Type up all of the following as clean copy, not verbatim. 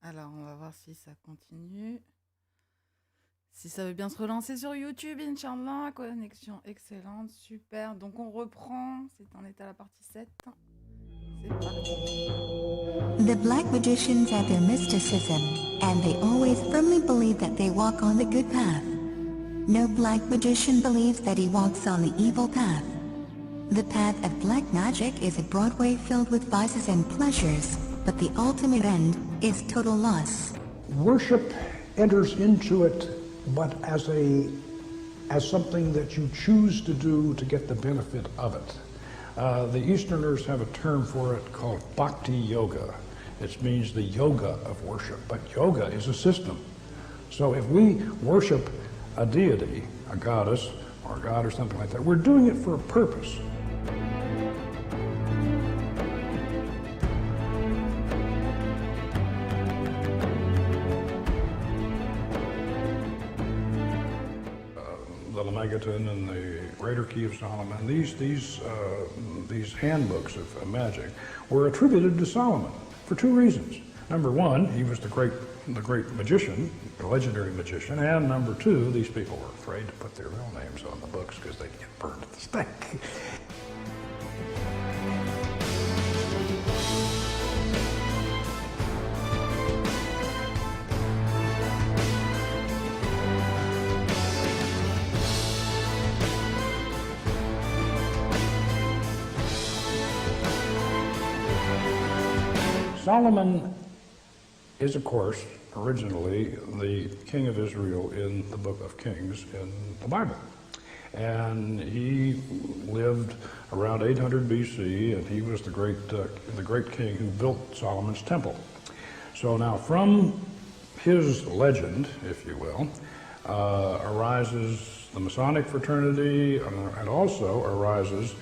Alors, on va voir si ça continue. Si ça veut bien se relancer sur YouTube, Inch'Allah. Connexion excellente, super. Donc, on reprend. On est à la partie 7. C'est parti. The black magicians have their mysticism, and they always firmly believe that they walk on the good path. No black magician believes that he walks on the evil path. The path of black magic is a broad way filled with vices and pleasures, but the ultimate end is total loss. Worship enters into it, but as something that you choose to do to get the benefit of it. The Easterners have a term for it called bhakti yoga. It means the yoga of worship, but yoga is a system. So if we worship a deity, a goddess, or a god or something like that, we're doing it for a purpose. The Megaton and the Greater Key of Solomon, these handbooks of magic were attributed to Solomon for two reasons. Number one, he was the great magician, the legendary magician, and number two, these people were afraid to put their real names on the books because they'd get burned at the stake. Solomon is, of course, originally the king of Israel in the book of Kings in the Bible. And he lived around 800 BC, and he was the great king who built Solomon's temple. So now from his legend, if you will, arises the Masonic fraternity, and also arises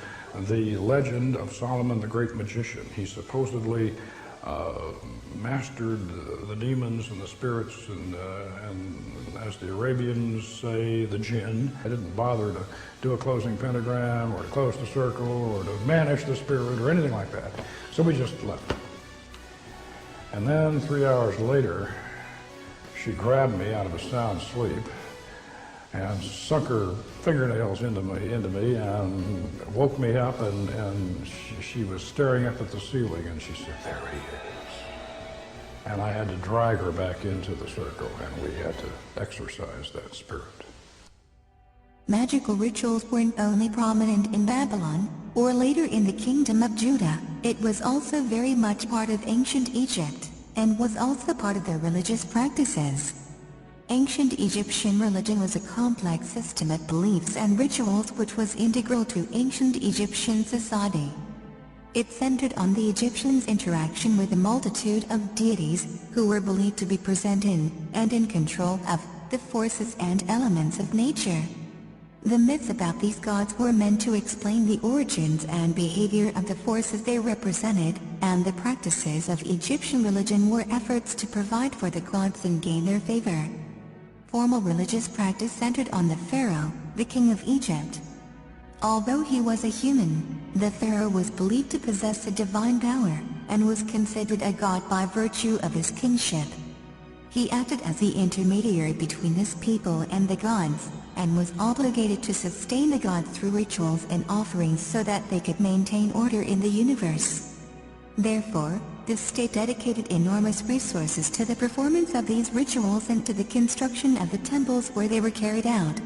the legend of Solomon the great magician. He supposedly mastered the demons and the spirits, and as the Arabians say, the jinn. I didn't bother to do a closing pentagram or to close the circle or to banish the spirit or anything like that. So we just left. And then 3 hours later, she grabbed me out of a sound sleep and sunk her fingernails into me and woke me up, and she was staring up at the ceiling, and she said, "There he is." And I had to drag her back into the circle, and we had to exorcise that spirit. Magical rituals weren't only prominent in Babylon, or later in the Kingdom of Judah. It was also very much part of ancient Egypt, and was also part of their religious practices. Ancient Egyptian religion was a complex system of beliefs and rituals which was integral to ancient Egyptian society. It centered on the Egyptians' interaction with a multitude of deities who were believed to be present in and in control of the forces and elements of nature. The myths about these gods were meant to explain the origins and behavior of the forces they represented, and the practices of Egyptian religion were efforts to provide for the gods and gain their favor. Formal religious practice centered on the pharaoh, the king of Egypt. Although he was a human, the pharaoh was believed to possess a divine power, and was considered a god by virtue of his kingship. He acted as the intermediary between his people and the gods, and was obligated to sustain the gods through rituals and offerings so that they could maintain order in the universe. Therefore, the state dedicated enormous resources to the performance of these rituals and to the construction of the temples where they were carried out.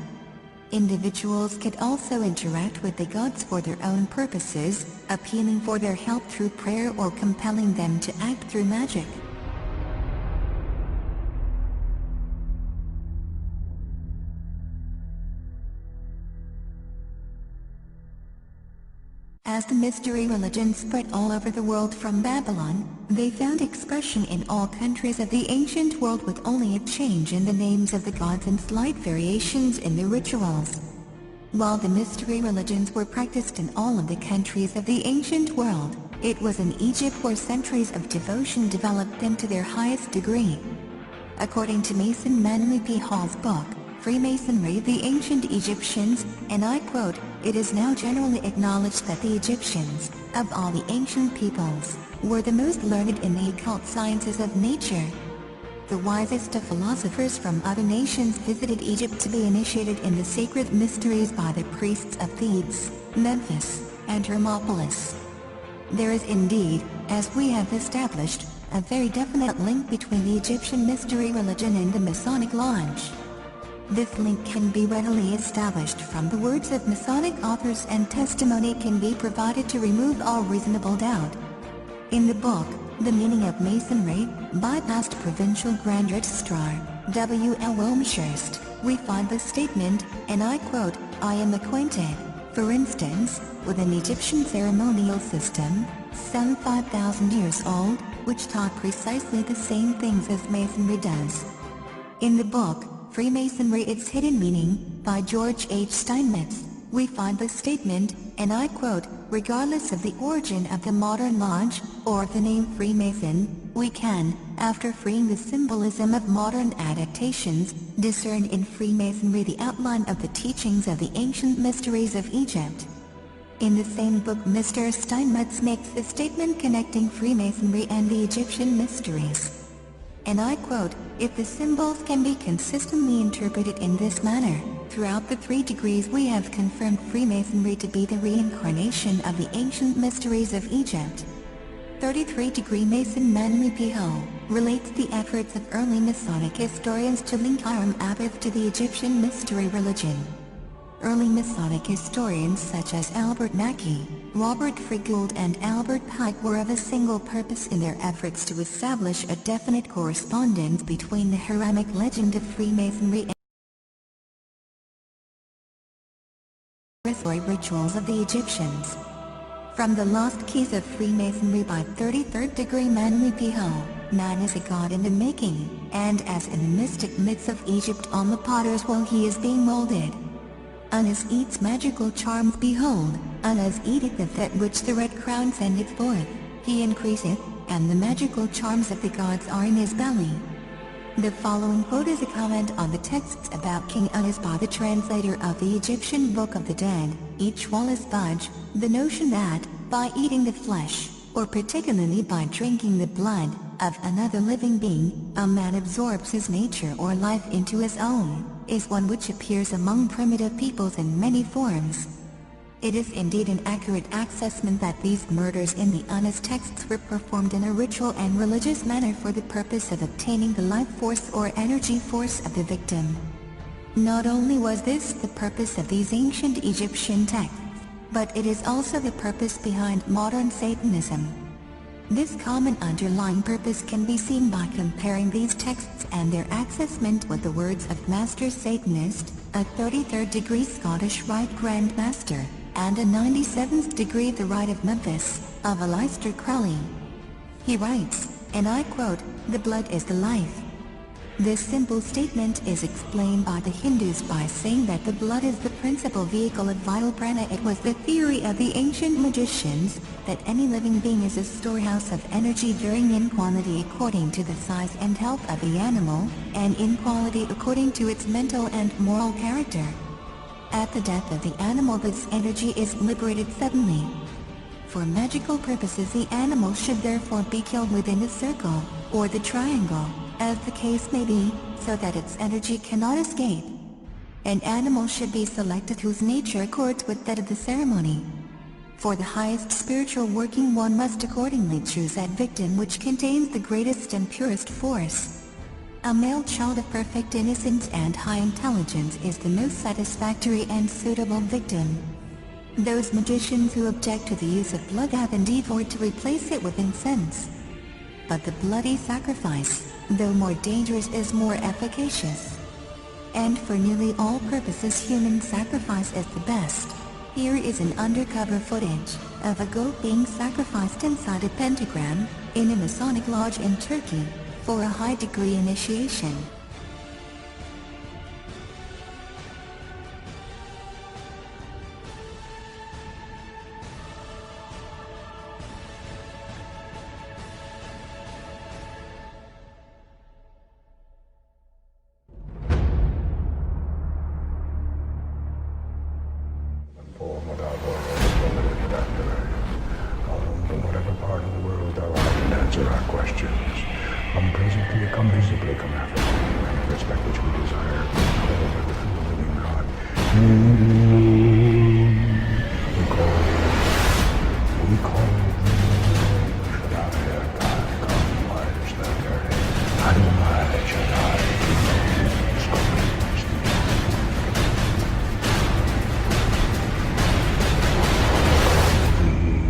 Individuals could also interact with the gods for their own purposes, appealing for their help through prayer or compelling them to act through magic. As the mystery religion spread all over the world from Babylon, they found expression in all countries of the ancient world with only a change in the names of the gods and slight variations in the rituals. While the mystery religions were practiced in all of the countries of the ancient world, it was in Egypt where centuries of devotion developed them to their highest degree. According to Mason Manly P. Hall's book, Freemasonry, the ancient Egyptians, and I quote, "It is now generally acknowledged that the Egyptians, of all the ancient peoples, were the most learned in the occult sciences of nature. The wisest of philosophers from other nations visited Egypt to be initiated in the sacred mysteries by the priests of Thebes, Memphis, and Hermopolis. There is indeed, as we have established, a very definite link between the Egyptian mystery religion and the Masonic Lodge. This link can be readily established from the words of Masonic authors, and testimony can be provided to remove all reasonable doubt. In the book, The Meaning of Masonry, by past Provincial Grand Registrar, W.L. Wilmshurst, we find the statement, and I quote, "I am acquainted, for instance, with an Egyptian ceremonial system, some 5,000 years old, which taught precisely the same things as Masonry does." In the book, Freemasonry, Its Hidden Meaning, by George H. Steinmetz, we find the statement, and I quote, "Regardless of the origin of the modern lodge, or the name Freemason, we can, after freeing the symbolism of modern adaptations, discern in Freemasonry the outline of the teachings of the ancient mysteries of Egypt." In the same book, Mr. Steinmetz makes the statement connecting Freemasonry and the Egyptian mysteries. And I quote, "If the symbols can be consistently interpreted in this manner, throughout the 3 degrees we have confirmed Freemasonry to be the reincarnation of the ancient mysteries of Egypt." 33-degree Mason Manly P.O. relates the efforts of early Masonic historians to link Hiram Abbott to the Egyptian mystery religion. Early Masonic historians such as Albert Mackey, Robert Fregould and Albert Pike were of a single purpose in their efforts to establish a definite correspondence between the Hiramic legend of Freemasonry and the rituals of the Egyptians. From the Lost Keys of Freemasonry by 33rd degree Manly P.O., man is a god in the making, and as in the mystic myths of Egypt on the potter's wheel he is being molded. Unas eats magical charms, behold, Unas eateth of that which the red crown sendeth forth, he increaseth, and the magical charms of the gods are in his belly. The following quote is a comment on the texts about King Unas by the translator of the Egyptian Book of the Dead, each Wallace Budge, the notion that, by eating the flesh, or particularly by drinking the blood, of another living being, a man absorbs his nature or life into his own, is one which appears among primitive peoples in many forms. It is indeed an accurate assessment that these murders in the Unas texts were performed in a ritual and religious manner for the purpose of obtaining the life force or energy force of the victim. Not only was this the purpose of these ancient Egyptian texts, but it is also the purpose behind modern Satanism. This common underlying purpose can be seen by comparing these texts and their assessment with the words of Master Satanist, a 33rd degree Scottish Rite Grand Master, and a 97th degree the Rite of Memphis, of Aleister Crowley. He writes, and I quote, "The blood is the life." This simple statement is explained by the Hindus by saying that the blood is the principal vehicle of vital prana. It was the theory of the ancient magicians that any living being is a storehouse of energy, varying in quantity according to the size and health of the animal, and in quality according to its mental and moral character. At the death of the animal, this energy is liberated suddenly. For magical purposes, the animal should therefore be killed within the circle, or the triangle, as the case may be, so that its energy cannot escape. An animal should be selected whose nature accords with that of the ceremony. For the highest spiritual working, one must accordingly choose that victim which contains the greatest and purest force. A male child of perfect innocence and high intelligence is the most satisfactory and suitable victim. Those magicians who object to the use of blood have endeavored to replace it with incense. But the bloody sacrifice, though more dangerous, is more efficacious. And for nearly all purposes, human sacrifice is the best. Here is an undercover footage of a goat being sacrificed inside a pentagram in a Masonic lodge in Turkey for a high degree initiation. From whatever part of the world thou art, and answer our questions. Come presently, come visibly, come after, in respect which we desire, all by the true living God. We call Shaddai, God, come, why is that there? Adonai, Shaddai,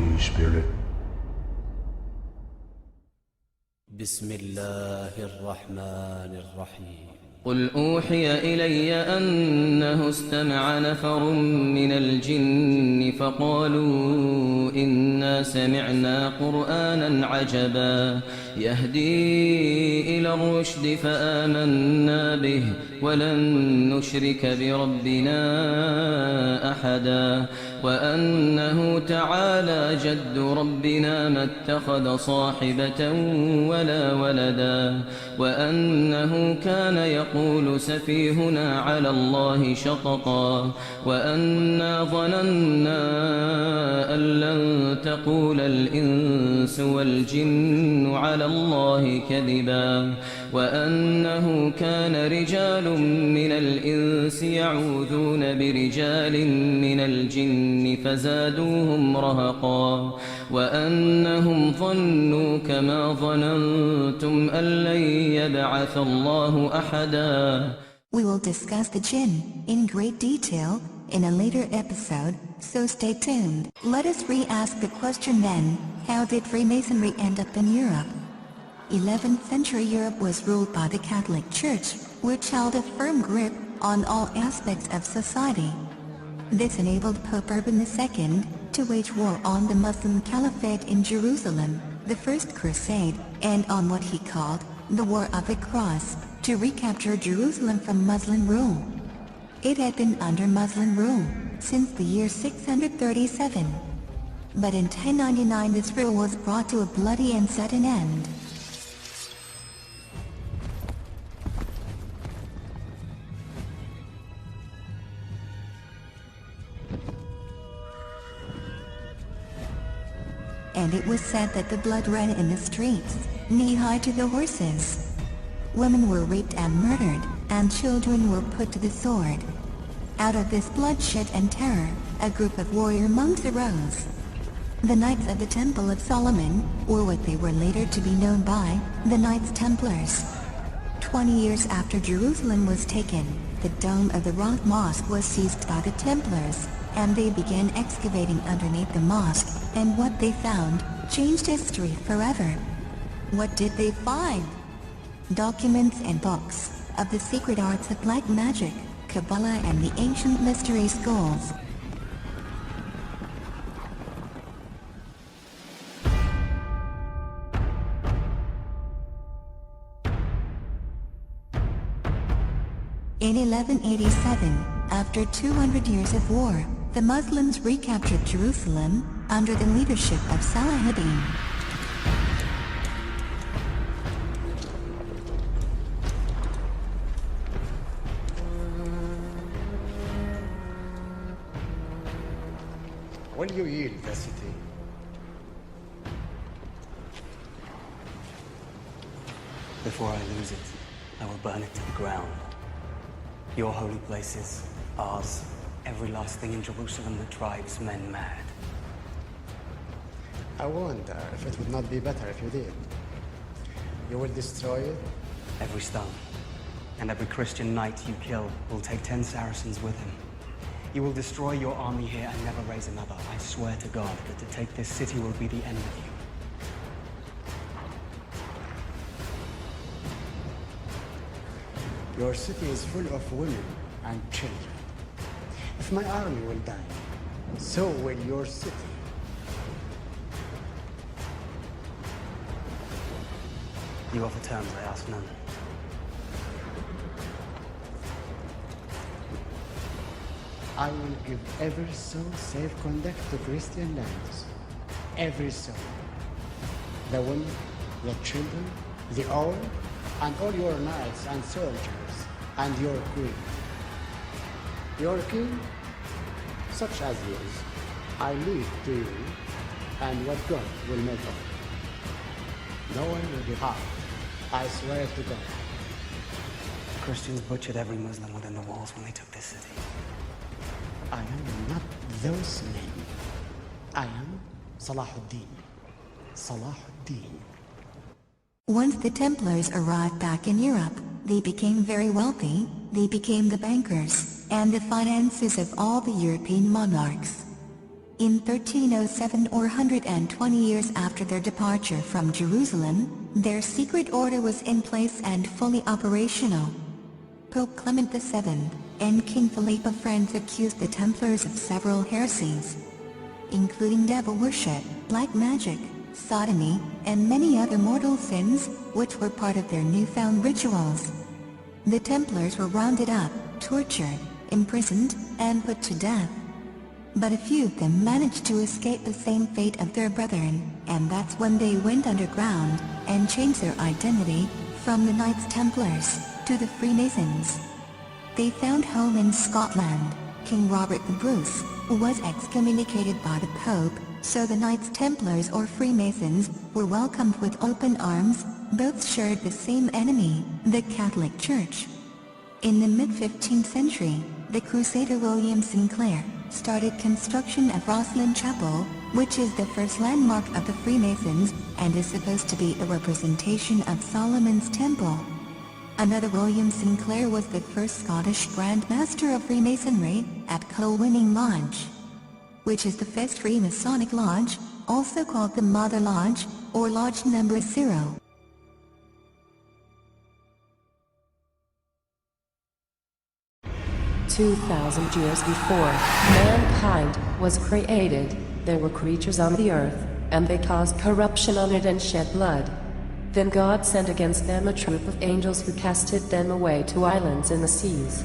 Holy Spirit. بسم الله الرحمن الرحيم قل أوحي إلي أنه استمع نفر من الجن فقالوا إنا سمعنا قرآنا عجبا يهدي إلى الرشد فآمنا به ولن نشرك بربنا أحدا وأنه تعالى جد ربنا ما اتخذ صاحبة ولا ولدا وأنه كان يقول سفيهنا على الله شططا وأنا ظننا أن لن تقول الإنس والجن على الله كذبا وأنه كان رجال من الإنس يعوذون برجال من الجن فزادوهم رهقا وأنهم ظنوا كما ظننتم أن لن يبعث الله أحدا. We will discuss the jinn in great detail in a later episode, so stay tuned. Let us re-ask the question then, how did Freemasonry end up in Europe? 11th century Europe was ruled by the Catholic Church, which held a firm grip on all aspects of society. This enabled Pope Urban II to wage war on the Muslim Caliphate in Jerusalem, the First Crusade, and on what he called the War of the Cross, to recapture Jerusalem from Muslim rule. It had been under Muslim rule since the year 637. But in 1099 this rule was brought to a bloody and sudden end. And it was said that the blood ran in the streets, knee-high to the horses. Women were raped and murdered, and children were put to the sword. Out of this bloodshed and terror, a group of warrior monks arose. The Knights of the Temple of Solomon, or what they were later to be known by, the Knights Templars. 20 years after Jerusalem was taken, the dome of the Rock Mosque was seized by the Templars, and they began excavating underneath the mosque, and what they found changed history forever. What did they find? Documents and books of the secret arts of black magic, Kabbalah, and the ancient mystery schools. In 1187, after 200 years of war, the Muslims recaptured Jerusalem under the leadership of Salomon. Will you yield the city? Before I lose it, I will burn it to the ground. Your holy places, ours, every last thing in Jerusalem that drives men mad. I wonder if it would not be better if you did. You will destroy it? Every stone, and every Christian knight you kill will take 10 Saracens with him. You will destroy your army here and never raise another. I swear to God that to take this city will be the end of you. Your city is full of women and children. If my army will die, so will your city. You offer terms, I ask none. I will give every soul safe conduct to Christian lands. Every soul. The women, the children, the old, and all your knights and soldiers, and your queen. Your king, such as yours, I leave to you, and what God will make of it. No one will be harmed, I swear to God. Christians butchered every Muslim within the walls when they took this city. I am not those men. I am Salahuddin. Salahuddin. Once the Templars arrived back in Europe, they became very wealthy, they became the bankers, and the finances of all the European monarchs. In 1307, or 120 years after their departure from Jerusalem, their secret order was in place and fully operational. Pope Clement VII and King Philip of France accused the Templars of several heresies, including devil worship, black magic, sodomy, and many other mortal sins, which were part of their newfound rituals. The Templars were rounded up, tortured, imprisoned, and put to death. But a few of them managed to escape the same fate of their brethren, and that's when they went underground and changed their identity from the Knights Templars to the Freemasons. They found home in Scotland. King Robert the Bruce was excommunicated by the Pope, so the Knights Templars or Freemasons were welcomed with open arms. Both shared the same enemy, the Catholic Church. In the mid-15th century, the Crusader William Sinclair started construction of Rosslyn Chapel, which is the first landmark of the Freemasons and is supposed to be a representation of Solomon's Temple. Another William Sinclair was the first Scottish Grand Master of Freemasonry at Colwynning Lodge, which is the first Freemasonic lodge, also called the Mother Lodge, or Lodge Number 0. "2,000 years before mankind was created, there were creatures on the earth, and they caused corruption on it and shed blood. Then God sent against them a troop of angels who casted them away to islands in the seas.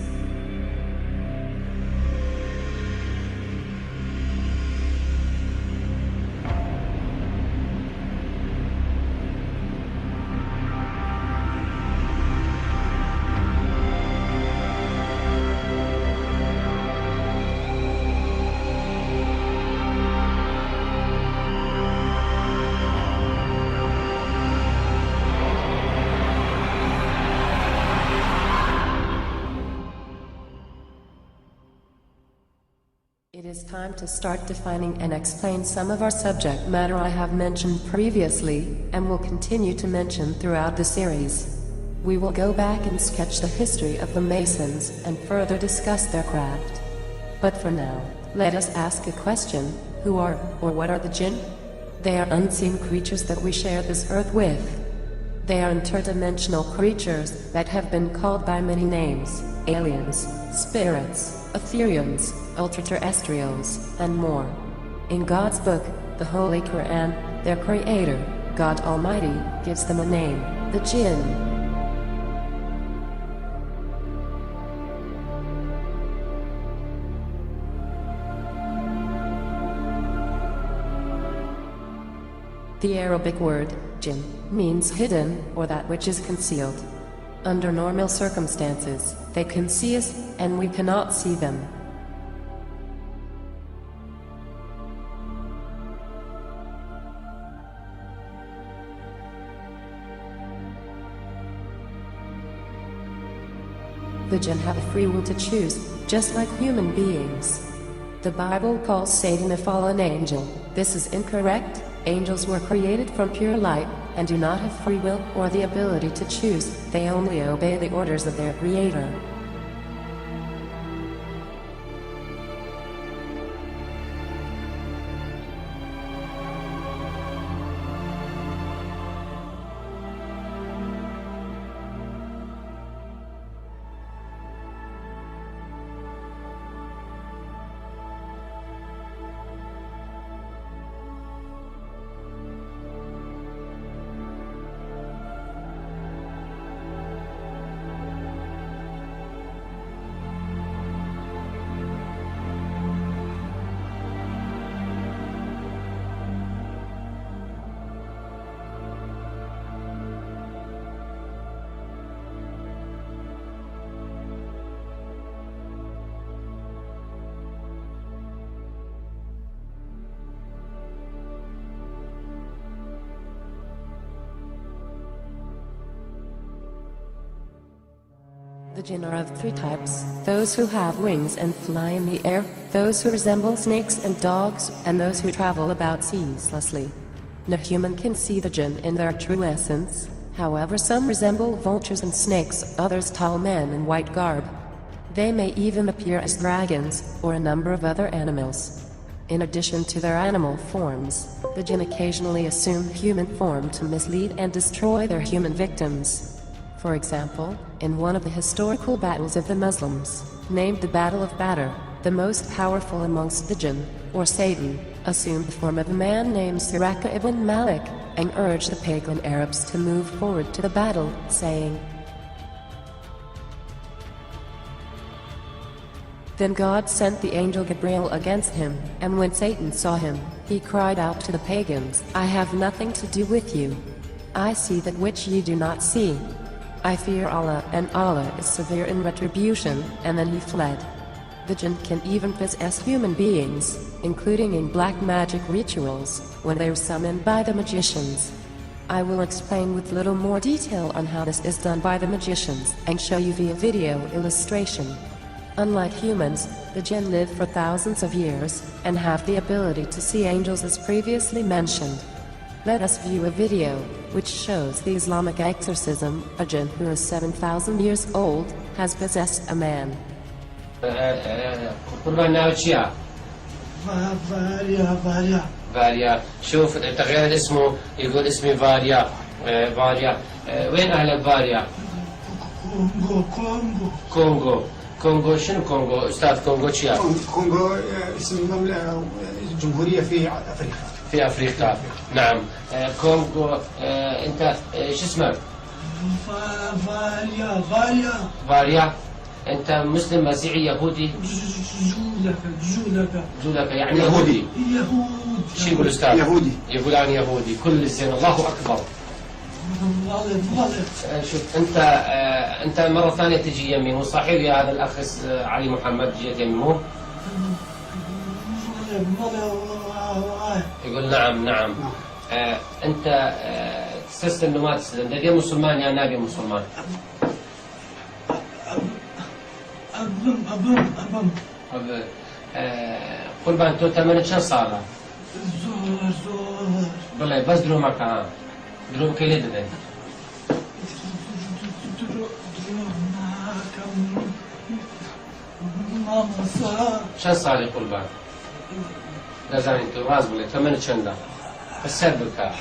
It is time to start defining and explain some of our subject matter I have mentioned previously, and will continue to mention throughout the series. We will go back and sketch the history of the Masons and further discuss their craft. But for now, let us ask a question: who are, or what are the jinn? They are unseen creatures that we share this earth with. They are interdimensional creatures that have been called by many names: aliens, spirits, Ethereans, ultra-terrestrials, and more. In God's book, the Holy Quran, their creator, God Almighty, gives them a name: the jinn. The Arabic word, jinn, means hidden, or that which is concealed. Under normal circumstances, they can see us, and we cannot see them. The jinn have a free will to choose, just like human beings. The Bible calls Satan a fallen angel. This is incorrect. Angels were created from pure light, and do not have free will or the ability to choose. They only obey the orders of their Creator. The jinn are of three types: those who have wings and fly in the air, those who resemble snakes and dogs, and those who travel about ceaselessly. No human can see the jinn in their true essence. However, some resemble vultures and snakes, others tall men in white garb. They may even appear as dragons, or a number of other animals. In addition to their animal forms, the jinn occasionally assume human form to mislead and destroy their human victims. For example, in one of the historical battles of the Muslims, named the Battle of Badr, the most powerful amongst the jinn, or Satan, assumed the form of a man named Suraka ibn Malik, and urged the pagan Arabs to move forward to the battle, saying, Then God sent the angel Gabriel against him, and when Satan saw him, he cried out to the pagans, I have nothing to do with you. I see that which ye do not see. I fear Allah, and Allah is severe in retribution, and then he fled. The jinn can even possess human beings, including in black magic rituals, when they are summoned by the magicians. I will explain with little more detail on how this is done by the magicians, and show you via video illustration. Unlike humans, the jinn live for thousands of years, and have the ability to see angels as previously mentioned. Let us view a video, which shows the Islamic exorcism. A jinn who is 7,000 years old, has possessed a man. فاريا شوف تغير اسمه يقول اسمي فاريا فاريا وين أهل فاريا؟ كونغو كونغو شنو كونغو أستاذ كونغو شيا؟ كونغو اسم جمهورية في أفريقيا. في أفريقيا نعم. كونغو أنت شو اسمك؟ فاريا أنت مسلم مسيحي يهودي؟ جولك يعني يهودي. شو يقول أستاذ؟ يهودي. يقول أنا يهودي. كل الزين الله أكبر. شوف أنت مرة ثانية تجي يمي مو صحيح يا هذا الأخ علي محمد جيت يمي مو؟ يقول نعم نعم. أنت تستسلم إنه ما تسلم. ده مسلمان يا نبي مسلمان. أبم قربان تو تمنى كم صار؟ زور بالله بس درو مكان درو كلي ده كم صار يا قربان؟ لازم انت راز بالله تمنى كم ده بس سبك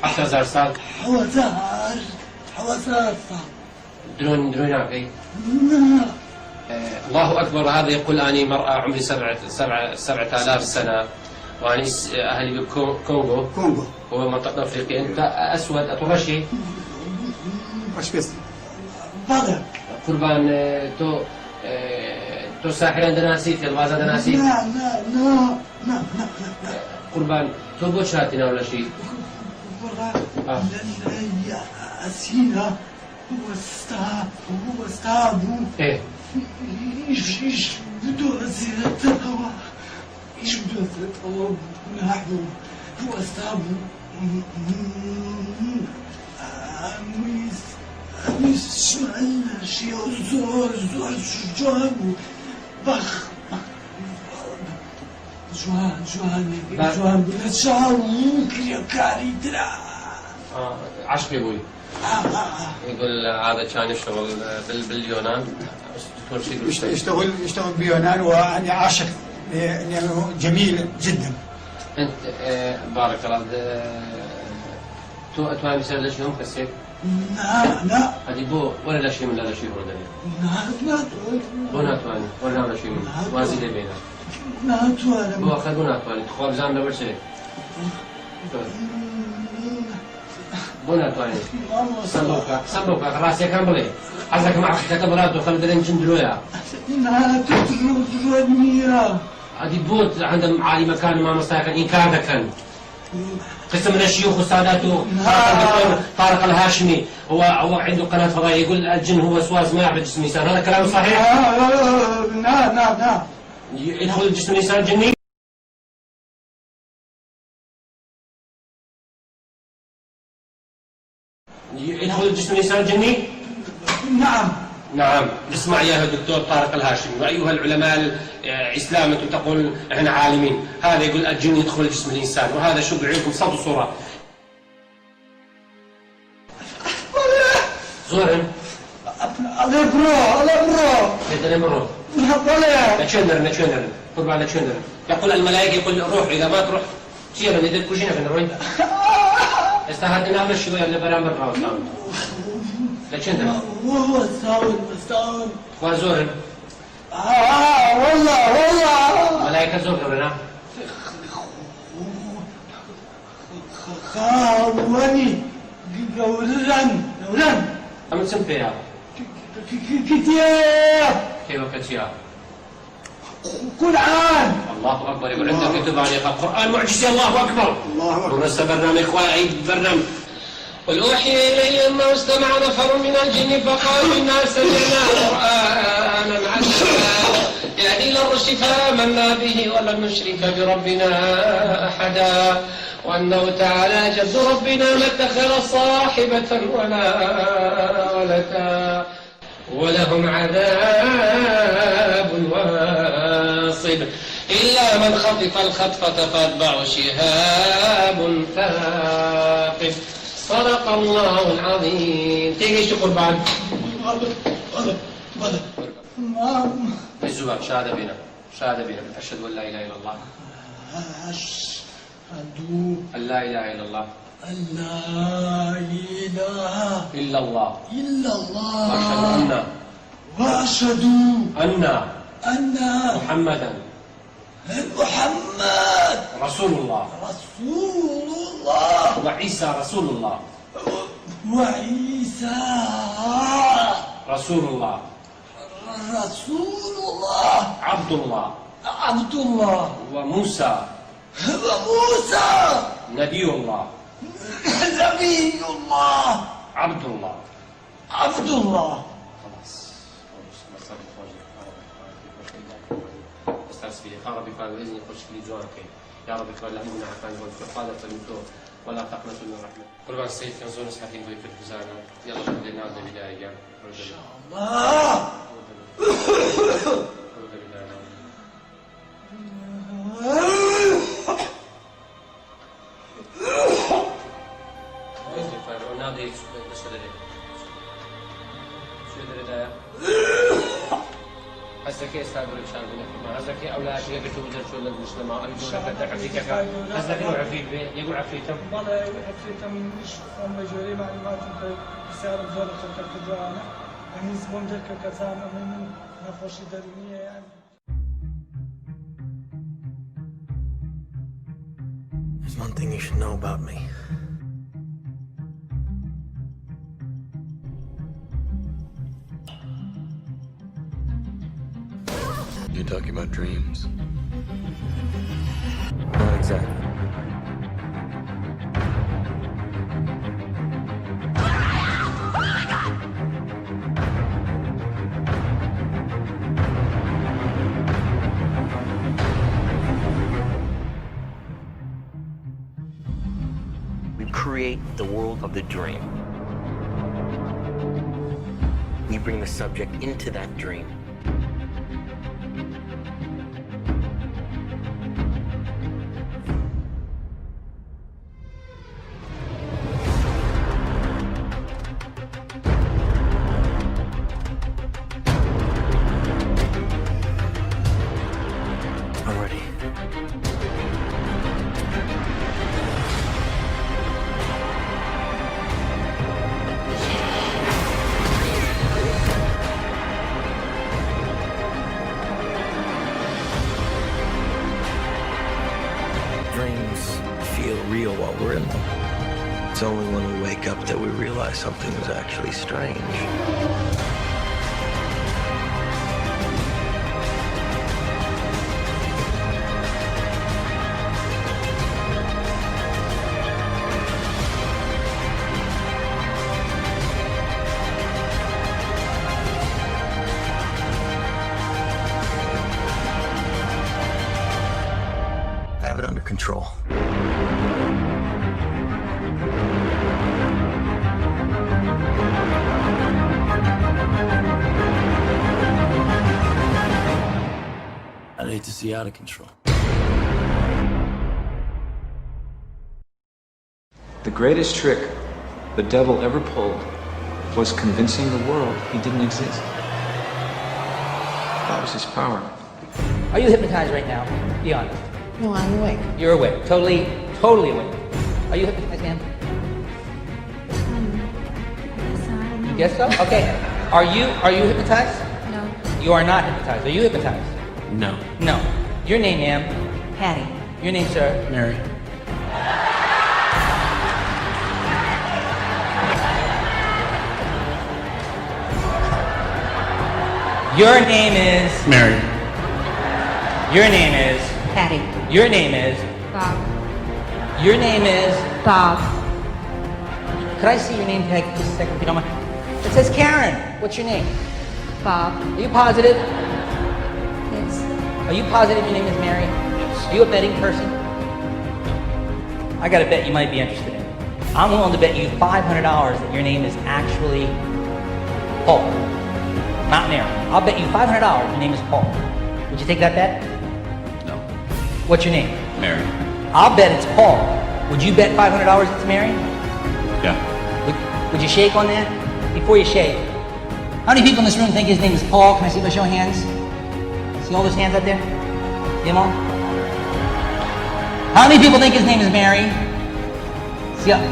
حتى زار صار حوزار درون عقي الله أكبر. هذا يقول أني مرأة عمري 7,000 سنة وأنا أهلي بالكونغو هو منطقة أفريقيا. أنت أسود أطرشي ايش بس قربان تو ساحر عندنا نسيت الغاز عندنا نسيت لا قربان تو بوش هاتنا ولا شيء يا أسينا هو استابو ايه ايش بدو أسيرة الهواء ايش بدو أسيرة الهواء نحن هو استابو أميس شو عنا شيء زور شجوان بخ جوان بالشعور يا كاري درا عشقي ابوي يقول هذا كان يشتغل باليونان يشتغل باليونان وأنا عاشق جميل جدا. انت بارك الله تو اتواني بسبب ليش يوم كسيك؟ لا هذه بو ولا لا شيء من لا شيء هو لا بو ناتواني ولا لا شيء من وازيد بينا ناتواني بو أخذ ناتواني تخواب زام لبر شيء بو ناتواني سبوكا خلاص يا كامبلي عزك معك كتبرات وخلد الانجن درويا درويا هذه بوت عندهم عالي مكان ما مستاكن إن كان كان قسم من الشيوخ وساداته طارق الهاشمي هو عنده قناة فضائية يقول الجن هو وسواس ما يعرف جسم الإنسان. هذا كلام صحيح؟ لا يدخل جسم الإنسان جني الإنسان الجني؟ نعم. نعم. اسمع يا دكتور طارق الهاشمي وأيها العلماء الإسلام أنتم تقول إحنا عالمين. هذا يقول الجن يدخل جسم الإنسان وهذا شو بعينكم صوت وصورة. زورن. الابرو. كده نمرو. نتشنر. قرب نتشنر. يقول الملائكة يقول روح إذا ما تروح سيرا ندير كوجينا في الروين. استهدنا نعمل شوية اللي برامج راوسان. نتشنر. وهو الساون. وزورن. والله. ملائكة زورنا. خاوني. قولن. أم سنفيا. كتير. كيف كتير؟ كل عام. الله أكبر. يقول عندك كتب عليها القرآن معجزة. الله أكبر. ونسى برنامج إخواني برنامج. قل أوحي إلي أنه استمع نفر من الجن فقالوا إنا سمعنا قرآنا عجبا يهدي إلى الرشد فآمنا به ولن نشرك بربنا أحدا وأنه تعالى جد ربنا ما اتخذ صاحبة ولا ولدا ولهم عذاب واصب إلا من خطف الخطفة فأتبعه شهاب ثاقب صدق الله العظيم. تيجي شو قربان؟ الزباب شهادة بنا أشهد أن لا إله إلا الله. أشهد أن لا إله إلا الله. أن لا إله إلا الله. وأشهد أن محمدا رسول الله. وعيسى رسول الله. رسول الله. عبد الله. وموسى نبي الله. عبد الله. يا رب كان بإذن يخش في جوارك يا رب كان لهم من عفان والفقادة فالمتوى ولا تقنط من الرحمة. قربان السيد كنزون اسحاقين ضيف الحزانة يلا بدنا نعود بداية. إن شاء الله. هزكي استاذ شان بنحكي هزكي اولاد يقول شو بدل شو المسلمه ارجو لك تعفيك هزكي عفيف يقول عفيتم والله عفيتم مش مجوري معلومات بسعر بزول خلق الدعاء يعني زبون جلك كسام من نخوش درنيه يعني. There's one thing you should know about me. You're talking about dreams? Not exactly. We create the world of the dream. We bring the subject into that dream. It's only when we wake up that we realize something is actually strange. I have it under control. I'd hate to see out of control. The greatest trick the devil ever pulled was convincing the world he didn't exist. That was his power. Are you hypnotized right now? Be honest. No, I'm awake. You're awake. Totally awake. Are you hypnotized, ma'am? You guess so? Okay. Are you hypnotized? No. You are not hypnotized. Are you hypnotized? No. No. Your name, ma'am? Patty. Your name, sir? Mary. Your name is... Mary. Your name is... Patty. Your name is... Bob. Your name is... Bob. Could I see your name tag just a second, if you don't mind? It says Karen. What's your name? Bob. Are you positive? Yes. Are you positive your name is Mary? Are you a betting person? I got a bet you might be interested in. I'm willing to bet you $500 that your name is actually Paul, not Mary. I'll bet you $500 your name is Paul. Would you take that bet? No. What's your name? Mary. I'll bet it's Paul. Would you bet $500 it's Mary? Yeah. Would you shake on that? Before you shake. How many people in this room think his name is Paul? Can I see by show of hands? See all those hands up there? See them all? How many people think his name is Mary? See up.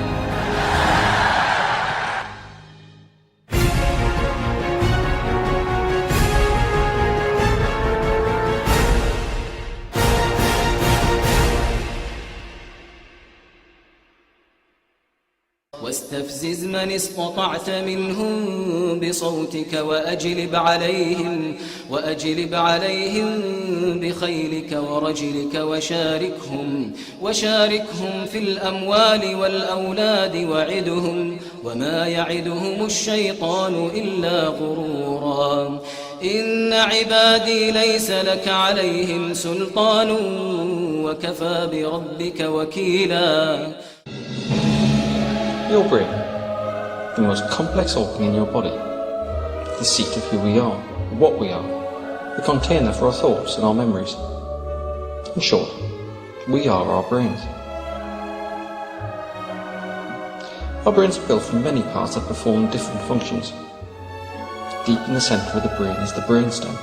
واستفزز من استطعت منهم بصوتك وأجلب عليهم بخيلك ورجلك وشاركهم في الأموال والأولاد وعدهم وما يعدهم الشيطان إلا غرورا إن عبادي ليس لك عليهم سلطان وكفى بربك وكيلا. Your brain, the most complex organ in your body, the seat of who we are, what we are, the container for our thoughts and our memories. In short, we are our brains. Our brains are built from many parts that perform different functions. Deep in the centre of the brain is the brainstem.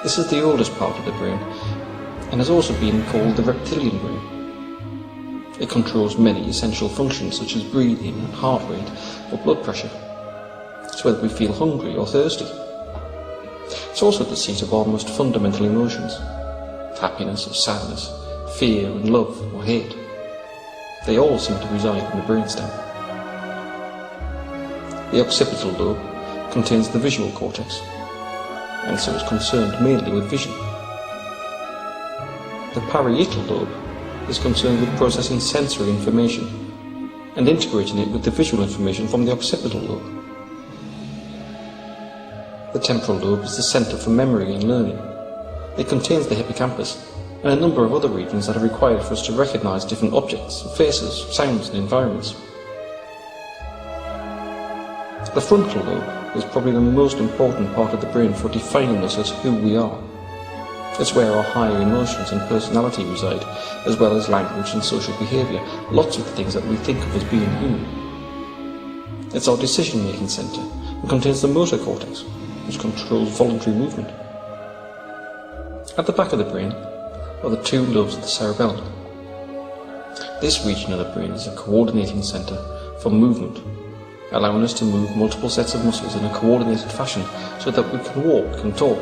This is the oldest part of the brain and has also been called the reptilian brain. It controls many essential functions such as breathing and heart rate or blood pressure. It's whether we feel hungry or thirsty. It's also the seat of our most fundamental emotions: happiness or sadness, fear and love or hate. They all seem to reside in the brainstem. The occipital lobe contains the visual cortex, and so is concerned mainly with vision. The parietal lobe is concerned with processing sensory information and integrating it with the visual information from the occipital lobe. The temporal lobe is the centre for memory and learning. It contains the hippocampus and a number of other regions that are required for us to recognise different objects, faces, sounds and environments. The frontal lobe is probably the most important part of the brain for defining us as who we are. It's where our higher emotions and personality reside, as well as language and social behaviour, lots of the things that we think of as being human. It's our decision-making centre and contains the motor cortex, which controls voluntary movement. At the back of the brain are the two lobes of the cerebellum. This region of the brain is a coordinating centre for movement, allowing us to move multiple sets of muscles in a coordinated fashion so that we can walk and talk,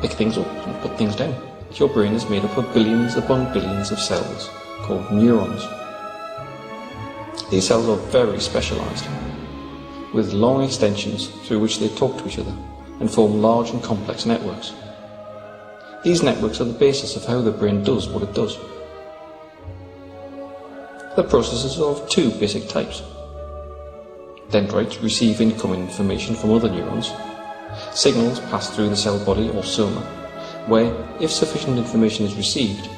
pick things up and put things down. Your brain is made up of billions upon billions of cells, called neurons. These cells are very specialised, with long extensions through which they talk to each other and form large and complex networks. These networks are the basis of how the brain does what it does. The processes are of two basic types. Dendrites receive incoming information from other neurons. Signals pass through the cell body or soma, where, if sufficient information is received,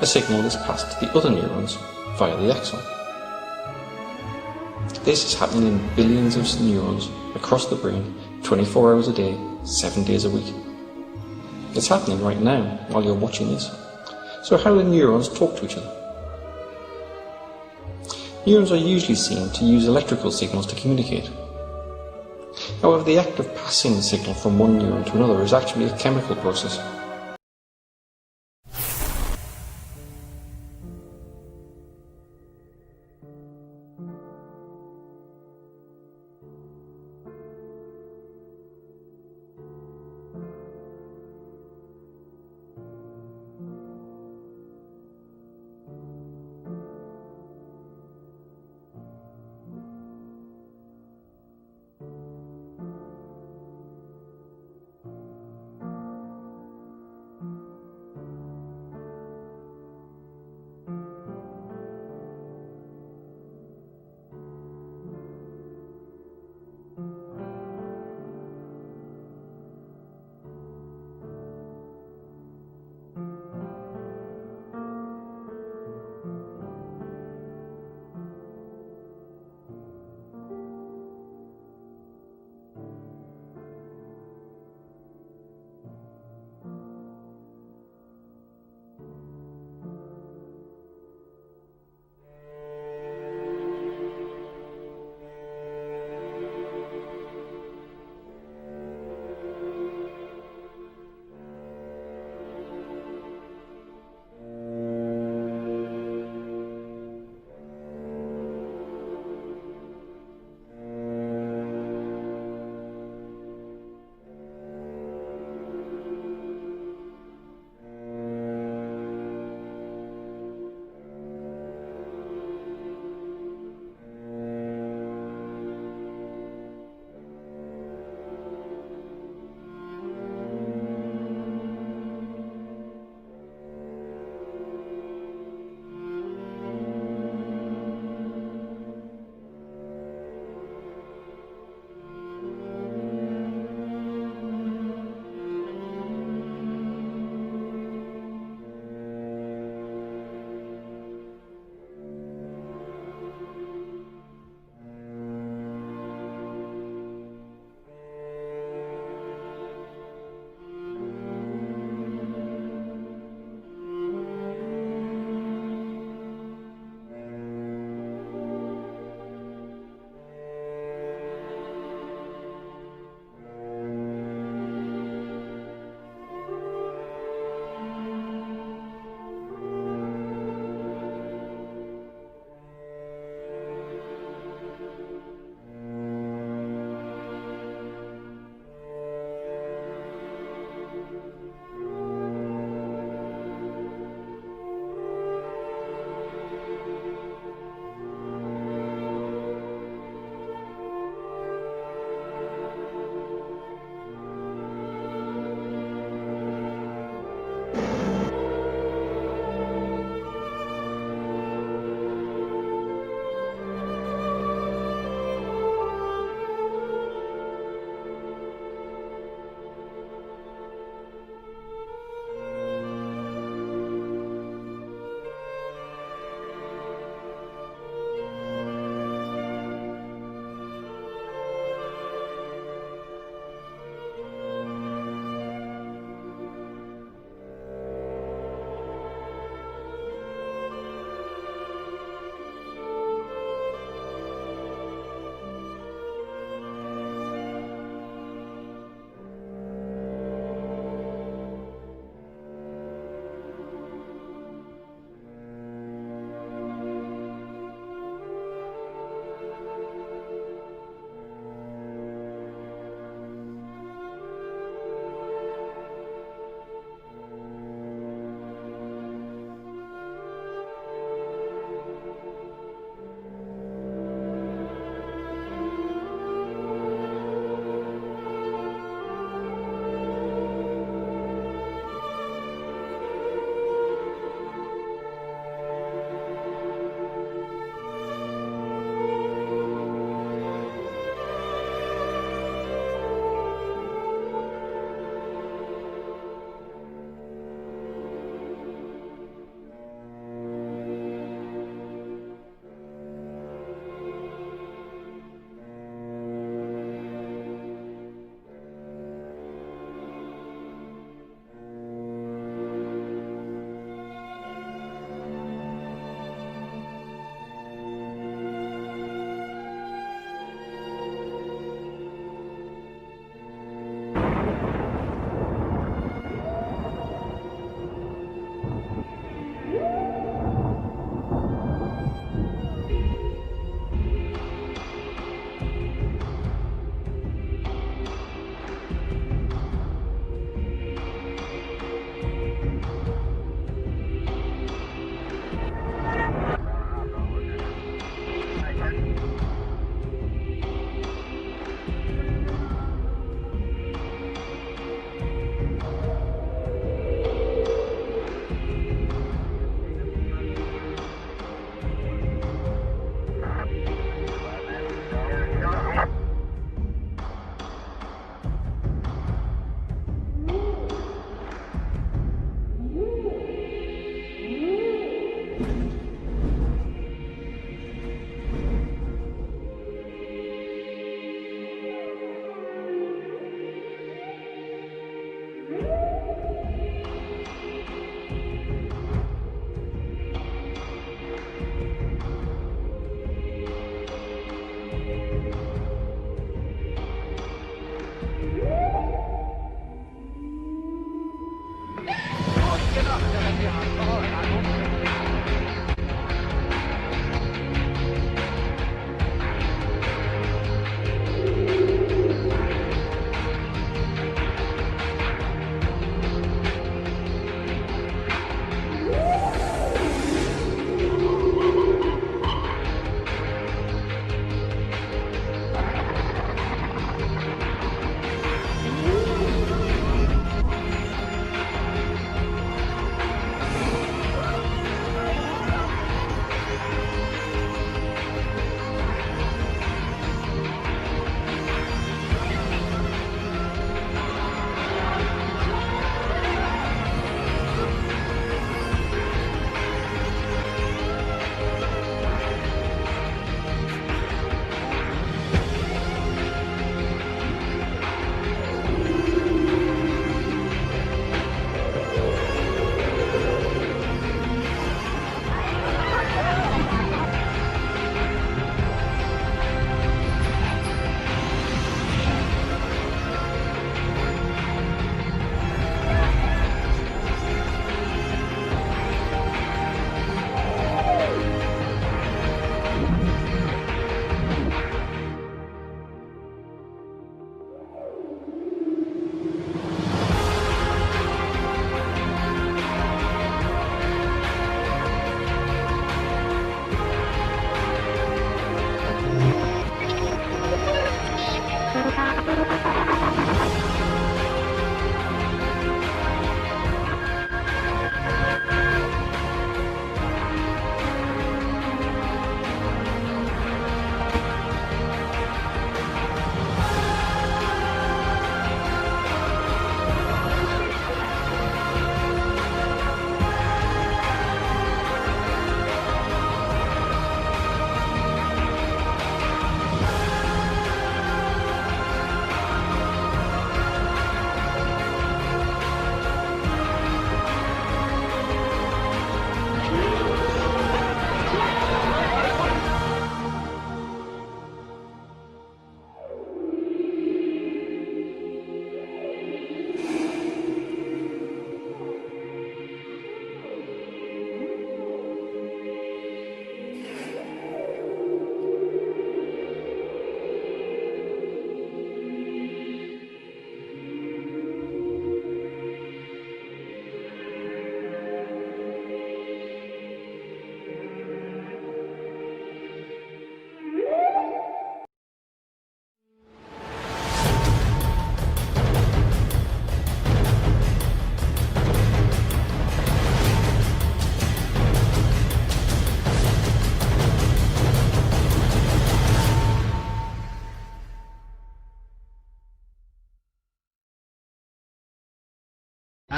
a signal is passed to the other neurons via the axon. This is happening in billions of neurons across the brain 24 hours a day, 7 days a week. It's happening right now while you're watching this. So how do neurons talk to each other? Neurons are usually seen to use electrical signals to communicate. However, the act of passing the signal from one neuron to another is actually a chemical process.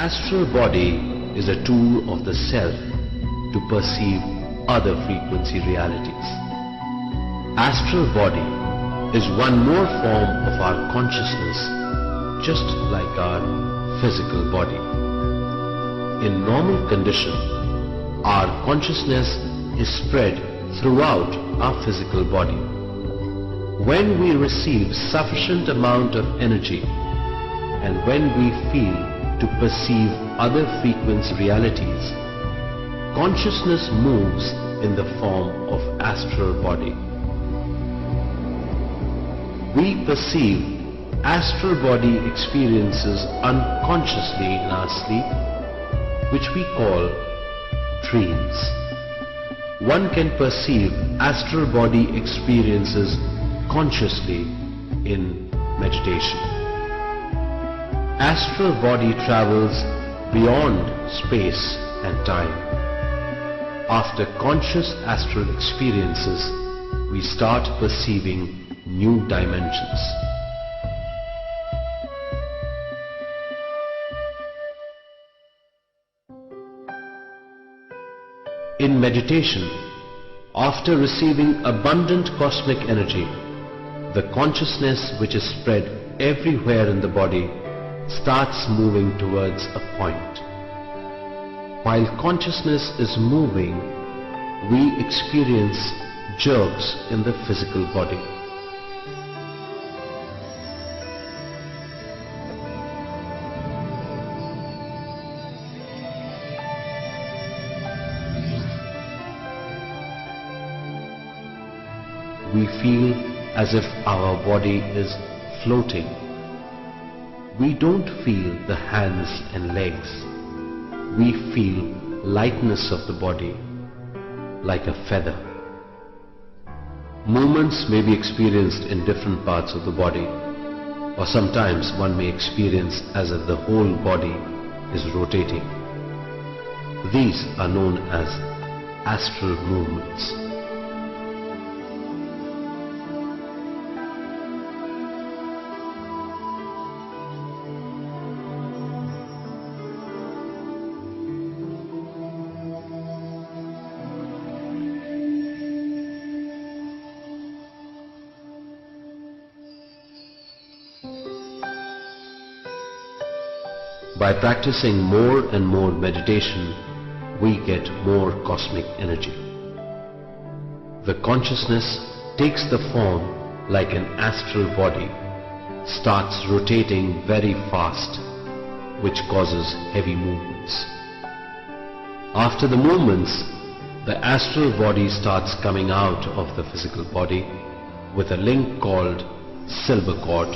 Astral body is a tool of the self to perceive other frequency realities. Astral body is one more form of our consciousness, just like our physical body. In normal condition, our consciousness is spread throughout our physical body. When we receive sufficient amount of energy and when we feel to perceive other frequency realities, consciousness moves in the form of astral body. We perceive astral body experiences unconsciously in our sleep, which we call dreams. One can perceive astral body experiences consciously in meditation. Astral body travels beyond space and time. After conscious astral experiences, we start perceiving new dimensions. In meditation, after receiving abundant cosmic energy, the consciousness which is spread everywhere in the body starts moving towards a point. While consciousness is moving, we experience jerks in the physical body. we feel as if our body is floating. We don't feel the hands and legs. We feel lightness of the body, like a feather. Movements may be experienced in different parts of the body, or sometimes one may experience as if the whole body is rotating. These are known as astral movements. By practicing more and more meditation, we get more cosmic energy. The consciousness takes the form like an astral body, starts rotating very fast, which causes heavy movements. After the movements, the astral body starts coming out of the physical body with a link called silver cord.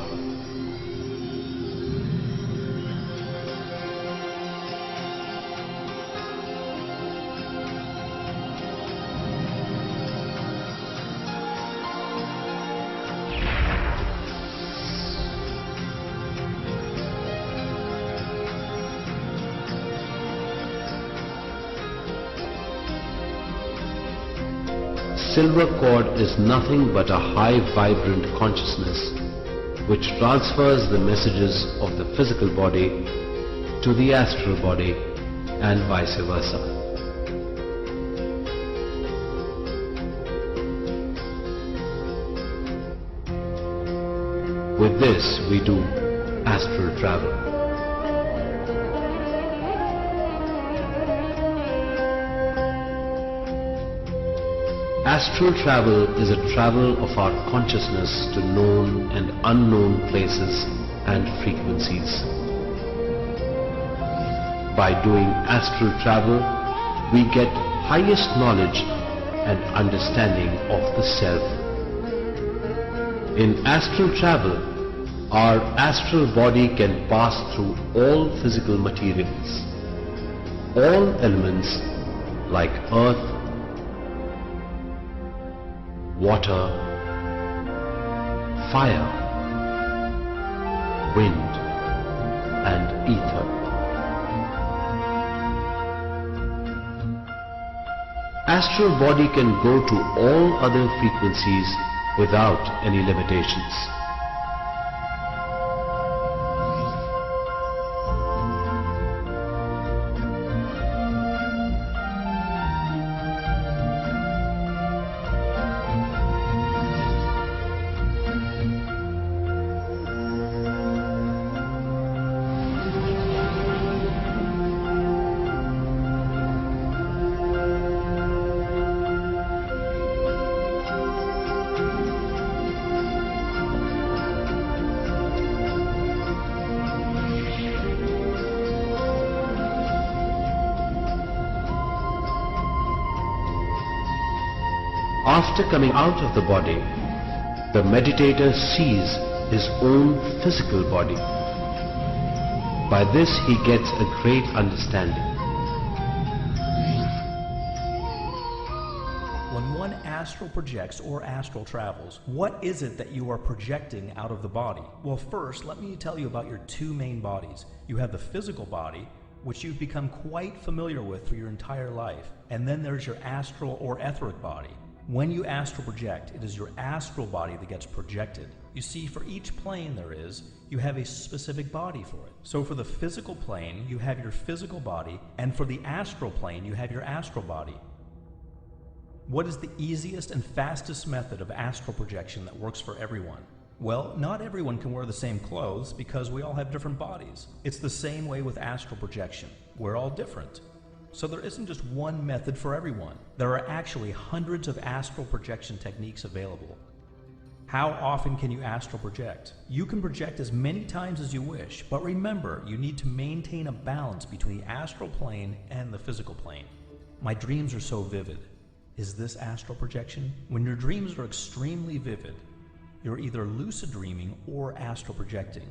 Silver cord is nothing but a high vibrant consciousness which transfers the messages of the physical body to the astral body and vice versa. With this we do astral travel. Astral travel is a travel of our consciousness to known and unknown places and frequencies. By doing astral travel, we get highest knowledge and understanding of the self. In astral travel, our astral body can pass through all physical materials. All elements like earth, water, fire, wind, and ether. Astral body can go to all other frequencies without any limitations. After coming out of the body, the meditator sees his own physical body. By this he gets a great understanding. When one astral projects or astral travels, what is it that you are projecting out of the body? Well, first, let me tell you about your two main bodies. You have the physical body, which you've become quite familiar with through your entire life. And then there's your astral or etheric body. When you astral project, it is your astral body that gets projected. You see, for each plane there is, you have a specific body for it. So for the physical plane, you have your physical body, and for the astral plane, you have your astral body. What is the easiest and fastest method of astral projection that works for everyone? Well, not everyone can wear the same clothes because we all have different bodies. It's the same way with astral projection. We're all different. So there isn't just one method for everyone. There are actually hundreds of astral projection techniques available. How often can you astral project? You can project as many times as you wish, but remember, you need to maintain a balance between the astral plane and the physical plane. My dreams are so vivid. Is this astral projection? When your dreams are extremely vivid, you're either lucid dreaming or astral projecting.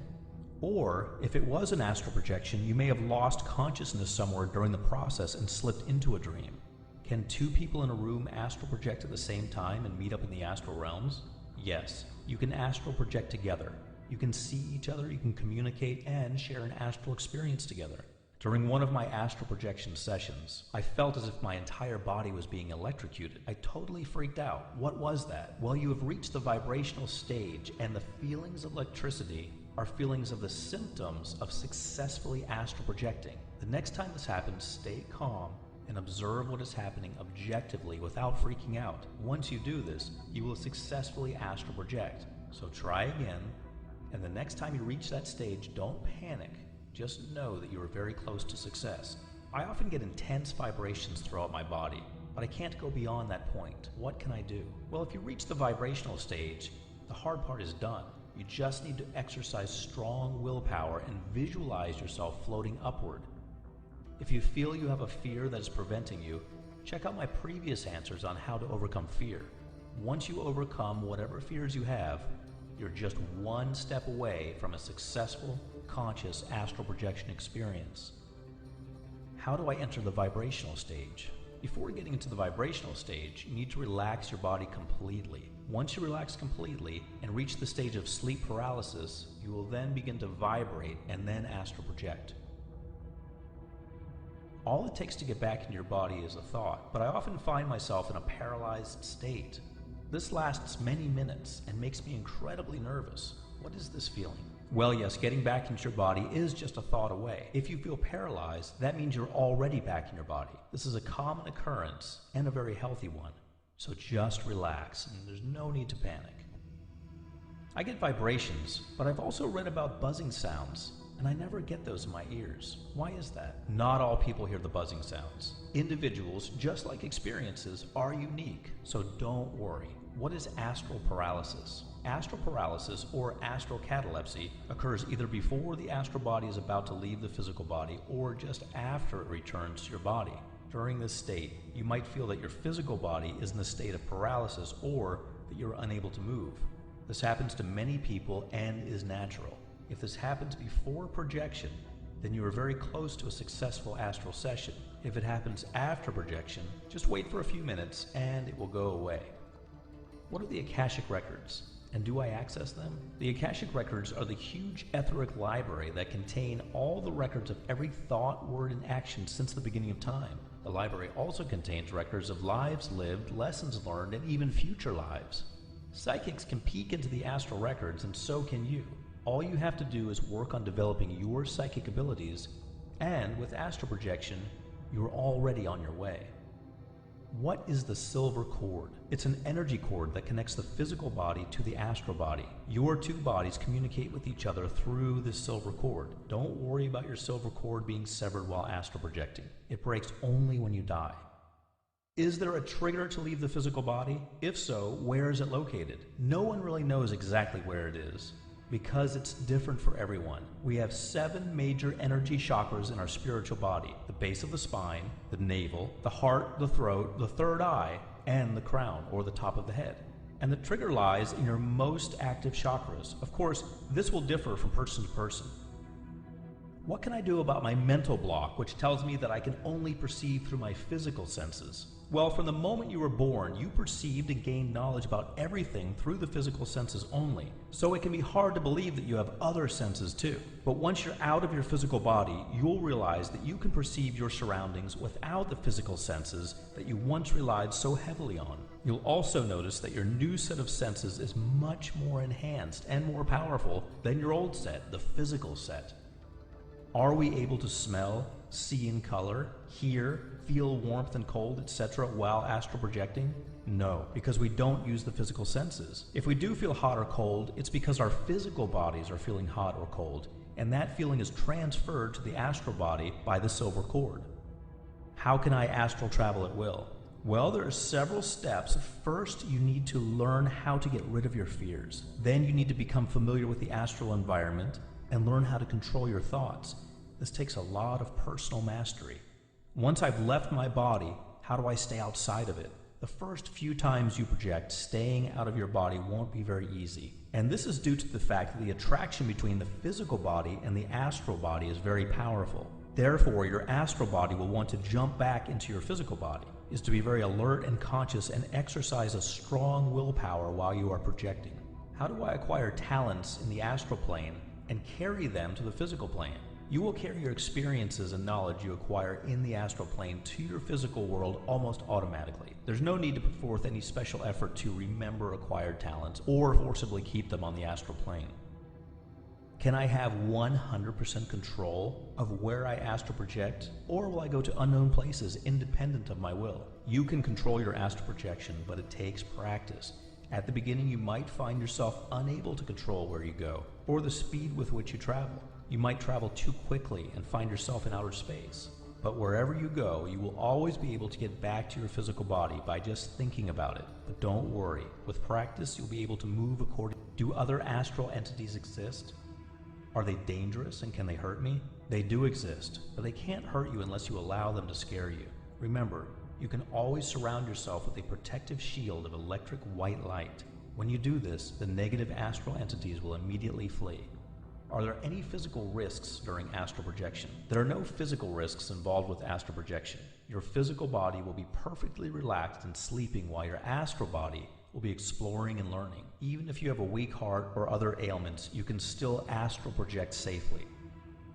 Or, if it was an astral projection, you may have lost consciousness somewhere during the process and slipped into a dream. Can two people in a room astral project at the same time and meet up in the astral realms? Yes, you can astral project together. You can see each other, you can communicate, and share an astral experience together. During one of my astral projection sessions, I felt as if my entire body was being electrocuted. I totally freaked out. What was that? Well, you have reached the vibrational stage, and the feelings of electricity are feelings of the symptoms of successfully astral projecting. The next time this happens, stay calm and observe what is happening objectively without freaking out. Once you do this, you will successfully astral project. So try again, and the next time you reach that stage, don't panic. Just know that you are very close to success. I often get intense vibrations throughout my body, but I can't go beyond that point. What can I do? Well, if you reach the vibrational stage, the hard part is done. You just need to exercise strong willpower and visualize yourself floating upward. If you feel you have a fear that is preventing you, check out my previous answers on how to overcome fear. Once you overcome whatever fears you have, you're just one step away from a successful, conscious astral projection experience. How do I enter the vibrational stage? Before getting into the vibrational stage, you need to relax your body completely. Once you relax completely and reach the stage of sleep paralysis, you will then begin to vibrate and then astral project. All it takes to get back into your body is a thought, but I often find myself in a paralyzed state. This lasts many minutes and makes me incredibly nervous. What is this feeling? Well, yes, getting back into your body is just a thought away. If you feel paralyzed, that means you're already back in your body. This is a common occurrence and a very healthy one. So just relax, and there's no need to panic. I get vibrations, but I've also read about buzzing sounds, and I never get those in my ears. Why is that? Not all people hear the buzzing sounds. Individuals, just like experiences, are unique, so don't worry. What is astral paralysis? Astral paralysis, or astral catalepsy, occurs either before the astral body is about to leave the physical body or just after it returns to your body. During this state, you might feel that your physical body is in a state of paralysis or that you're unable to move. This happens to many people and is natural. If this happens before projection, then you are very close to a successful astral session. If it happens after projection, just wait for a few minutes and it will go away. What are the Akashic records? And do I access them? The Akashic records are the huge etheric library that contain all the records of every thought, word, and action since the beginning of time. The library also contains records of lives lived, lessons learned, and even future lives. Psychics can peek into the astral records, and so can you. All you have to do is work on developing your psychic abilities, and with astral projection, you're already on your way. What is the silver cord? It's an energy cord that connects the physical body to the astral body. Your two bodies communicate with each other through this silver cord. Don't worry about your silver cord being severed while astral projecting. It breaks only when you die. Is there a trigger to leave the physical body? If so, where is it located? No one really knows exactly where it is, because it's different for everyone. We have 7 major energy chakras in our spiritual body: the base of the spine, the navel, the heart, the throat, the third eye, and the crown, or the top of the head. And the trigger lies in your most active chakras. Of course, this will differ from person to person. What can I do about my mental block, which tells me that I can only perceive through my physical senses? Well, from the moment you were born, you perceived and gained knowledge about everything through the physical senses only. So it can be hard to believe that you have other senses too. But once you're out of your physical body, you'll realize that you can perceive your surroundings without the physical senses that you once relied so heavily on. You'll also notice that your new set of senses is much more enhanced and more powerful than your old set, the physical set. Are we able to smell, see in color, hear, feel warmth and cold, etc. while astral projecting? No, because we don't use the physical senses. If we do feel hot or cold, it's because our physical bodies are feeling hot or cold, and that feeling is transferred to the astral body by the silver cord. How can I astral travel at will? Well, there are several steps. First, you need to learn how to get rid of your fears. Then you need to become familiar with the astral environment and learn how to control your thoughts. This takes a lot of personal mastery. Once I've left my body, how do I stay outside of it? The first few times you project, staying out of your body won't be very easy. And this is due to the fact that the attraction between the physical body and the astral body is very powerful. Therefore, your astral body will want to jump back into your physical body, is to be very alert and conscious and exercise a strong willpower while you are projecting. How do I acquire talents in the astral plane and carry them to the physical plane? You will carry your experiences and knowledge you acquire in the astral plane to your physical world almost automatically. There's no need to put forth any special effort to remember acquired talents or forcibly keep them on the astral plane. Can I have 100% control of where I astral project, or will I go to unknown places independent of my will? You can control your astral projection, but it takes practice. At the beginning, you might find yourself unable to control where you go, or the speed with which you travel. You might travel too quickly and find yourself in outer space. But wherever you go, you will always be able to get back to your physical body by just thinking about it. But don't worry, with practice, you'll be able to move according. Do other astral entities exist? Are they dangerous and can they hurt me? They do exist, but they can't hurt you unless you allow them to scare you. Remember, you can always surround yourself with a protective shield of electric white light. When you do this, the negative astral entities will immediately flee. Are there any physical risks during astral projection? There are no physical risks involved with astral projection. Your physical body will be perfectly relaxed and sleeping while your astral body will be exploring and learning. Even if you have a weak heart or other ailments, you can still astral project safely.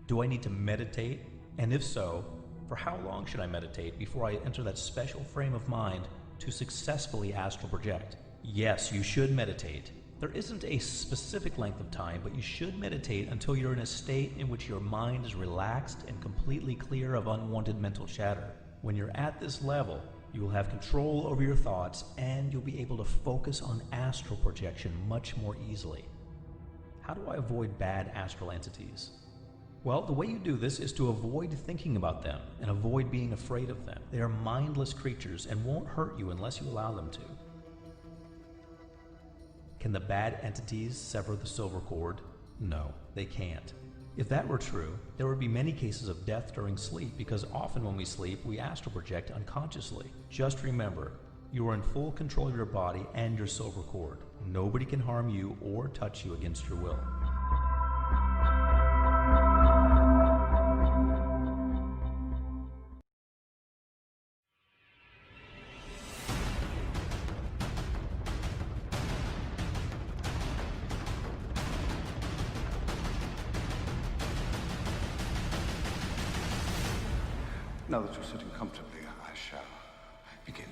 Do I need to meditate? And if so, for how long should I meditate before I enter that special frame of mind to successfully astral project? Yes, you should meditate. There isn't a specific length of time, but you should meditate until you're in a state in which your mind is relaxed and completely clear of unwanted mental chatter. When you're at this level, you will have control over your thoughts and you'll be able to focus on astral projection much more easily. How do I avoid bad astral entities? Well, the way you do this is to avoid thinking about them and avoid being afraid of them. They are mindless creatures and won't hurt you unless you allow them to. Can the bad entities sever the silver cord? No, they can't. If that were true, there would be many cases of death during sleep because often when we sleep, we astral project unconsciously. Just remember, you are in full control of your body and your silver cord. Nobody can harm you or touch you against your will. Now that you're sitting comfortably, I shall begin.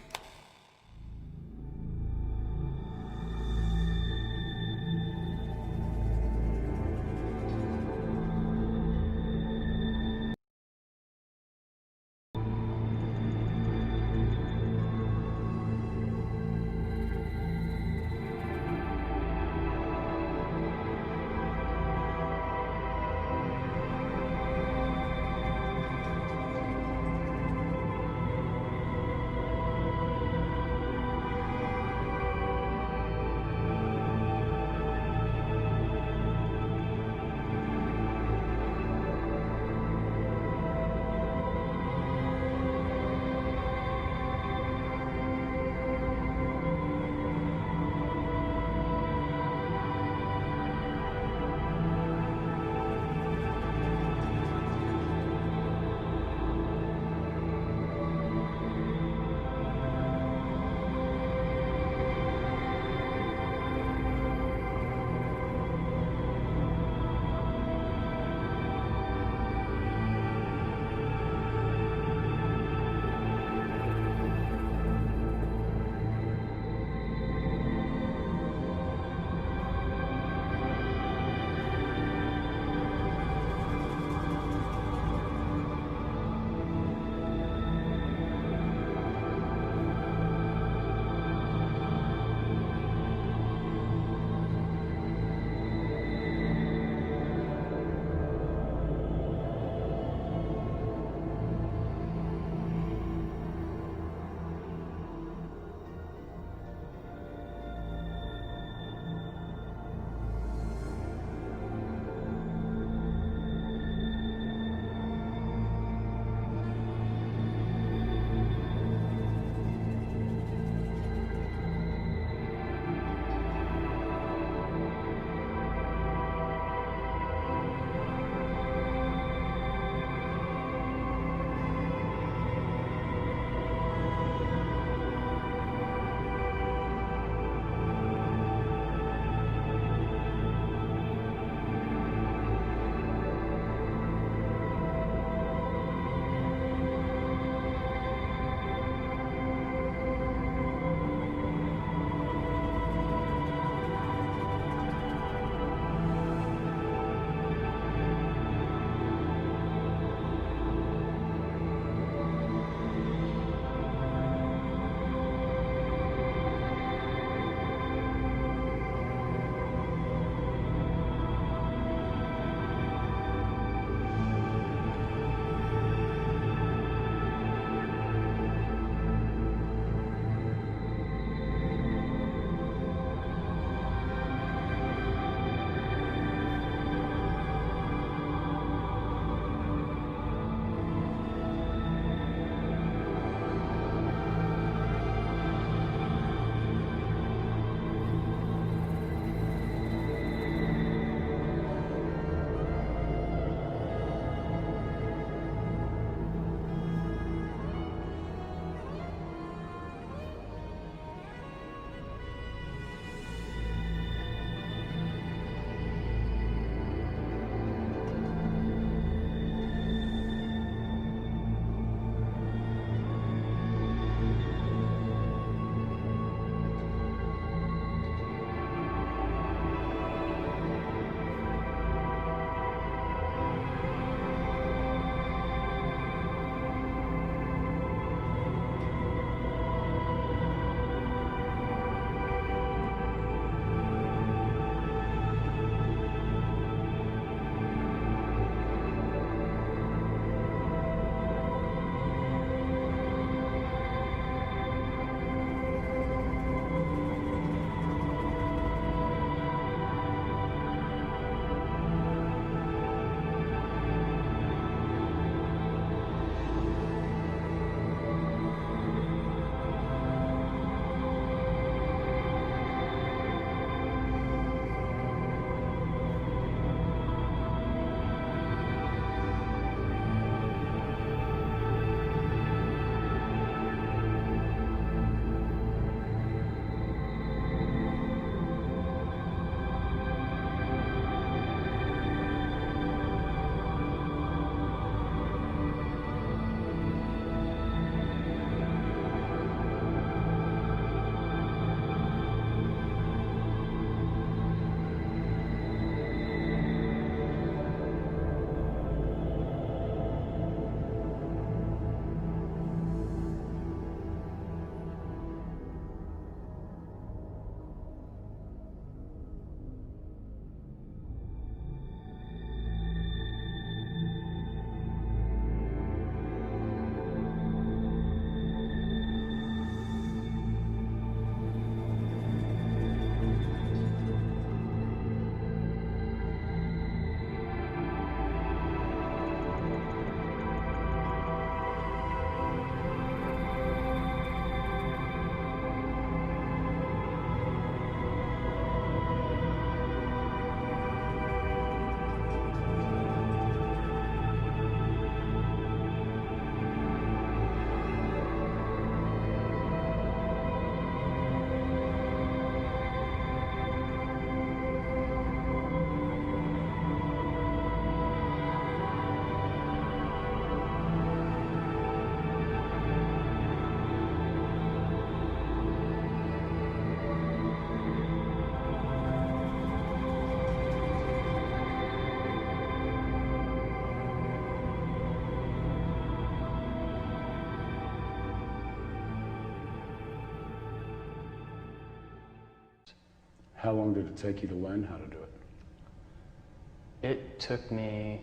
How long did it take you to learn how to do it? It took me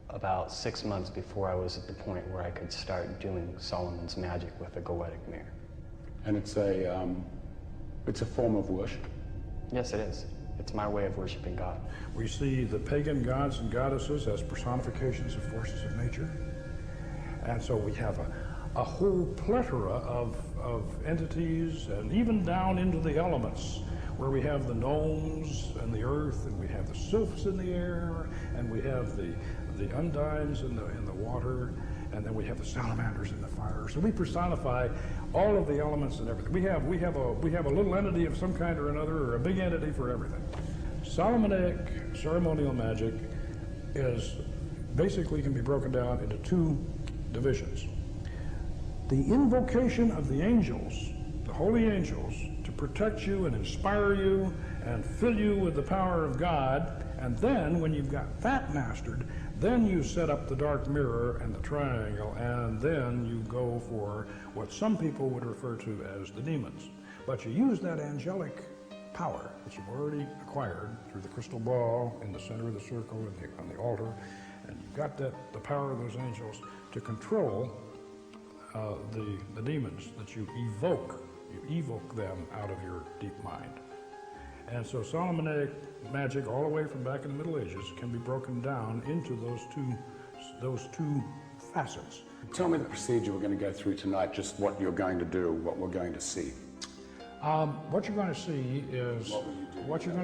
about 6 months before I was at the point where I could start doing Solomon's magic with a goetic mirror. And it's a form of worship? Yes, it is. It's my way of worshiping God. We see the pagan gods and goddesses as personifications of forces of nature. And so we have a whole plethora of entities, and even down into the elements, where we have the gnomes and the earth, and we have the sylphs in the air, and we have the undines in the water, and then we have the salamanders in the fire. So we personify all of the elements and everything. We have a little entity of some kind or another, or a big entity for everything. Solomonic ceremonial magic is basically can be broken down into two divisions. The invocation of the angels, the holy angels, to protect you and inspire you and fill you with the power of God, and then when you've got that mastered, then you set up the dark mirror and the triangle, and then you go for what some people would refer to as the demons. But you use that angelic power that you've already acquired through the crystal ball in the center of the circle and on the altar, and you've got the power of those angels to control the demons that you evoke. You evoke them out of your deep mind. And so Solomonic magic, all the way from back in the Middle Ages, can be broken down into those two facets. Tell me the procedure we're going to go through tonight, just what you're going to do, what we're going to see. What you're going to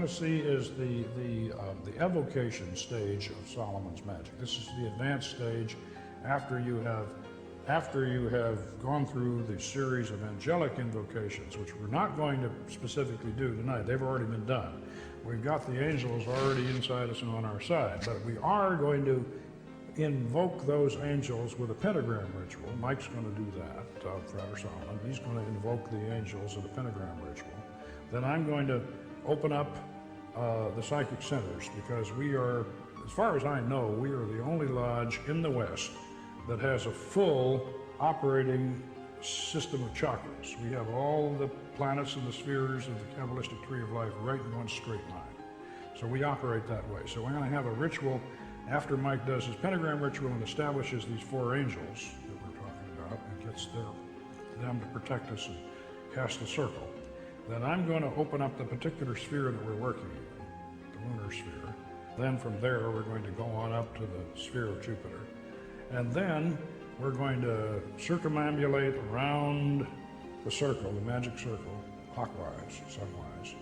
see is the evocation stage of Solomon's magic. This is the advanced stage after you have gone through the series of angelic invocations, which we're not going to specifically do tonight. They've already been done. We've got the angels already inside us and on our side, but we are going to invoke those angels with a pentagram ritual. Mike's going to do that, Father Solomon. He's going to invoke the angels with a pentagram ritual. Then I'm going to open up the psychic centers, because we are, as far as I know, we are the only lodge in the West that has a full operating system of chakras. We have all the planets and the spheres of the Kabbalistic tree of life right in one straight line. So we operate that way. So we're going to have a ritual after Mike does his pentagram ritual and establishes these four angels that we're talking about and gets them to protect us and cast the circle. Then I'm going to open up the particular sphere that we're working in, the lunar sphere. Then from there we're going to go on up to the sphere of Jupiter. And then we're going to circumambulate around the circle, the magic circle, clockwise, sunwise.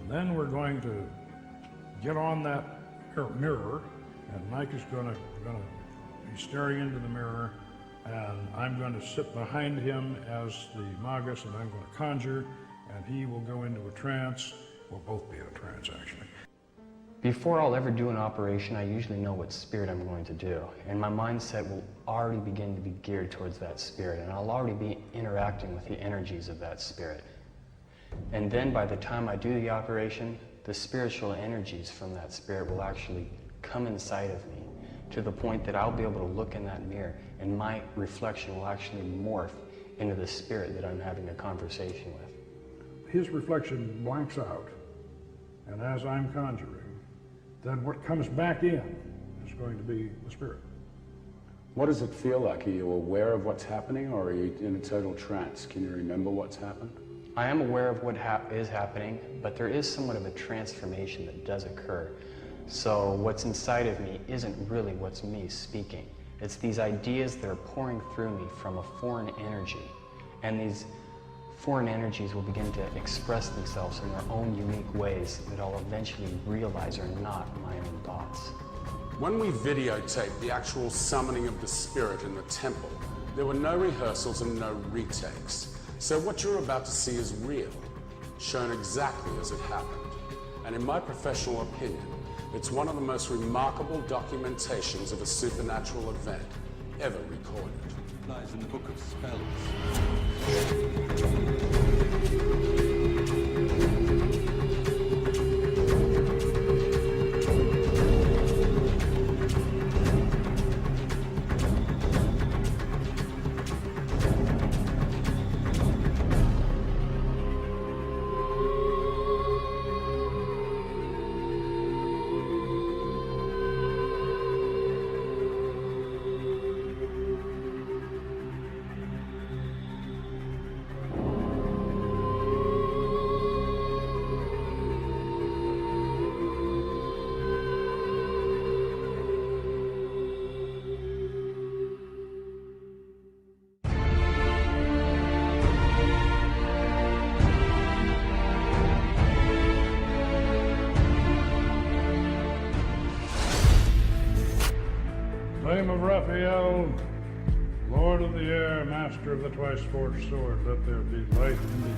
And then we're going to get on that mirror, and Mike is going to be staring into the mirror, and I'm going to sit behind him as the magus, and I'm going to conjure, and he will go into a trance. We'll both be in a trance, actually. Before I'll ever do an operation, I usually know what spirit I'm going to do, and my mindset will already begin to be geared towards that spirit, and I'll already be interacting with the energies of that spirit. And then by the time I do the operation, the spiritual energies from that spirit will actually come inside of me to the point that I'll be able to look in that mirror, and my reflection will actually morph into the spirit that I'm having a conversation with. His reflection blanks out, and as I'm conjuring, then what comes back in is going to be the spirit. What does it feel like? Are you aware of what's happening, or are you in a total trance? Can you remember what's happened? I am aware of what is happening, but there is somewhat of a transformation that does occur. So what's inside of me isn't really what's me speaking. It's these ideas that are pouring through me from a foreign energy, and these foreign energies will begin to express themselves in their own unique ways that I'll eventually realize are not my own thoughts. When we videotaped the actual summoning of the spirit in the temple, there were no rehearsals and no retakes. So what you're about to see is real, shown exactly as it happened. And in my professional opinion, it's one of the most remarkable documentations of a supernatural event ever recorded. It lies in the Book of Spells. Gabriel, Lord of the air, master of the twice-forged sword, let there be light indeed.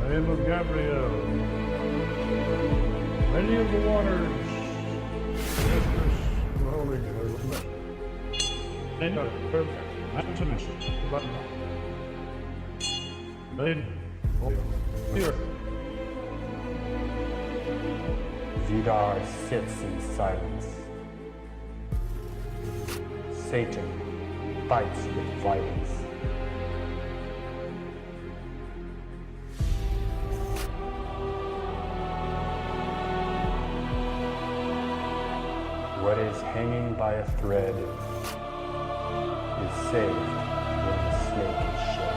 Name of Gabriel, Lady of the waters, mistress of the Holy Ghost. Name of perfect, mastermistress of the Lady of the earth. Vidar sits in silence. Satan fights with violence. What is hanging by a thread is saved when the snake is shed.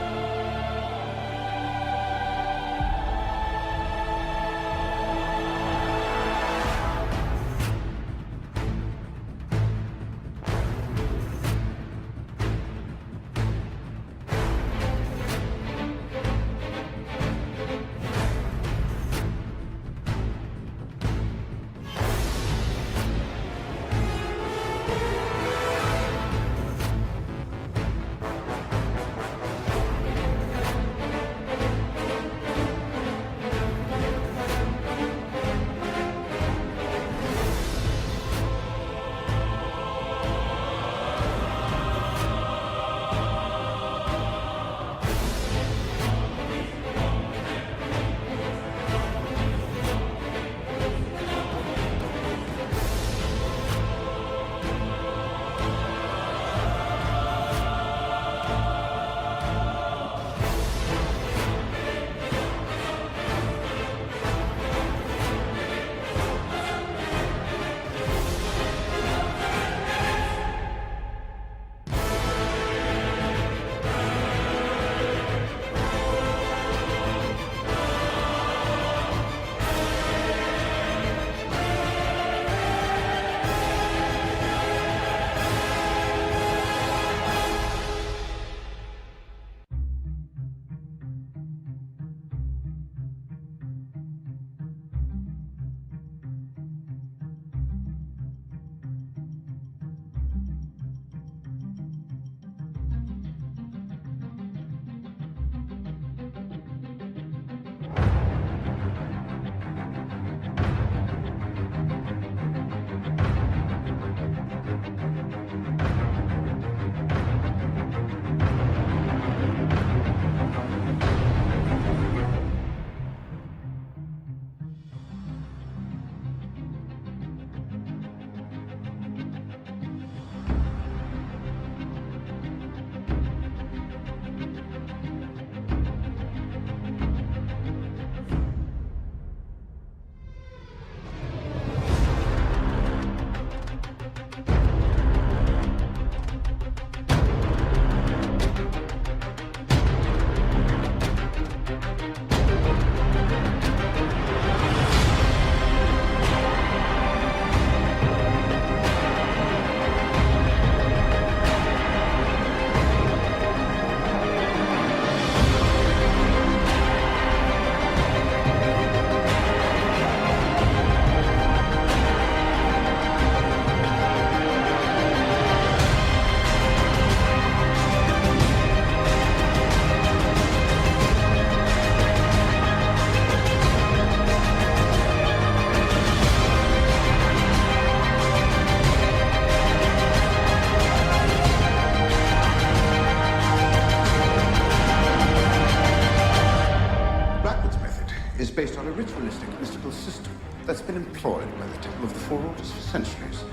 based on a ritualistic mystical system that's been employed by the Temple of the Four Orders for centuries.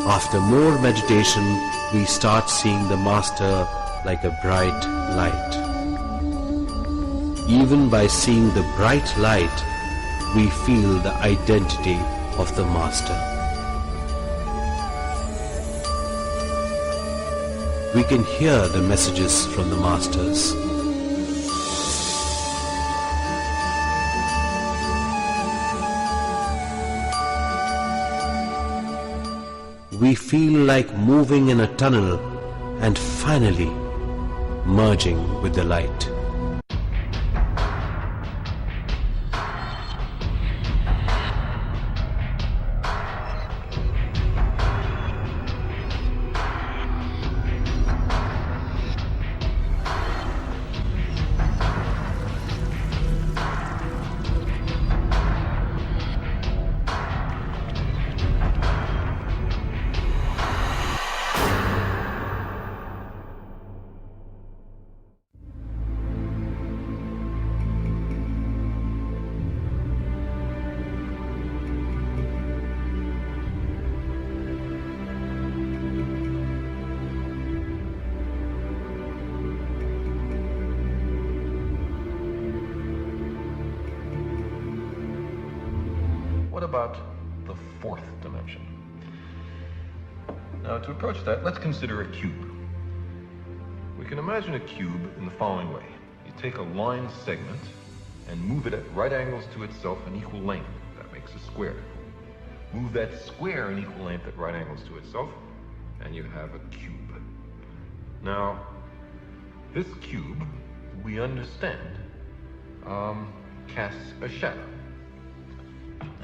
After more meditation, we start seeing the Master like a bright light. Even by seeing the bright light, we feel the identity of the Master. We can hear the messages from the Masters. We feel like moving in a tunnel and finally merging with the light. What about the fourth dimension? Now, to approach that, let's consider a cube. We can imagine a cube in the following way. You take a line segment and move it at right angles to itself in equal length. That makes a square. Move that square in equal length at right angles to itself, and you have a cube. Now, this cube, we understand, casts a shadow.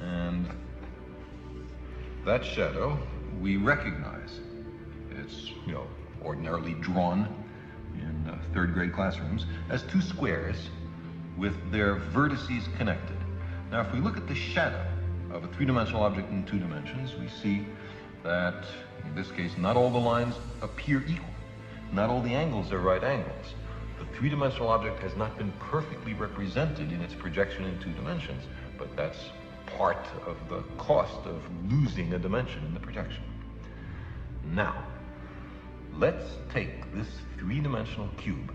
And that shadow we recognize. It's, ordinarily drawn in third grade classrooms as two squares with their vertices connected. Now, if we look at the shadow of a three-dimensional object in two dimensions, we see that, in this case, not all the lines appear equal. Not all the angles are right angles. The three-dimensional object has not been perfectly represented in its projection in two dimensions, but that's part of the cost of losing a dimension in the projection. Now, let's take this three-dimensional cube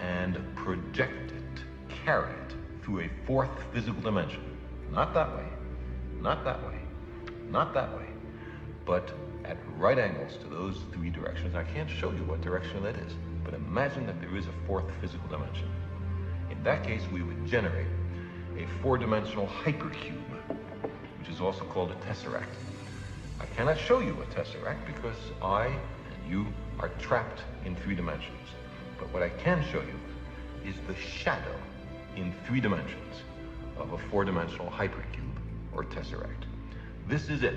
and project it, carry it through a fourth physical dimension. Not that way, not that way, not that way, but at right angles to those three directions. I can't show you what direction that is, but imagine that there is a fourth physical dimension. In that case, we would generate a four-dimensional hypercube, which is also called a tesseract. I cannot show you a tesseract because I and you are trapped in three dimensions. But what I can show you is the shadow in three dimensions of a four-dimensional hypercube or tesseract. This is it.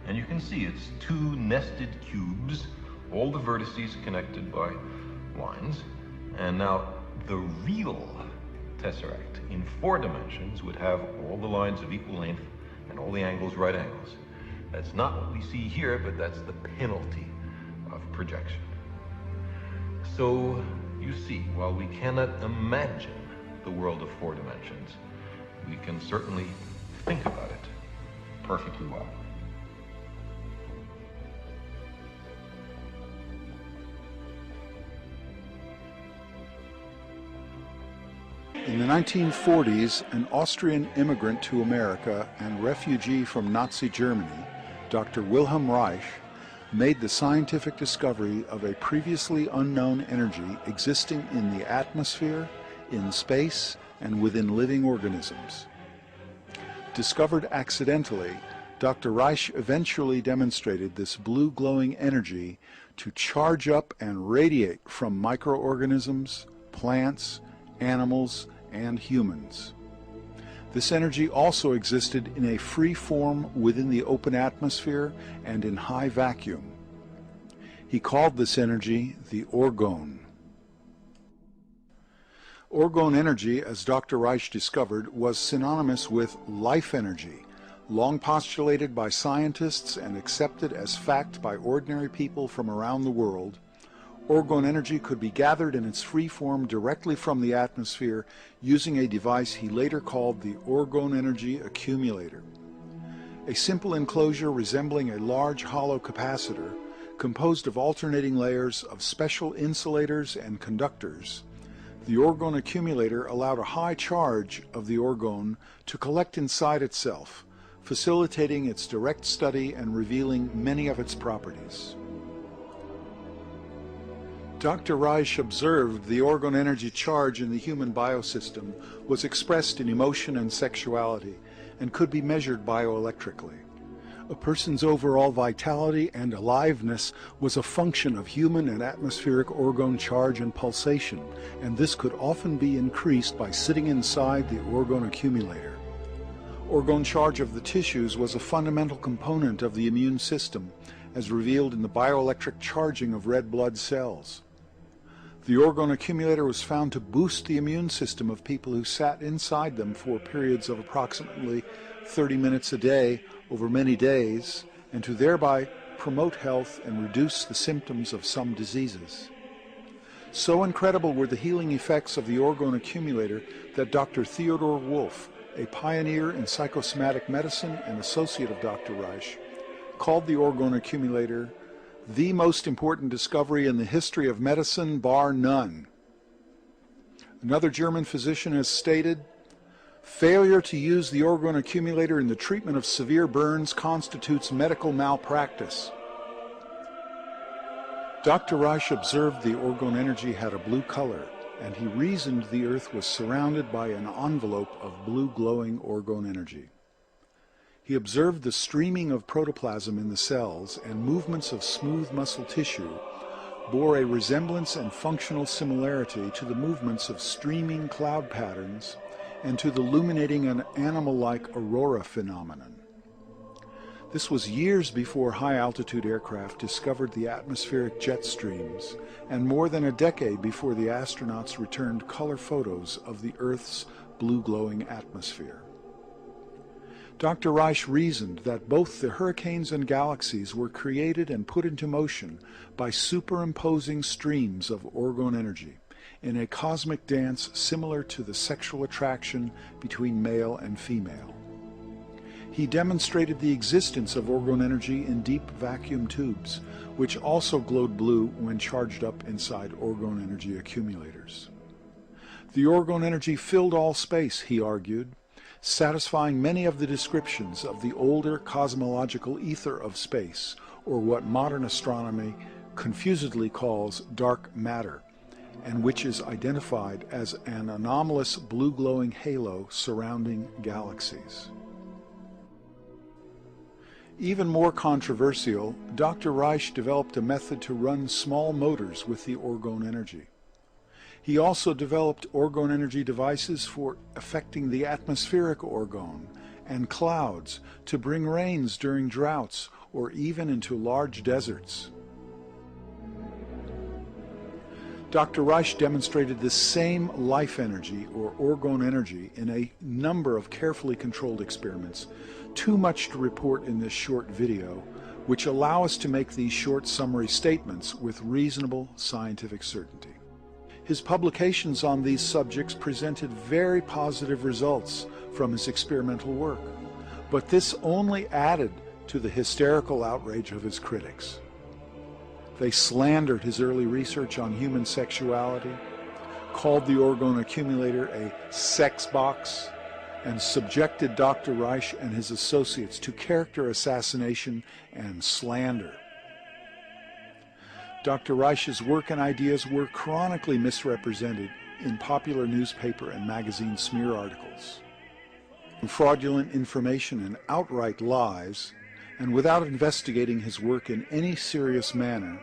And you can see it's two nested cubes, all the vertices connected by lines. And now the real tesseract in four dimensions would have all the lines of equal length and all the angles right angles. That's not what we see here, but that's the penalty of projection. So you see, while we cannot imagine the world of four dimensions, we can certainly think about it perfectly well. In the 1940s, an Austrian immigrant to America and refugee from Nazi Germany, Dr. Wilhelm Reich, made the scientific discovery of a previously unknown energy existing in the atmosphere, in space, and within living organisms. Discovered accidentally, Dr. Reich eventually demonstrated this blue glowing energy to charge up and radiate from microorganisms, plants, animals, and humans. This energy also existed in a free form within the open atmosphere and in high vacuum. He called this energy the orgone. Orgone energy, as Dr. Reich discovered, was synonymous with life energy, long postulated by scientists and accepted as fact by ordinary people from around the world. Orgone energy could be gathered in its free form directly from the atmosphere using a device he later called the orgone energy accumulator. a simple enclosure resembling a large hollow capacitor composed of alternating layers of special insulators and conductors. The orgone accumulator allowed a high charge of the orgone to collect inside itself, facilitating its direct study and revealing many of its properties. Dr. Reich observed the orgone energy charge in the human biosystem was expressed in emotion and sexuality and could be measured bioelectrically. A person's overall vitality and aliveness was a function of human and atmospheric orgone charge and pulsation, and this could often be increased by sitting inside the orgone accumulator. Orgone charge of the tissues was a fundamental component of the immune system, as revealed in the bioelectric charging of red blood cells. The orgone accumulator was found to boost the immune system of people who sat inside them for periods of approximately 30 minutes a day over many days, and to thereby promote health and reduce the symptoms of some diseases. So incredible were the healing effects of the orgone accumulator that Dr. Theodor Wolff, a pioneer in psychosomatic medicine and associate of Dr. Reich, called the orgone accumulator the most important discovery in the history of medicine, bar none. Another German physician has stated, "Failure to use the orgone accumulator in the treatment of severe burns constitutes medical malpractice." Dr. Reich observed the orgone energy had a blue color, and he reasoned the Earth was surrounded by an envelope of blue glowing orgone energy. He observed the streaming of protoplasm in the cells, and movements of smooth muscle tissue bore a resemblance and functional similarity to the movements of streaming cloud patterns and to the illuminating an animal-like aurora phenomenon. This was years before high-altitude aircraft discovered the atmospheric jet streams, and more than a decade before the astronauts returned color photos of the Earth's blue-glowing atmosphere. Dr. Reich reasoned that both the hurricanes and galaxies were created and put into motion by superimposing streams of orgone energy in a cosmic dance similar to the sexual attraction between male and female. He demonstrated the existence of orgone energy in deep vacuum tubes, which also glowed blue when charged up inside orgone energy accumulators. The orgone energy filled all space, he argued, satisfying many of the descriptions of the older cosmological ether of space, or what modern astronomy confusedly calls dark matter, and which is identified as an anomalous blue-glowing halo surrounding galaxies. Even more controversial, Dr. Reich developed a method to run small motors with the orgone energy. He also developed orgone energy devices for affecting the atmospheric orgone and clouds to bring rains during droughts or even into large deserts. Dr. Reich demonstrated this same life energy or orgone energy in a number of carefully controlled experiments, too much to report in this short video, which allow us to make these short summary statements with reasonable scientific certainty. His publications on these subjects presented very positive results from his experimental work, but this only added to the hysterical outrage of his critics. They slandered his early research on human sexuality, called the orgone accumulator a sex box, and subjected Dr. Reich and his associates to character assassination and slander. Dr. Reich's work and ideas were chronically misrepresented in popular newspaper and magazine smear articles. Fraudulent information and outright lies, and without investigating his work in any serious manner,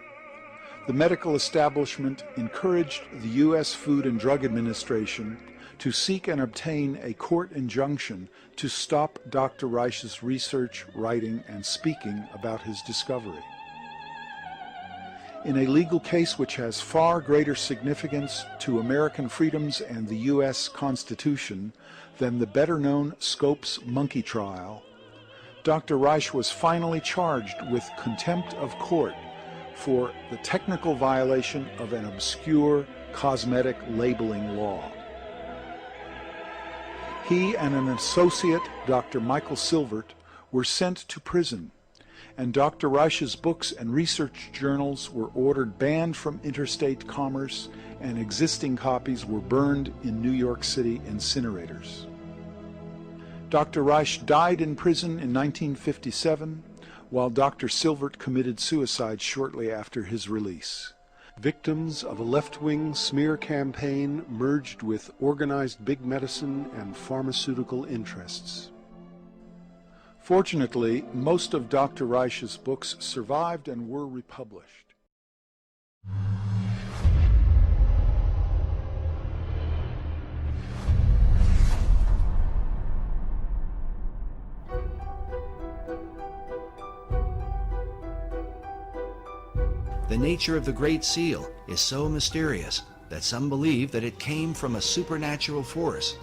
the medical establishment encouraged the U.S. Food and Drug Administration to seek and obtain a court injunction to stop Dr. Reich's research, writing, and speaking about his discovery. In a legal case which has far greater significance to American freedoms and the U.S. Constitution than the better-known Scopes monkey trial, Dr. Reich was finally charged with contempt of court for the technical violation of an obscure cosmetic labeling law. He and an associate, Dr. Michael Silvert, were sent to prison, and Dr. Reich's books and research journals were ordered banned from interstate commerce, and existing copies were burned in New York City incinerators. Dr. Reich died in prison in 1957, while Dr. Silvert committed suicide shortly after his release. Victims of a left-wing smear campaign merged with organized big medicine and pharmaceutical interests. Fortunately, most of Dr. Reich's books survived and were republished. The nature of the Great Seal is so mysterious that some believe that it came from a supernatural force.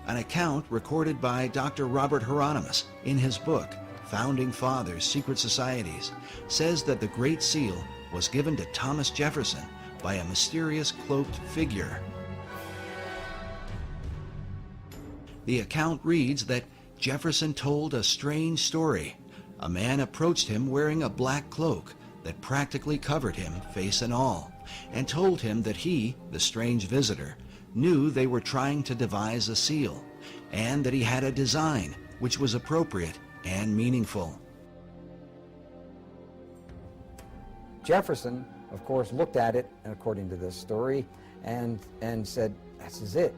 An account recorded by Dr. Robert Hieronymus in his book, Founding Fathers, Secret Societies, says that the Great Seal was given to Thomas Jefferson by a mysterious cloaked figure. The account reads that Jefferson told a strange story. A man approached him wearing a black cloak that practically covered him, face and all, and told him that he, the strange visitor, knew they were trying to devise a seal, and that he had a design which was appropriate and meaningful. Jefferson, of course, looked at it, according to this story, and said, "This is it.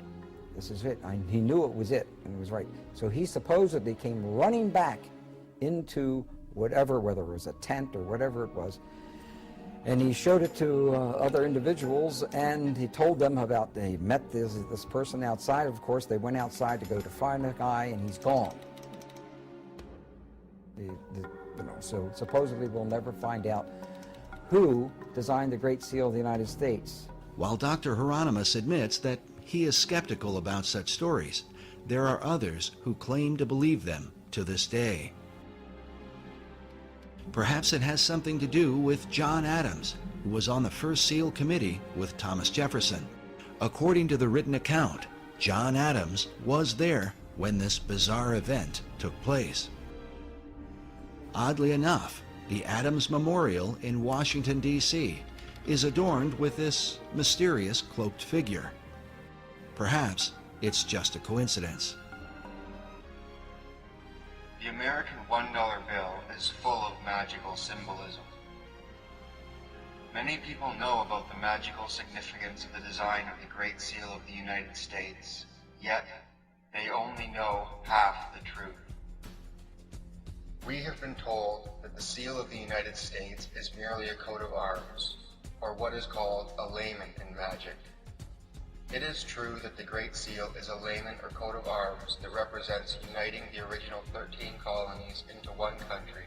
This is it." He knew it was it, and it was right. So he supposedly came running back into whatever, whether it was a tent or whatever it was, and he showed it to other individuals, and he told them about, he met this person outside. Of course, they went outside to go to find the guy, and he's gone. So supposedly we'll never find out who designed the Great Seal of the United States. While Dr. Hieronymus admits that he is skeptical about such stories, there are others who claim to believe them to this day. Perhaps it has something to do with John Adams, who was on the first seal committee with Thomas Jefferson. According to the written account, John Adams was there when this bizarre event took place. Oddly enough, the Adams Memorial in Washington, D.C. is adorned with this mysterious cloaked figure. Perhaps it's just a coincidence. The American $1 bill is full of magical symbolism. Many people know about the magical significance of the design of the Great Seal of the United States, yet they only know half the truth. We have been told that the seal of the United States is merely a coat of arms, or what is called a layman in magic. It is true that the Great Seal is a layman or coat of arms that represents uniting the original 13 colonies into one country.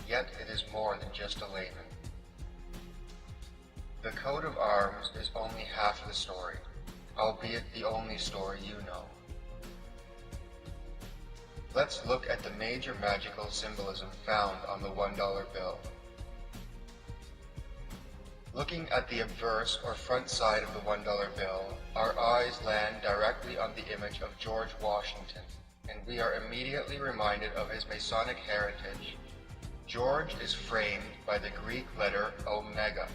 Yet it is more than just a layman. The coat of arms is only half the story, albeit the only story you know. Let's look at the major magical symbolism found on the $1 bill. Looking at the obverse or front side of the $1 bill, our eyes land directly on the image of George Washington, and we are immediately reminded of his Masonic heritage. George is framed by the Greek letter Omega.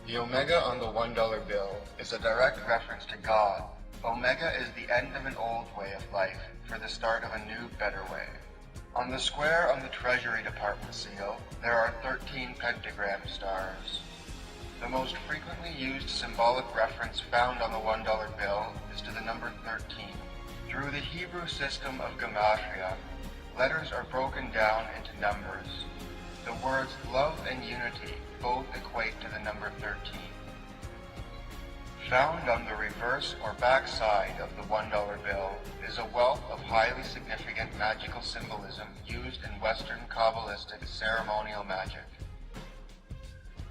The Omega on the $1 bill is a direct reference to God. Omega is the end of an old way of life for the start of a new, better way. On the square on the Treasury Department seal, there are 13 pentagram stars. The most frequently used symbolic reference found on the $1 bill is to the number 13. Through the Hebrew system of gematria, letters are broken down into numbers. The words love and unity both equate to the number 13. Found on the reverse or back side of the $1 bill is a wealth of highly significant magical symbolism used in Western Kabbalistic ceremonial magic.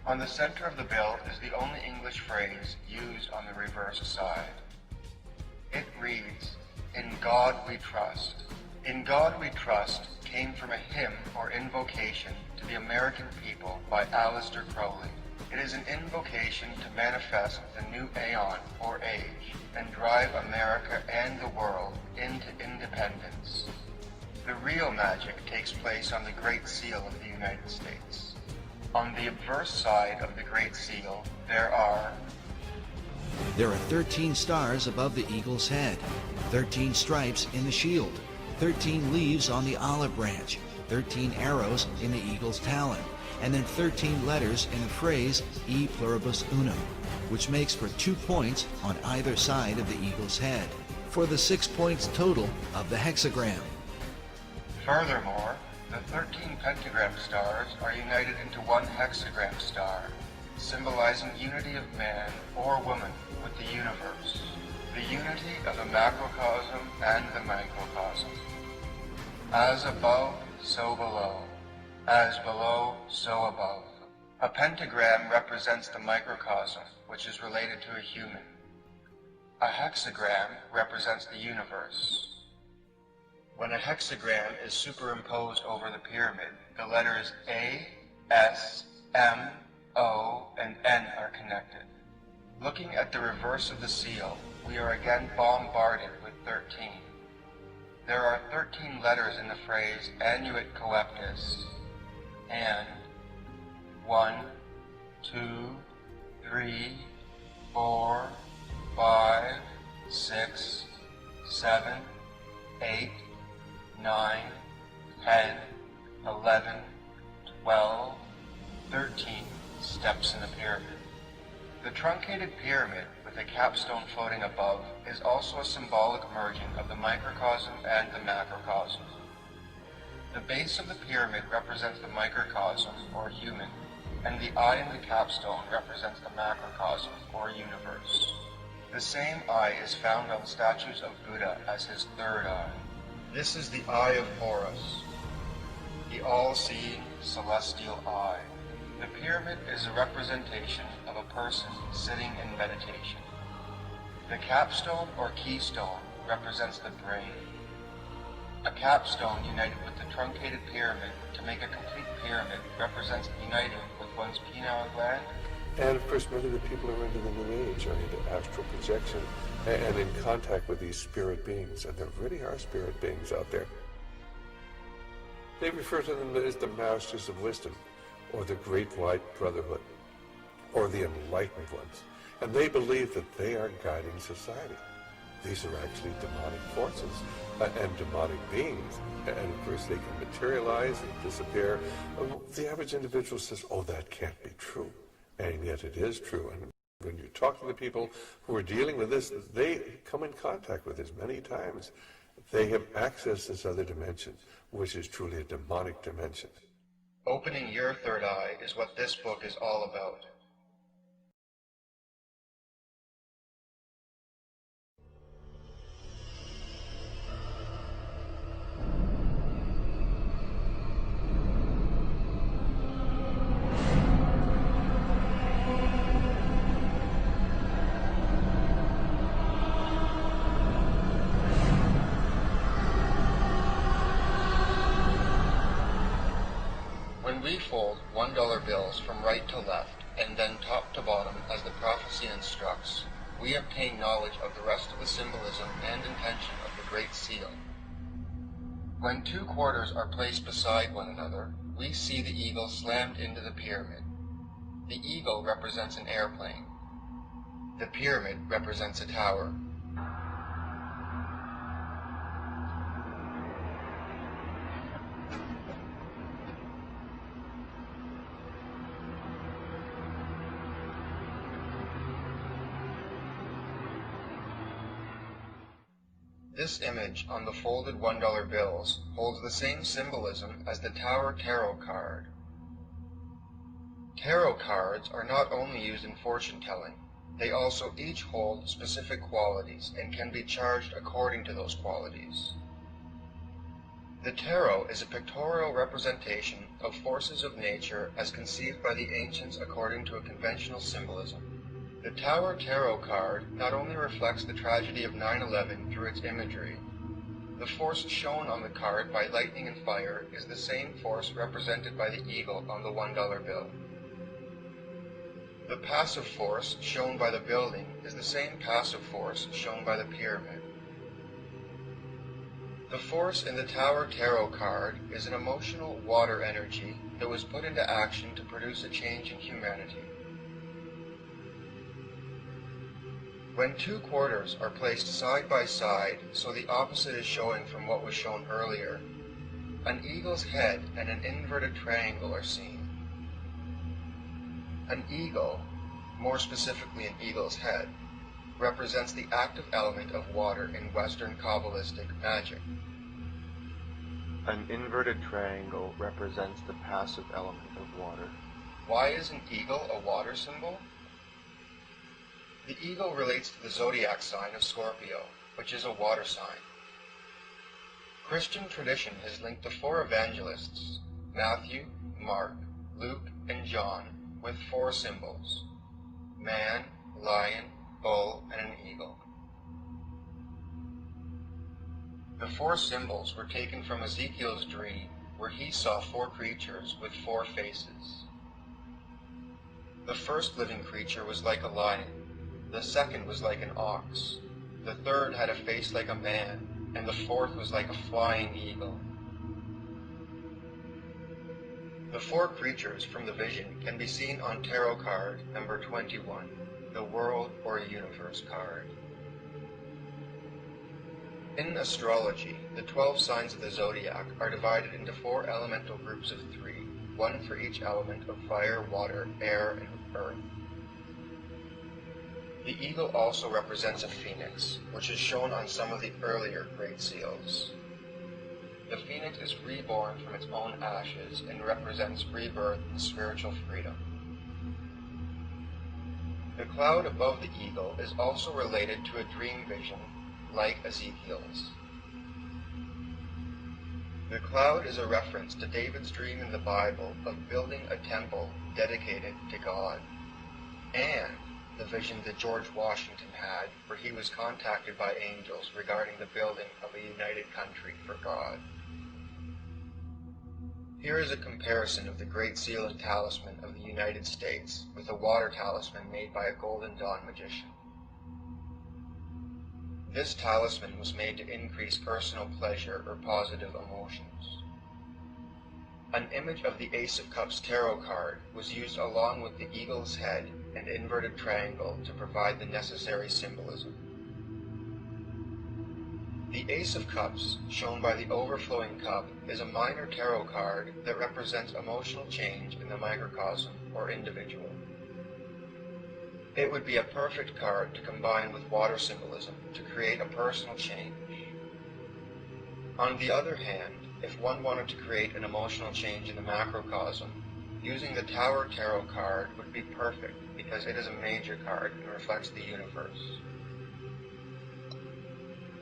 On the center of the bill is the only English phrase used on the reverse side. It reads, "In God we trust." "In God we trust" came from a hymn or invocation to the American people by Aleister Crowley. It is an invocation to manifest the new aeon or age and drive America and the world into independence. The real magic takes place on the Great Seal of the United States. On the obverse side of the Great Seal, there are 13 stars above the eagle's head, 13 stripes in the shield, 13 leaves on the olive branch, 13 arrows in the eagle's talon, and then 13 letters in the phrase E pluribus unum, which makes for 2 points on either side of the eagle's head, for the 6 points total of the hexagram. Furthermore, the 13 pentagram stars are united into one hexagram star, symbolizing unity of man or woman with the universe, the unity of the macrocosm and the microcosm. As above, so below. As below, so above. A pentagram represents the microcosm, which is related to a human. A hexagram represents the universe. When a hexagram is superimposed over the pyramid, the letters A, S, M, O, and N are connected. Looking at the reverse of the seal, we are again bombarded with 13. There are 13 letters in the phrase annuit coeptis, and 1, 2, 3, 4, 5, 6, 7, 8, 9, 10, 11, 12, 13 steps in the pyramid. The truncated pyramid with a capstone floating above is also a symbolic merging of the microcosm and the macrocosm. The base of the pyramid represents the microcosm, or human, and the eye in the capstone represents the macrocosm, or universe. The same eye is found on statues of Buddha as his third eye. This is the eye of Horus, the all-seeing celestial eye. The pyramid is a representation of a person sitting in meditation. The capstone or keystone represents the brain. A capstone united with the truncated pyramid to make a complete pyramid represents uniting with one's pineal gland. And of course, many of the people who are into the New Age are into astral projection and in contact with these spirit beings, and there really are spirit beings out there. They refer to them as the Masters of Wisdom, or the Great White Brotherhood, or the Enlightened Ones, and they believe that they are guiding society. These are actually demonic forces and demonic beings, and of course they can materialize and disappear. The average individual says, oh, that can't be true, and yet it is true. And when you talk to the people who are dealing with this, they come in contact with this many times. They have accessed this other dimension, which is truly a demonic dimension. Opening your third eye is what this book is all about. When we fold $1 bills from right to left and then top to bottom as the prophecy instructs, we obtain knowledge of the rest of the symbolism and intention of the Great Seal. When 2 quarters are placed beside one another, we see the eagle slammed into the pyramid. The eagle represents an airplane. The pyramid represents a tower. This image on the folded $1 bills holds the same symbolism as the Tower Tarot card. Tarot cards are not only used in fortune-telling, they also each hold specific qualities and can be charged according to those qualities. The tarot is a pictorial representation of forces of nature as conceived by the ancients according to a conventional symbolism. The Tower Tarot card not only reflects the tragedy of 9/11 through its imagery. The force shown on the card by lightning and fire is the same force represented by the eagle on the $1 bill. The passive force shown by the building is the same passive force shown by the pyramid. The force in the Tower Tarot card is an emotional water energy that was put into action to produce a change in humanity. When two quarters are placed side by side so the opposite is showing from what was shown earlier, an eagle's head and an inverted triangle are seen. An eagle, more specifically an eagle's head, represents the active element of water in Western Kabbalistic magic. An inverted triangle represents the passive element of water. Why is an eagle a water symbol? The eagle relates to the zodiac sign of Scorpio, which is a water sign. Christian tradition has linked the four evangelists, Matthew, Mark, Luke, and John, with four symbols: man, lion, bull, and an eagle. The four symbols were taken from Ezekiel's dream, where he saw four creatures with four faces. The first living creature was like a lion, the second was like an ox, the third had a face like a man, and the fourth was like a flying eagle. The four creatures from the vision can be seen on tarot card number 21, the World or Universe card. In astrology, the 12 signs of the zodiac are divided into 4 elemental groups of 3, one for each element of fire, water, air, and earth. The eagle also represents a phoenix, which is shown on some of the earlier Great Seals. The phoenix is reborn from its own ashes and represents rebirth and spiritual freedom. The cloud above the eagle is also related to a dream vision like Ezekiel's. The cloud is a reference to David's dream in the Bible of building a temple dedicated to God, and the vision that George Washington had where he was contacted by angels regarding the building of a united country for God. Here is a comparison of the Great Seal and Talisman of the United States with a water talisman made by a Golden Dawn magician. This talisman was made to increase personal pleasure or positive emotions. An image of the Ace of Cups tarot card was used along with the eagle's head and inverted triangle to provide the necessary symbolism. The Ace of Cups, shown by the overflowing cup, is a minor tarot card that represents emotional change in the microcosm or individual. It would be a perfect card to combine with water symbolism to create a personal change. On the other hand, if one wanted to create an emotional change in the macrocosm, using the Tower Tarot card would be perfect because it is a major card and reflects the universe.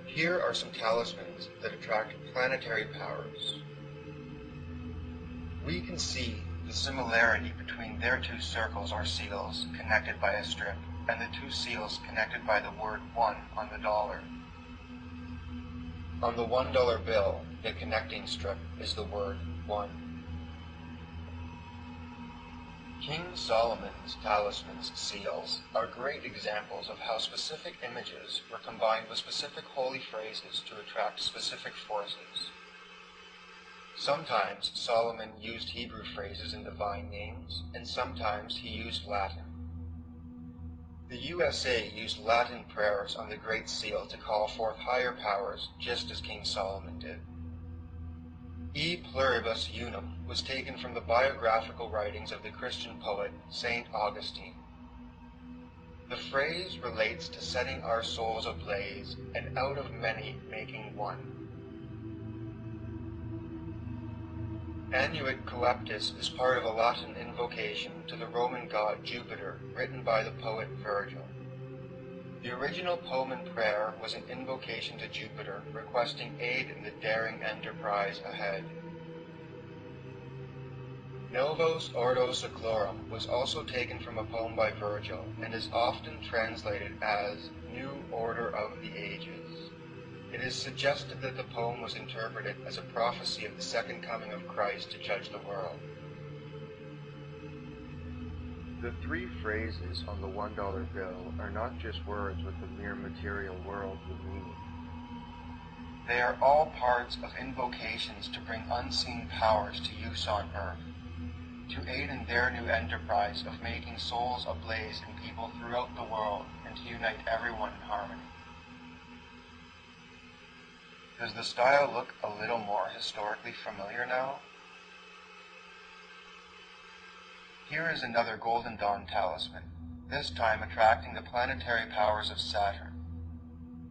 Here are some talismans that attract planetary powers. We can see the similarity between their 2 circles or seals connected by a strip and the 2 seals connected by the word 1 on the dollar. On the $1 bill, the connecting strip is the word 1. King Solomon's talisman's seals are great examples of how specific images were combined with specific holy phrases to attract specific forces. Sometimes Solomon used Hebrew phrases and divine names, and sometimes he used Latin. The USA used Latin prayers on the Great Seal to call forth higher powers, just as King Solomon did. E pluribus unum was taken from the biographical writings of the Christian poet St. Augustine. The phrase relates to setting our souls ablaze and out of many making one. Annuit Coeptis is part of a Latin invocation to the Roman god Jupiter written by the poet Virgil. The original poem and prayer was an invocation to Jupiter requesting aid in the daring enterprise ahead. Novos Ordo Seclorum was also taken from a poem by Virgil and is often translated as New Order of the Ages. It is suggested that the poem was interpreted as a prophecy of the second coming of Christ to judge the world. The three phrases on the $1 bill are not just words with the mere material world with meaning. They are all parts of invocations to bring unseen powers to use on earth, to aid in their new enterprise of making souls ablaze in people throughout the world and to unite everyone in harmony. Does the style look a little more historically familiar now? Here is another Golden Dawn talisman, this time attracting the planetary powers of Saturn.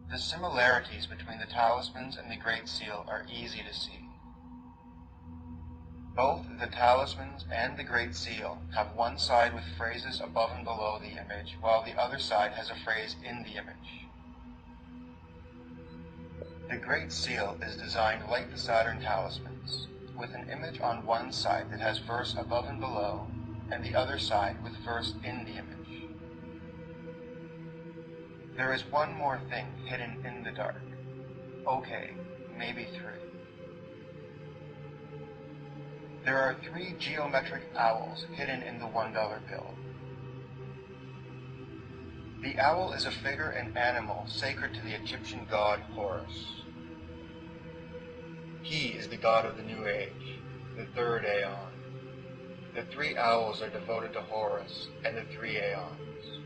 The similarities between the talismans and the Great Seal are easy to see. Both the talismans and the Great Seal have one side with phrases above and below the image, while the other side has a phrase in the image. The Great Seal is designed like the Saturn talismans, with an image on one side that has verse above and below, and the other side with verse in the image. There is one more thing hidden in the dark. Okay, maybe three. There are three geometric owls hidden in the $1 bill. The owl is a figure and animal sacred to the Egyptian god Horus. He is the god of the New Age, the third aeon. The three owls are devoted to Horus and the three aeons.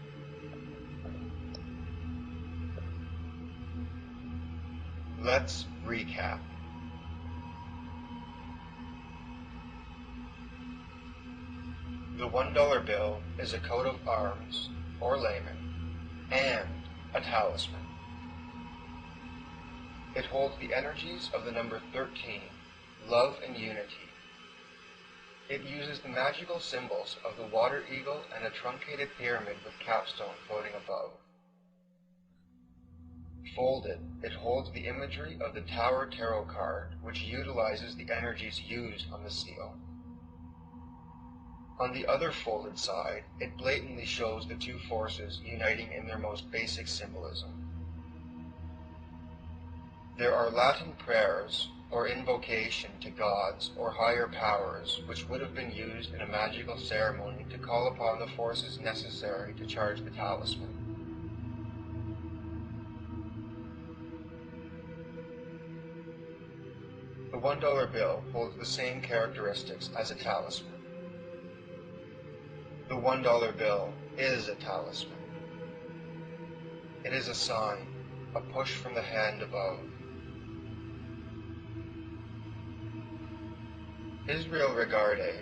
Let's recap. The $1 bill is a coat of arms, or layman, and a talisman. It holds the energies of the number 13, love and unity. It uses the magical symbols of the water eagle and a truncated pyramid with capstone floating above. Folded, it holds the imagery of the Tower Tarot card, which utilizes the energies used on the seal. On the other folded side, it blatantly shows the two forces uniting in their most basic symbolism. There are Latin prayers, or invocation to gods or higher powers, which would have been used in a magical ceremony to call upon the forces necessary to charge the talisman. The $1 bill holds the same characteristics as a talisman. The $1 bill is a talisman. It is a sign, a push from the hand above. Israel Regarde,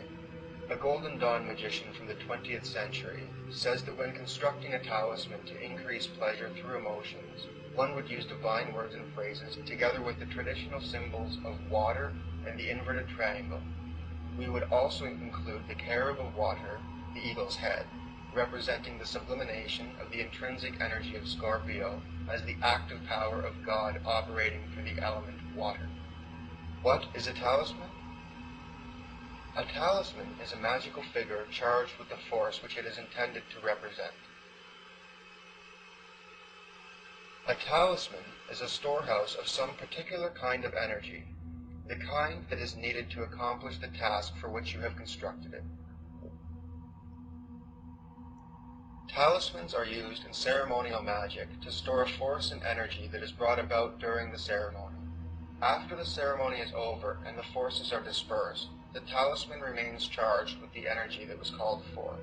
a Golden Dawn magician from the 20th century, says that when constructing a talisman to increase pleasure through emotions, one would use divine words and phrases together with the traditional symbols of water and the inverted triangle. We would also include the carob of water, the eagle's head, representing the sublimation of the intrinsic energy of Scorpio as the active power of God operating through the element water. What is a talisman? A talisman is a magical figure charged with the force which it is intended to represent. A talisman is a storehouse of some particular kind of energy, the kind that is needed to accomplish the task for which you have constructed it. Talismans are used in ceremonial magic to store a force and energy that is brought about during the ceremony. After the ceremony is over and the forces are dispersed, the talisman remains charged with the energy that was called for.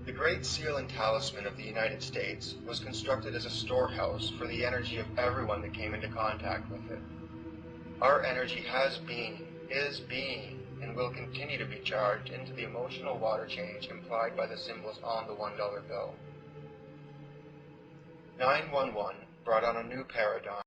The Great Seal and Talisman of the United States was constructed as a storehouse for the energy of everyone that came into contact with it. Our energy has been, is being, and will continue to be charged into the emotional water change implied by the symbols on the $1 bill. 911 brought on a new paradigm.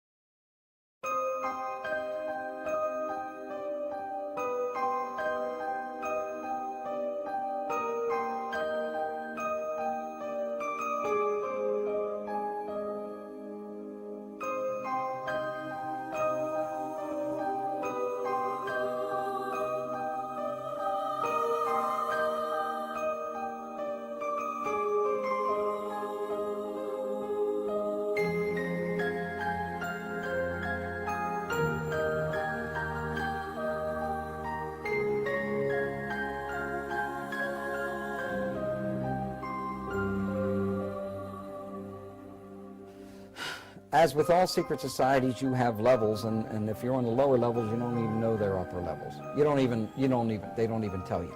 as with all secret societies, you have levels, and if you're on the lower levels, you don't even know they're upper levels. They don't even tell you.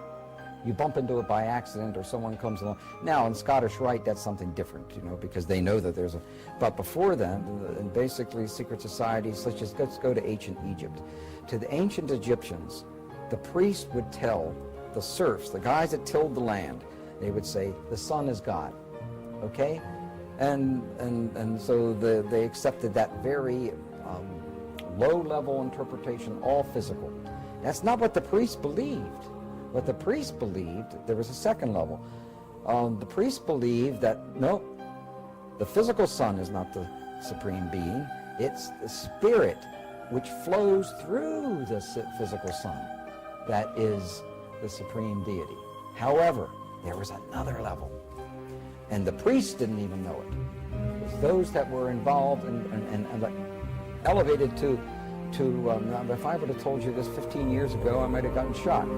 You bump into it by accident, or someone comes along. Now, in Scottish Rite, that's something different, because they know that there's a... But before then, and basically secret societies, let's go to ancient Egypt. To the ancient Egyptians, the priest would tell the serfs, the guys that tilled the land, they would say, the sun is God, okay? And so they accepted that very low-level interpretation, all physical. That's not what the priest believed. What the priest believed, there was a second level. The priest believed that, no, the physical sun is not the supreme being. It's the spirit which flows through the physical sun that is the supreme deity. However, there was another level, and the priests didn't even know it. It was those that were involved and elevated to if I would have told you this 15 years ago, I might have gotten shot.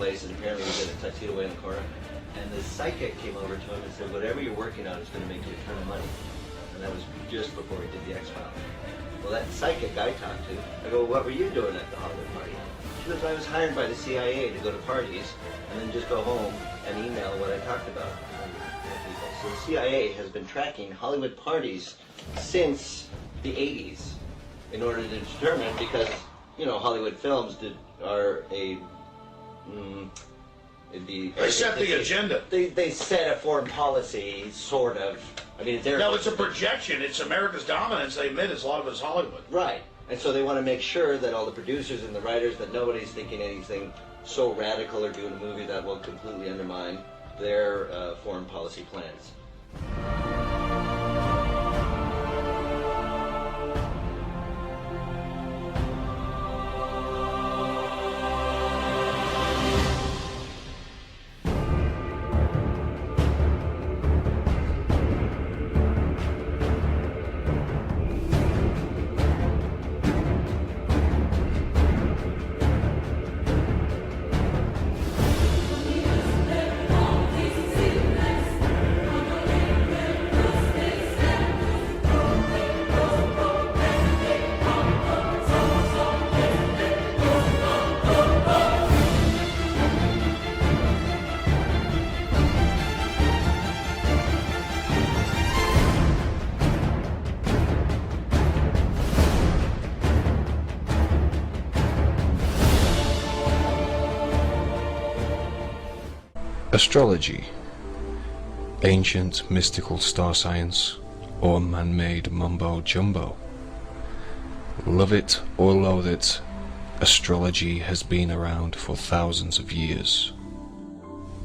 And apparently he was in a tuxedo away in the corner. And the psychic came over to him and said, whatever you're working on is going to make you a ton of money. And that was just before he did the X-Files. Well, that psychic I talked to, I go, what were you doing at the Hollywood party? She goes, I was hired by the CIA to go to parties and then just go home and email what I talked about to people. So the CIA has been tracking Hollywood parties since the 80s in order to determine, because, you know, Hollywood films are a... They set the agenda. They set a foreign policy, sort of. I mean, No, it's a projection. It's America's dominance. They admit a lot of it's Hollywood. Right. And so they want to make sure that all the producers and the writers, that nobody's thinking anything so radical or doing a movie that will completely undermine their foreign policy plans. Astrology, ancient mystical star science, or man-made mumbo-jumbo. Love it or loathe it, astrology has been around for thousands of years.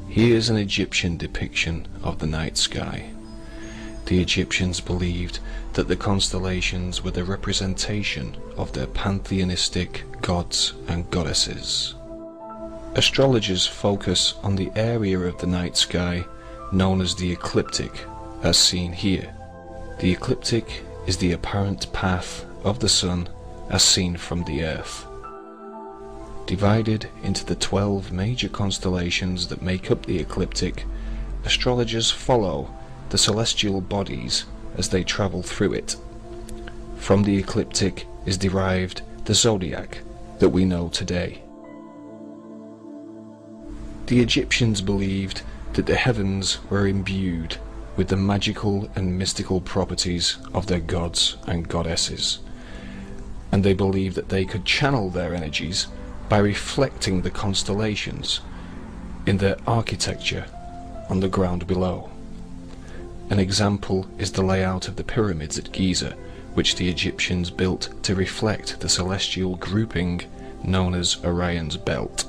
Here's an Egyptian depiction of the night sky. The Egyptians believed that the constellations were the representation of their pantheistic gods and goddesses. Astrologers focus on the area of the night sky known as the ecliptic, as seen here. The ecliptic is the apparent path of the sun as seen from the earth. Divided into the 12 major constellations that make up the ecliptic, astrologers follow the celestial bodies as they travel through it. From the ecliptic is derived the zodiac that we know today. The Egyptians believed that the heavens were imbued with the magical and mystical properties of their gods and goddesses, and they believed that they could channel their energies by reflecting the constellations in their architecture on the ground below. An example is the layout of the pyramids at Giza, which the Egyptians built to reflect the celestial grouping known as Orion's belt.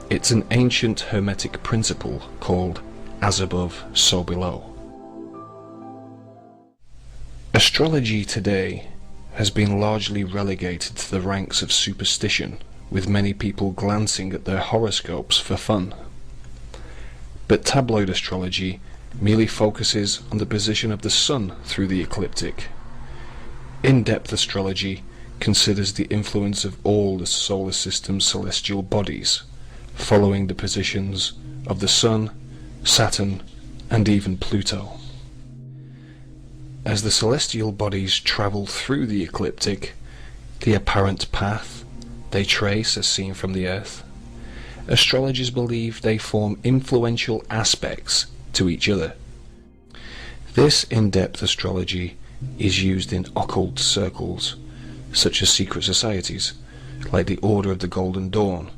It's an ancient hermetic principle called as above, so below. Astrology today has been largely relegated to the ranks of superstition, with many people glancing at their horoscopes for fun. But tabloid astrology merely focuses on the position of the sun through the ecliptic. In-depth astrology considers the influence of all the solar system's celestial bodies, following the positions of the Sun, Saturn, and even Pluto. As the celestial bodies travel through the ecliptic, the apparent path they trace as seen from the Earth, astrologers believe they form influential aspects to each other. This in-depth astrology is used in occult circles, such as secret societies, like the Order of the Golden Dawn,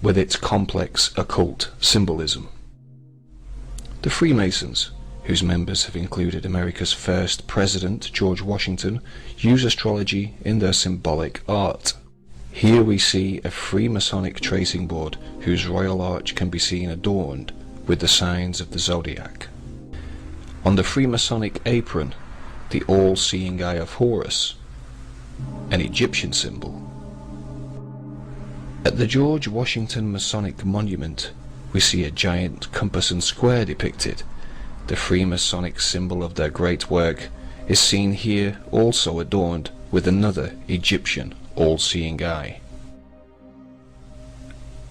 with its complex occult symbolism. The Freemasons, whose members have included America's first president, George Washington, use astrology in their symbolic art. Here we see a Freemasonic tracing board whose royal arch can be seen adorned with the signs of the zodiac. On the Freemasonic apron, the all-seeing eye of Horus, an Egyptian symbol. At the George Washington Masonic Monument, we see a giant compass and square depicted. The Freemasonic symbol of their great work is seen here, also adorned with another Egyptian all-seeing eye.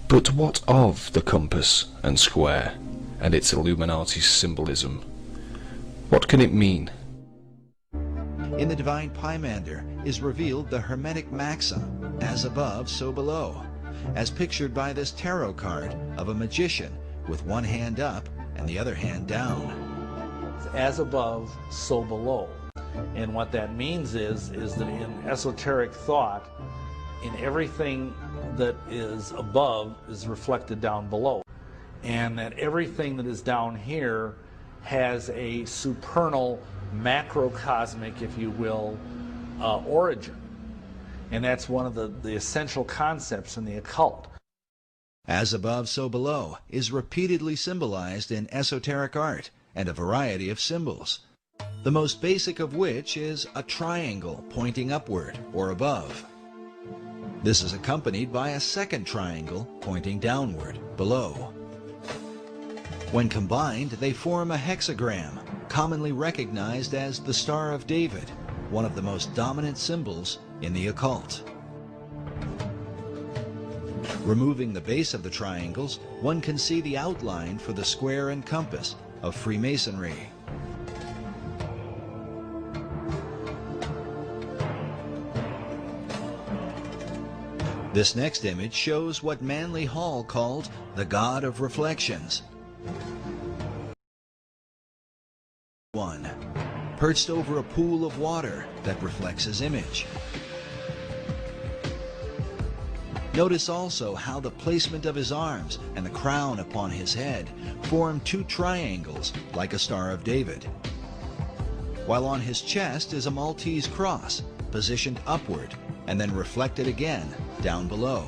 But what of the compass and square and its Illuminati symbolism? What can it mean? In the Divine Pymander is revealed the Hermetic maxim, as above, so below, as pictured by this tarot card of a magician with one hand up and the other hand down. As above, so below. And what that means is that in esoteric thought, in everything that is above is reflected down below. And that everything that is down here has a supernal, macrocosmic, if you will, origin. And that's one of the essential concepts in the occult. As above, so below is repeatedly symbolized in esoteric art and a variety of symbols, the most basic of which is a triangle pointing upward or above. This is accompanied by a second triangle pointing downward, below. When combined, they form a hexagram, commonly recognized as the Star of David, one of the most dominant symbols in the occult. Removing the base of the triangles, one can see the outline for the square and compass of Freemasonry. This next image shows what Manly Hall called the God of Reflections. One, perched over a pool of water that reflects his image. Notice also how the placement of his arms and the crown upon his head form two triangles like a Star of David, while on his chest is a Maltese cross positioned upward and then reflected again down below.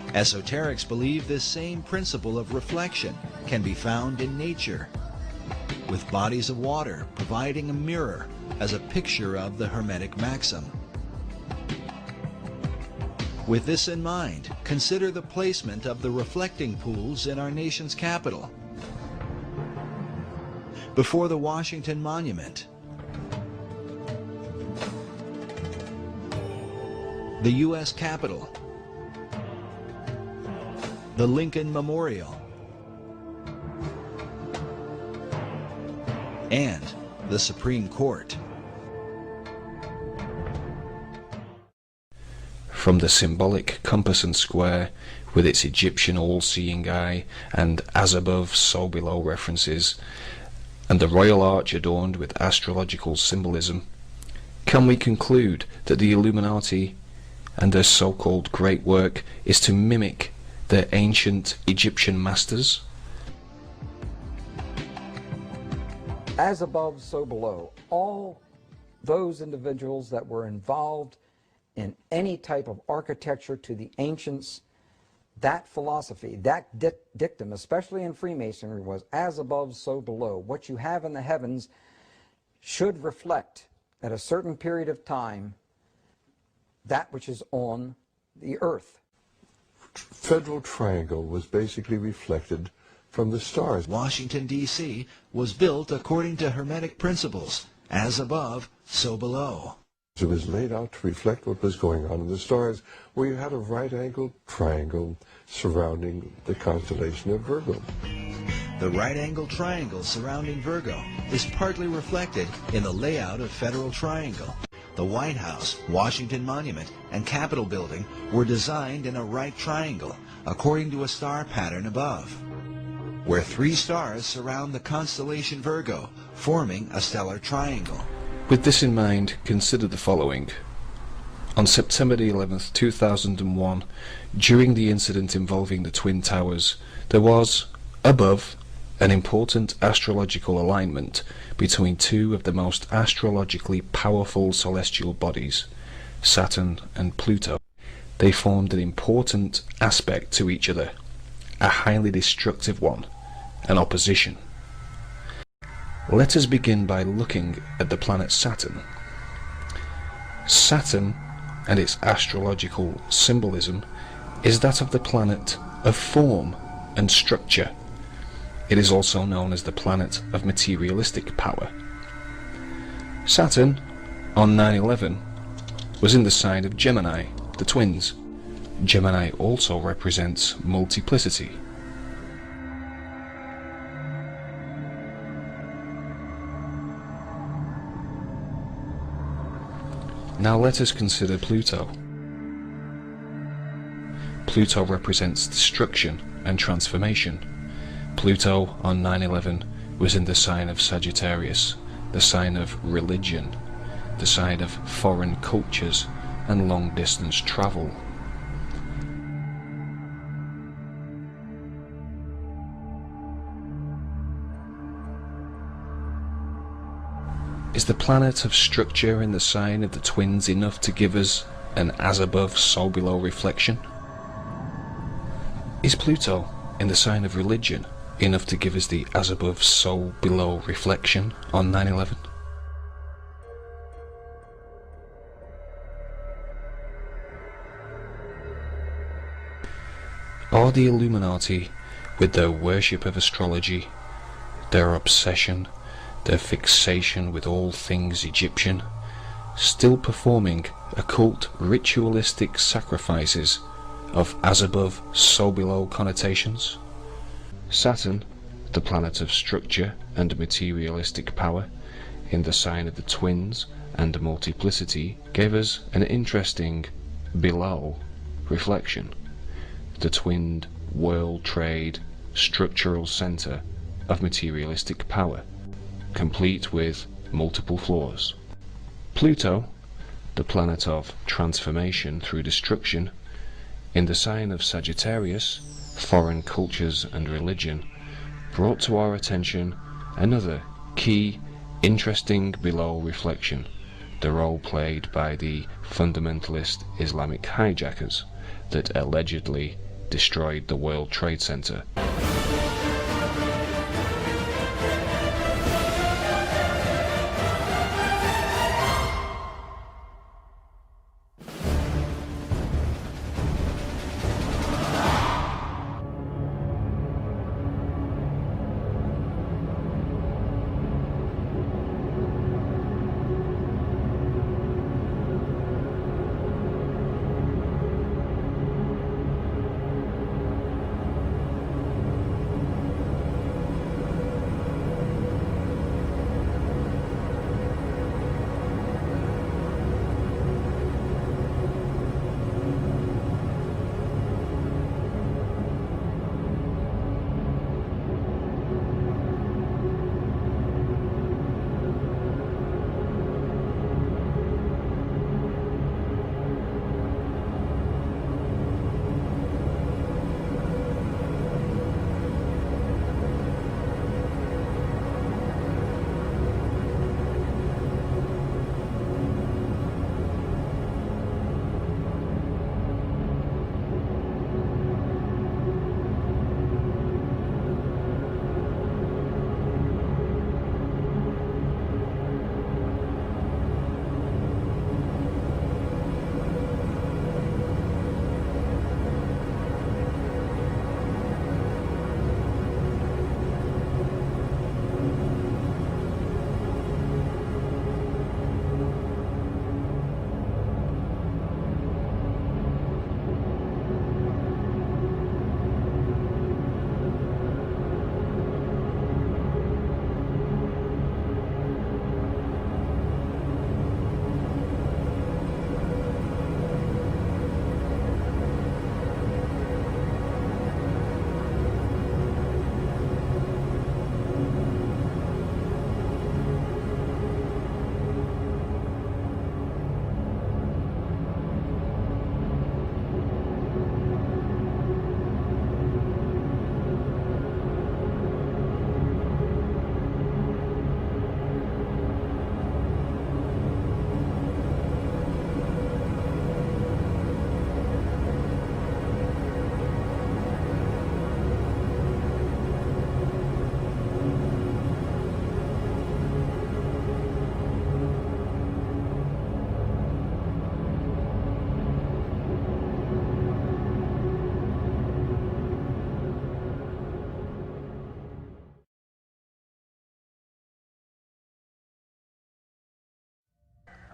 Esoterics believe this same principle of reflection can be found in nature, with bodies of water providing a mirror as a picture of the Hermetic maxim. With this in mind, consider the placement of the reflecting pools in our nation's capital. Before the Washington Monument, the U.S. Capitol, the Lincoln Memorial, and the Supreme Court. From the symbolic compass and square, with its Egyptian all-seeing eye and as above, so below references, and the royal arch adorned with astrological symbolism, can we conclude that the Illuminati and their so-called great work is to mimic their ancient Egyptian masters? As above, so below. All those individuals that were involved in any type of architecture to the ancients, that philosophy, that dictum, especially in Freemasonry, was as above, so below. What you have in the heavens should reflect at a certain period of time that which is on the earth. Federal Triangle was basically reflected from the stars. Washington, D.C. was built according to Hermetic principles, as above, so below. It was laid out to reflect what was going on in the stars, where you had a right-angled triangle surrounding the constellation of Virgo. The right-angled triangle surrounding Virgo is partly reflected in the layout of Federal Triangle. The White House, Washington Monument, and Capitol Building were designed in a right triangle, according to a star pattern above, where three stars surround the constellation Virgo, forming a stellar triangle. With this in mind, consider the following. On September the 11th, 2001, during the incident involving the Twin Towers, there was, above, an important astrological alignment between two of the most astrologically powerful celestial bodies, Saturn and Pluto. They formed an important aspect to each other, a highly destructive one, an opposition. Let us begin by looking at the planet Saturn. Saturn and its astrological symbolism is that of the planet of form and structure. It is also known as the planet of materialistic power. Saturn, on 9/11, was in the sign of Gemini, the twins. Gemini also represents multiplicity. Now let us consider Pluto. Pluto represents destruction and transformation. Pluto on 9/11 was in the sign of Sagittarius, the sign of religion, the sign of foreign cultures and long-distance travel. Is the planet of structure in the sign of the twins enough to give us an as above, so below reflection? Is Pluto in the sign of religion enough to give us the as above, so below reflection on 9/11? Are the Illuminati, with their worship of astrology, their obsession, their fixation with all things Egyptian, still performing occult ritualistic sacrifices of as above, so below connotations? Saturn, the planet of structure and materialistic power, in the sign of the twins and multiplicity, gave us an interesting below reflection, the twinned world trade structural center of materialistic power, complete with multiple floors. Pluto, the planet of transformation through destruction, in the sign of Sagittarius, foreign cultures and religion, brought to our attention another key, interesting below reflection, the role played by the fundamentalist Islamic hijackers that allegedly destroyed the World Trade Center.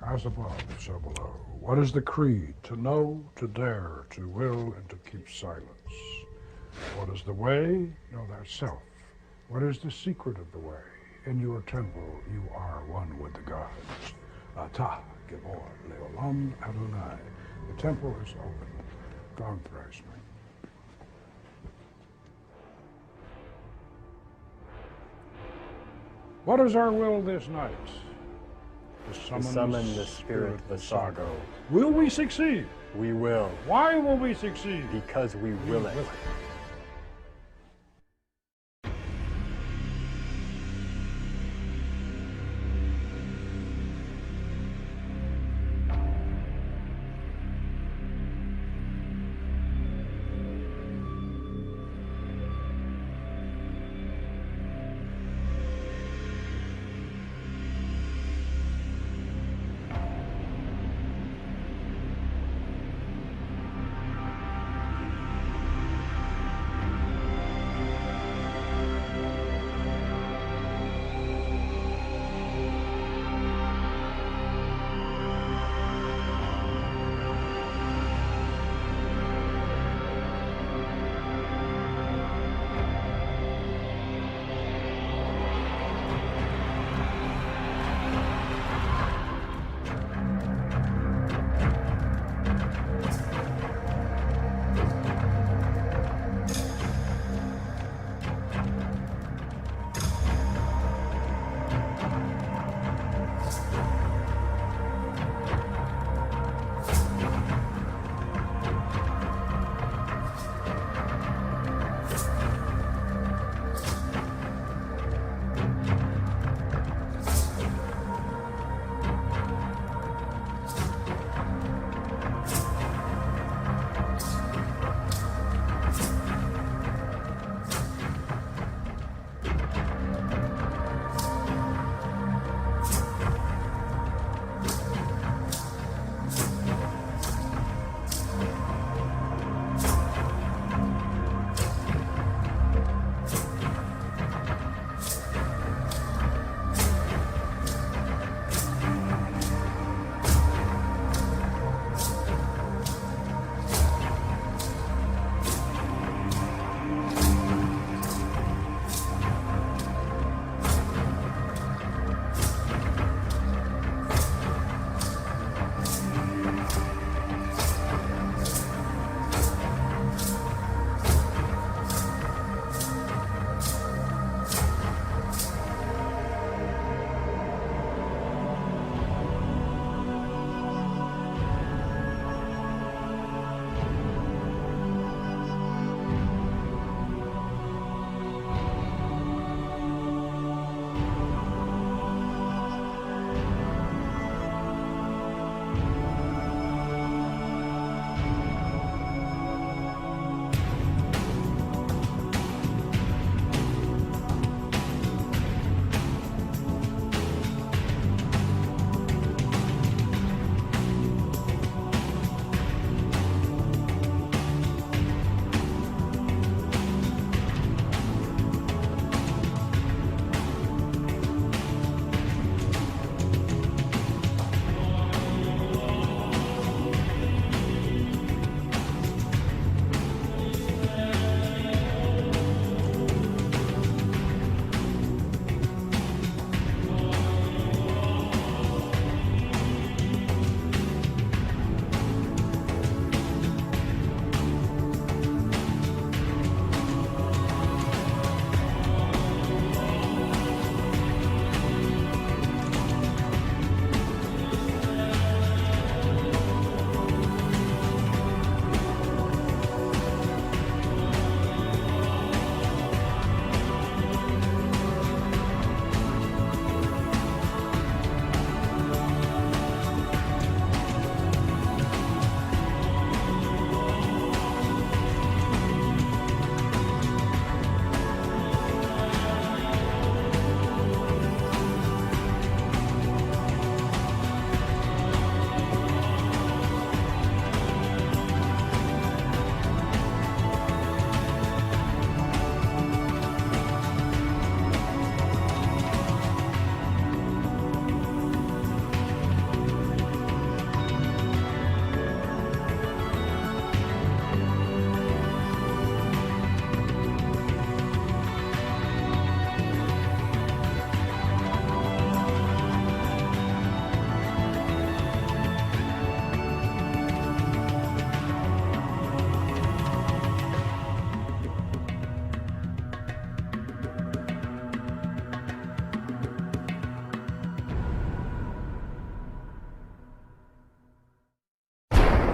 As above, so below. What is the creed? To know, to dare, to will, and to keep silence. What is the way? Know thyself. What is the secret of the way? In your temple you are one with the gods. Atah, Gibor, Leolam, Adonai. The temple is open. Gone thrice, What is our will this night? To summon the spirit Vasago. Will we succeed? We will. Why will we succeed? Because we will it.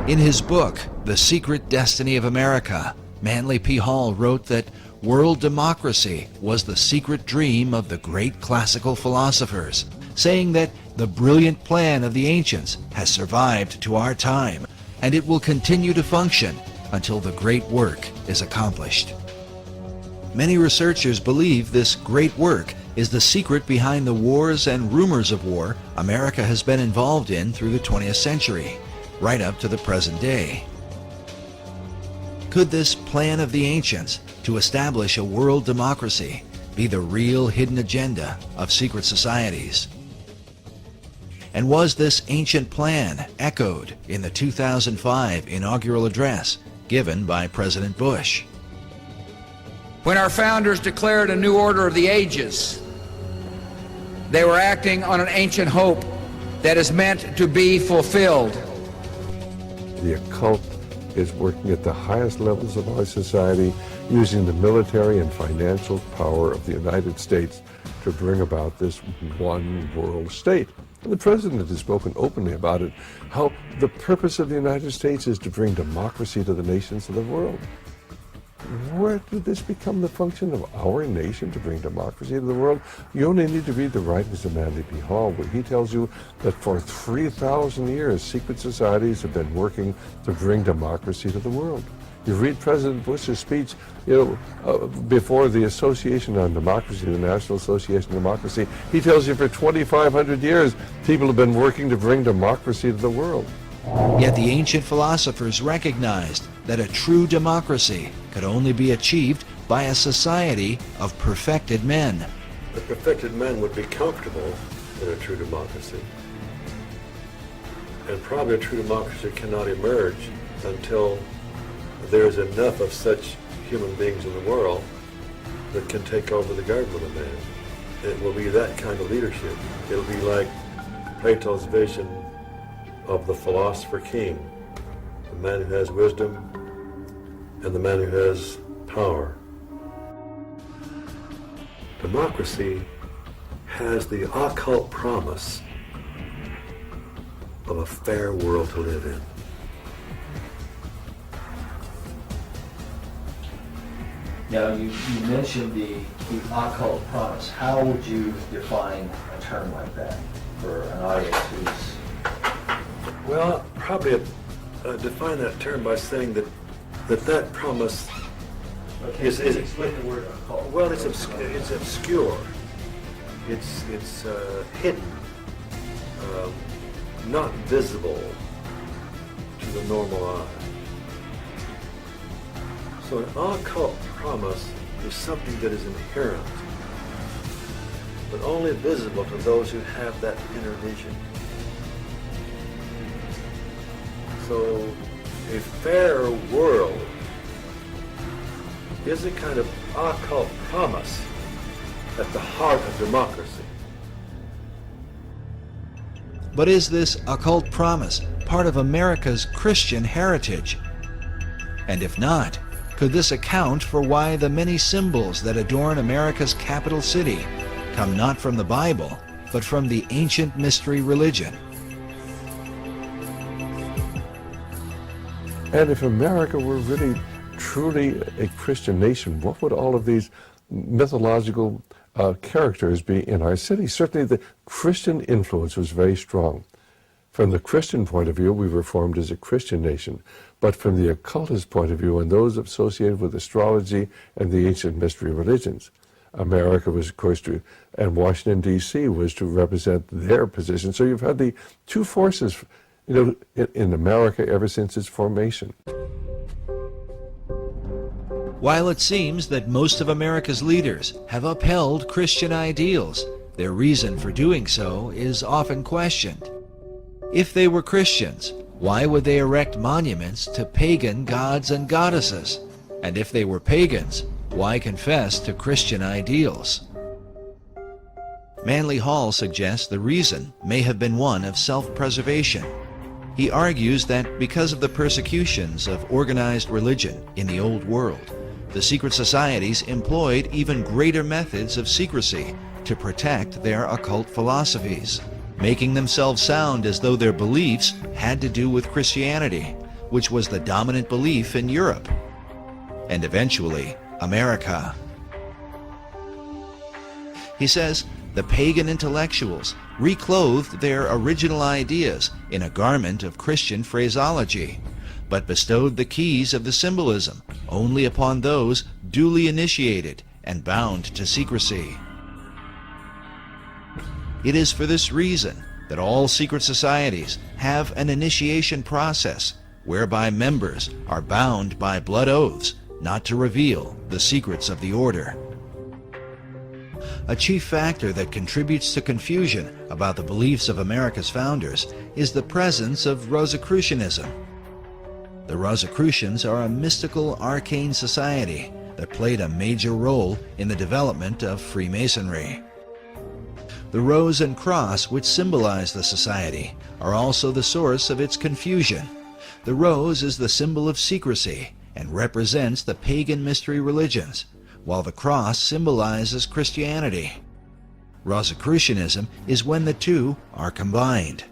In his book, The Secret Destiny of America, Manly P. Hall wrote that world democracy was the secret dream of the great classical philosophers, saying that the brilliant plan of the ancients has survived to our time, and it will continue to function until the great work is accomplished. Many researchers believe this great work is the secret behind the wars and rumors of war America has been involved in through the 20th century, right up to the present day. Could this plan of the ancients to establish a world democracy be the real hidden agenda of secret societies? And was this ancient plan echoed in the 2005 inaugural address given by President Bush? When our founders declared a new order of the ages, they were acting on an ancient hope that is meant to be fulfilled. The occult is working at the highest levels of our society, using the military and financial power of the United States to bring about this one world state. And the president has spoken openly about it, how the purpose of the United States is to bring democracy to the nations of the world. Where did this become the function of our nation, to bring democracy to the world? You only need to read the writings of Manly P. Hall, where he tells you that for 3,000 years, secret societies have been working to bring democracy to the world. You read President Bush's speech, before the Association on Democracy, the National Association on Democracy. He tells you for 2,500 years, people have been working to bring democracy to the world. Yet the ancient philosophers recognized that a true democracy could only be achieved by a society of perfected men. The perfected men would be comfortable in a true democracy. And probably a true democracy cannot emerge until there is enough of such human beings in the world that can take over the government of man. It will be that kind of leadership. It'll be like Plato's vision of the philosopher king, the man who has wisdom and the man who has power. Democracy has the occult promise of a fair world to live in. Now, you mentioned the occult promise. How would you define a term like that for an audience who's... Well, probably define that term by saying that promise is explain the word occult. Well, it's obscure. It's hidden, not visible to the normal eye. So an occult promise is something that is inherent, but only visible to those who have that inner vision. So a fair world is a kind of occult promise at the heart of democracy. But is this occult promise part of America's Christian heritage? And if not, could this account for why the many symbols that adorn America's capital city come not from the Bible, but from the ancient mystery religion? And if America were really, truly a Christian nation, what would all of these mythological characters be in our city? Certainly the Christian influence was very strong. From the Christian point of view, we were formed as a Christian nation. But from the occultist point of view, and those associated with astrology and the ancient mystery religions, America was, of course, and Washington, D.C. was to represent their position. So you've had the two forces, in America ever since its formation. While it seems that most of America's leaders have upheld Christian ideals, their reason for doing so is often questioned. If they were Christians, why would they erect monuments to pagan gods and goddesses? And if they were pagans, why confess to Christian ideals? Manly Hall suggests the reason may have been one of self-preservation. He argues that because of the persecutions of organized religion in the Old World, the secret societies employed even greater methods of secrecy to protect their occult philosophies, making themselves sound as though their beliefs had to do with Christianity, which was the dominant belief in Europe, and eventually America. He says the pagan intellectuals reclothed their original ideas in a garment of Christian phraseology, but bestowed the keys of the symbolism only upon those duly initiated and bound to secrecy. It is for this reason that all secret societies have an initiation process whereby members are bound by blood oaths not to reveal the secrets of the order. A chief factor that contributes to confusion about the beliefs of America's founders is the presence of Rosicrucianism. The Rosicrucians are a mystical arcane society that played a major role in the development of Freemasonry. The rose and cross, which symbolize the society, are also the source of its confusion. The rose is the symbol of secrecy and represents the pagan mystery religions, while the cross symbolizes Christianity. Rosicrucianism is when the two are combined.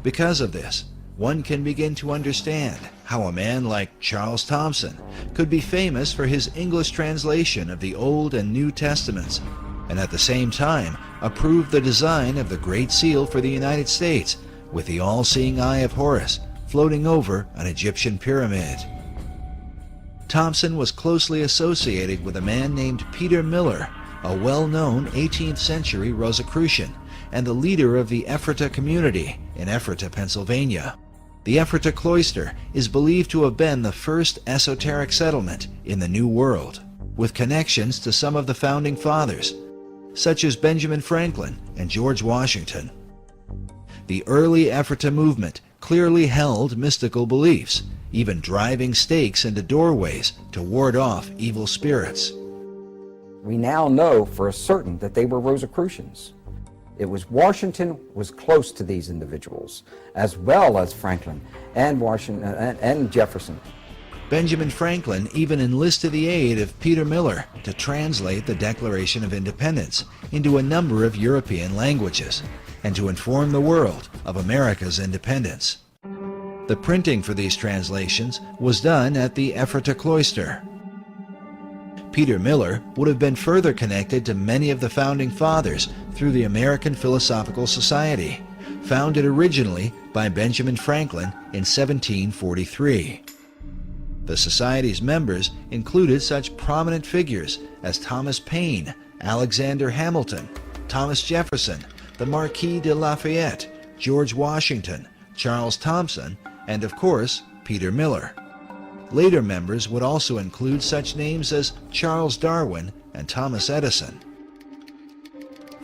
Because of this, one can begin to understand how a man like Charles Thomson could be famous for his English translation of the Old and New Testaments, and at the same time approve the design of the Great Seal for the United States with the all-seeing eye of Horus floating over an Egyptian pyramid. Thomson was closely associated with a man named Peter Miller, a well-known 18th century Rosicrucian and the leader of the Ephrata community in Ephrata, Pennsylvania. The Ephrata cloister is believed to have been the first esoteric settlement in the New World, with connections to some of the founding fathers, such as Benjamin Franklin and George Washington. The early Ephrata movement clearly held mystical beliefs, even driving stakes into doorways to ward off evil spirits. We now know for certain that they were Rosicrucians. It was Washington was close to these individuals, as well as Franklin and Washington and Jefferson. Benjamin Franklin even enlisted the aid of Peter Miller to translate the Declaration of Independence into a number of European languages and to inform the world of America's independence. The printing for these translations was done at the Ephrata cloister. Peter Miller would have been further connected to many of the founding fathers through the American Philosophical Society, founded originally by Benjamin Franklin in 1743. The Society's members included such prominent figures as Thomas Paine, Alexander Hamilton, Thomas Jefferson, the Marquis de Lafayette, George Washington, Charles Thomson, and of course, Peter Miller. Later members would also include such names as Charles Darwin and Thomas Edison.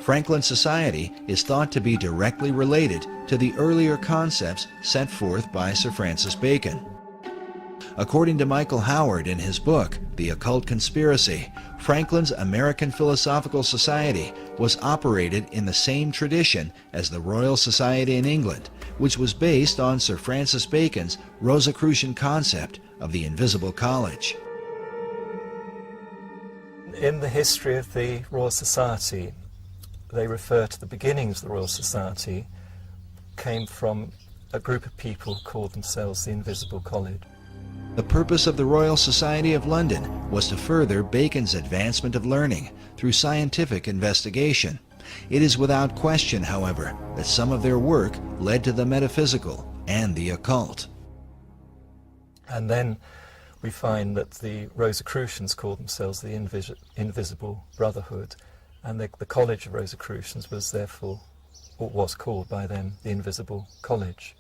Franklin Society is thought to be directly related to the earlier concepts set forth by Sir Francis Bacon. According to Michael Howard in his book, The Occult Conspiracy, Franklin's American Philosophical Society was operated in the same tradition as the Royal Society in England, which was based on Sir Francis Bacon's Rosicrucian concept of the Invisible College. In the history of the Royal Society, they refer to the beginnings of the Royal Society came from a group of people who called themselves the Invisible College. The purpose of the Royal Society of London was to further Bacon's advancement of learning through scientific investigation. It is without question, however, that some of their work led to the metaphysical and the occult. And then we find that the Rosicrucians called themselves the Invisible Brotherhood, and the College of Rosicrucians was therefore, or was called by them, the Invisible College.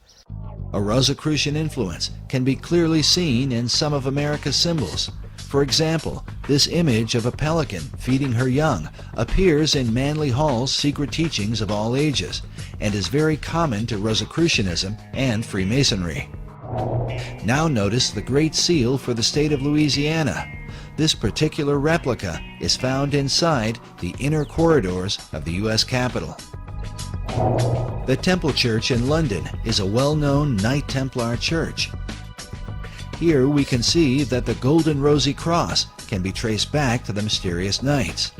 A Rosicrucian influence can be clearly seen in some of America's symbols. For example, this image of a pelican feeding her young appears in Manly Hall's Secret Teachings of All Ages and is very common to Rosicrucianism and Freemasonry. Now notice the Great Seal for the state of Louisiana. This particular replica is found inside the inner corridors of the U.S. Capitol. The Temple Church in London is a well-known Knight Templar church. Here we can see that the golden rosy cross can be traced back to the mysterious knights.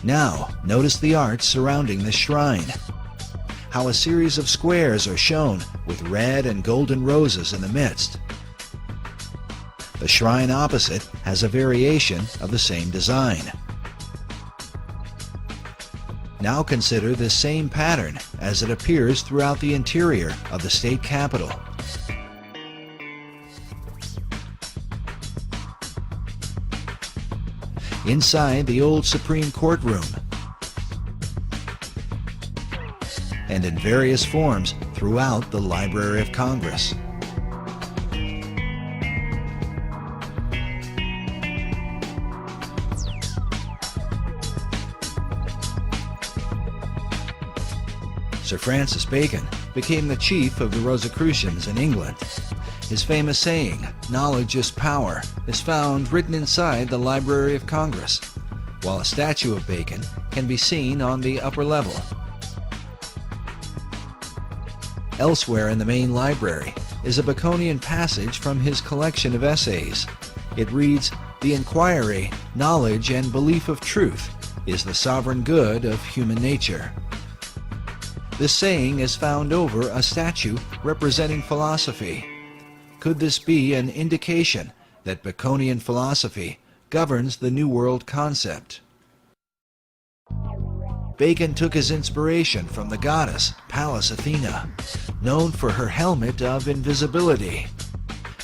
Now, notice the art surrounding this shrine. how a series of squares are shown with red and golden roses in the midst. The shrine opposite has a variation of the same design. Now consider this same pattern as it appears throughout the interior of the state capitol. Inside the old Supreme Courtroom, and in various forms throughout the Library of Congress. Sir Francis Bacon became the chief of the Rosicrucians in England. His famous saying, "Knowledge is power," is found written inside the Library of Congress, while a statue of Bacon can be seen on the upper level. Elsewhere in the main library is a Baconian passage from his collection of essays. It reads, "The inquiry, knowledge, and belief of truth is the sovereign good of human nature." This saying is found over a statue representing philosophy. Could this be an indication that Baconian philosophy governs the New World concept? Bacon took his inspiration from the goddess Pallas Athena, known for her helmet of invisibility.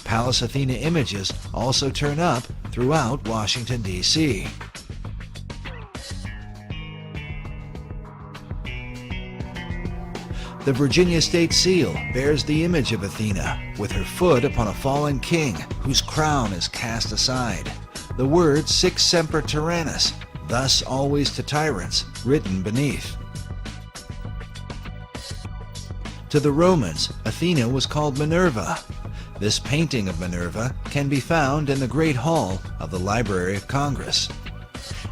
Pallas Athena images also turn up throughout Washington, D.C. The Virginia State Seal bears the image of Athena with her foot upon a fallen king whose crown is cast aside. The word "Sic semper tyrannis," thus always to tyrants, written beneath. To the Romans, Athena was called Minerva. This painting of Minerva can be found in the Great Hall of the Library of Congress.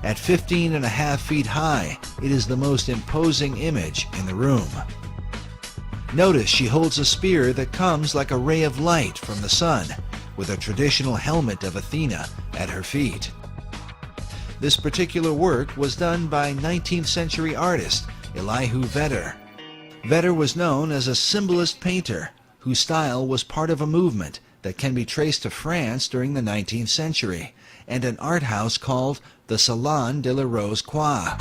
At 15.5 feet high, it is the most imposing image in the room. Notice she holds a spear that comes like a ray of light from the sun, with a traditional helmet of Athena at her feet. This particular work was done by 19th century artist Elihu Vedder. Vedder was known as a symbolist painter whose style was part of a movement that can be traced to France during the 19th century and an art house called the Salon de la Rose Croix.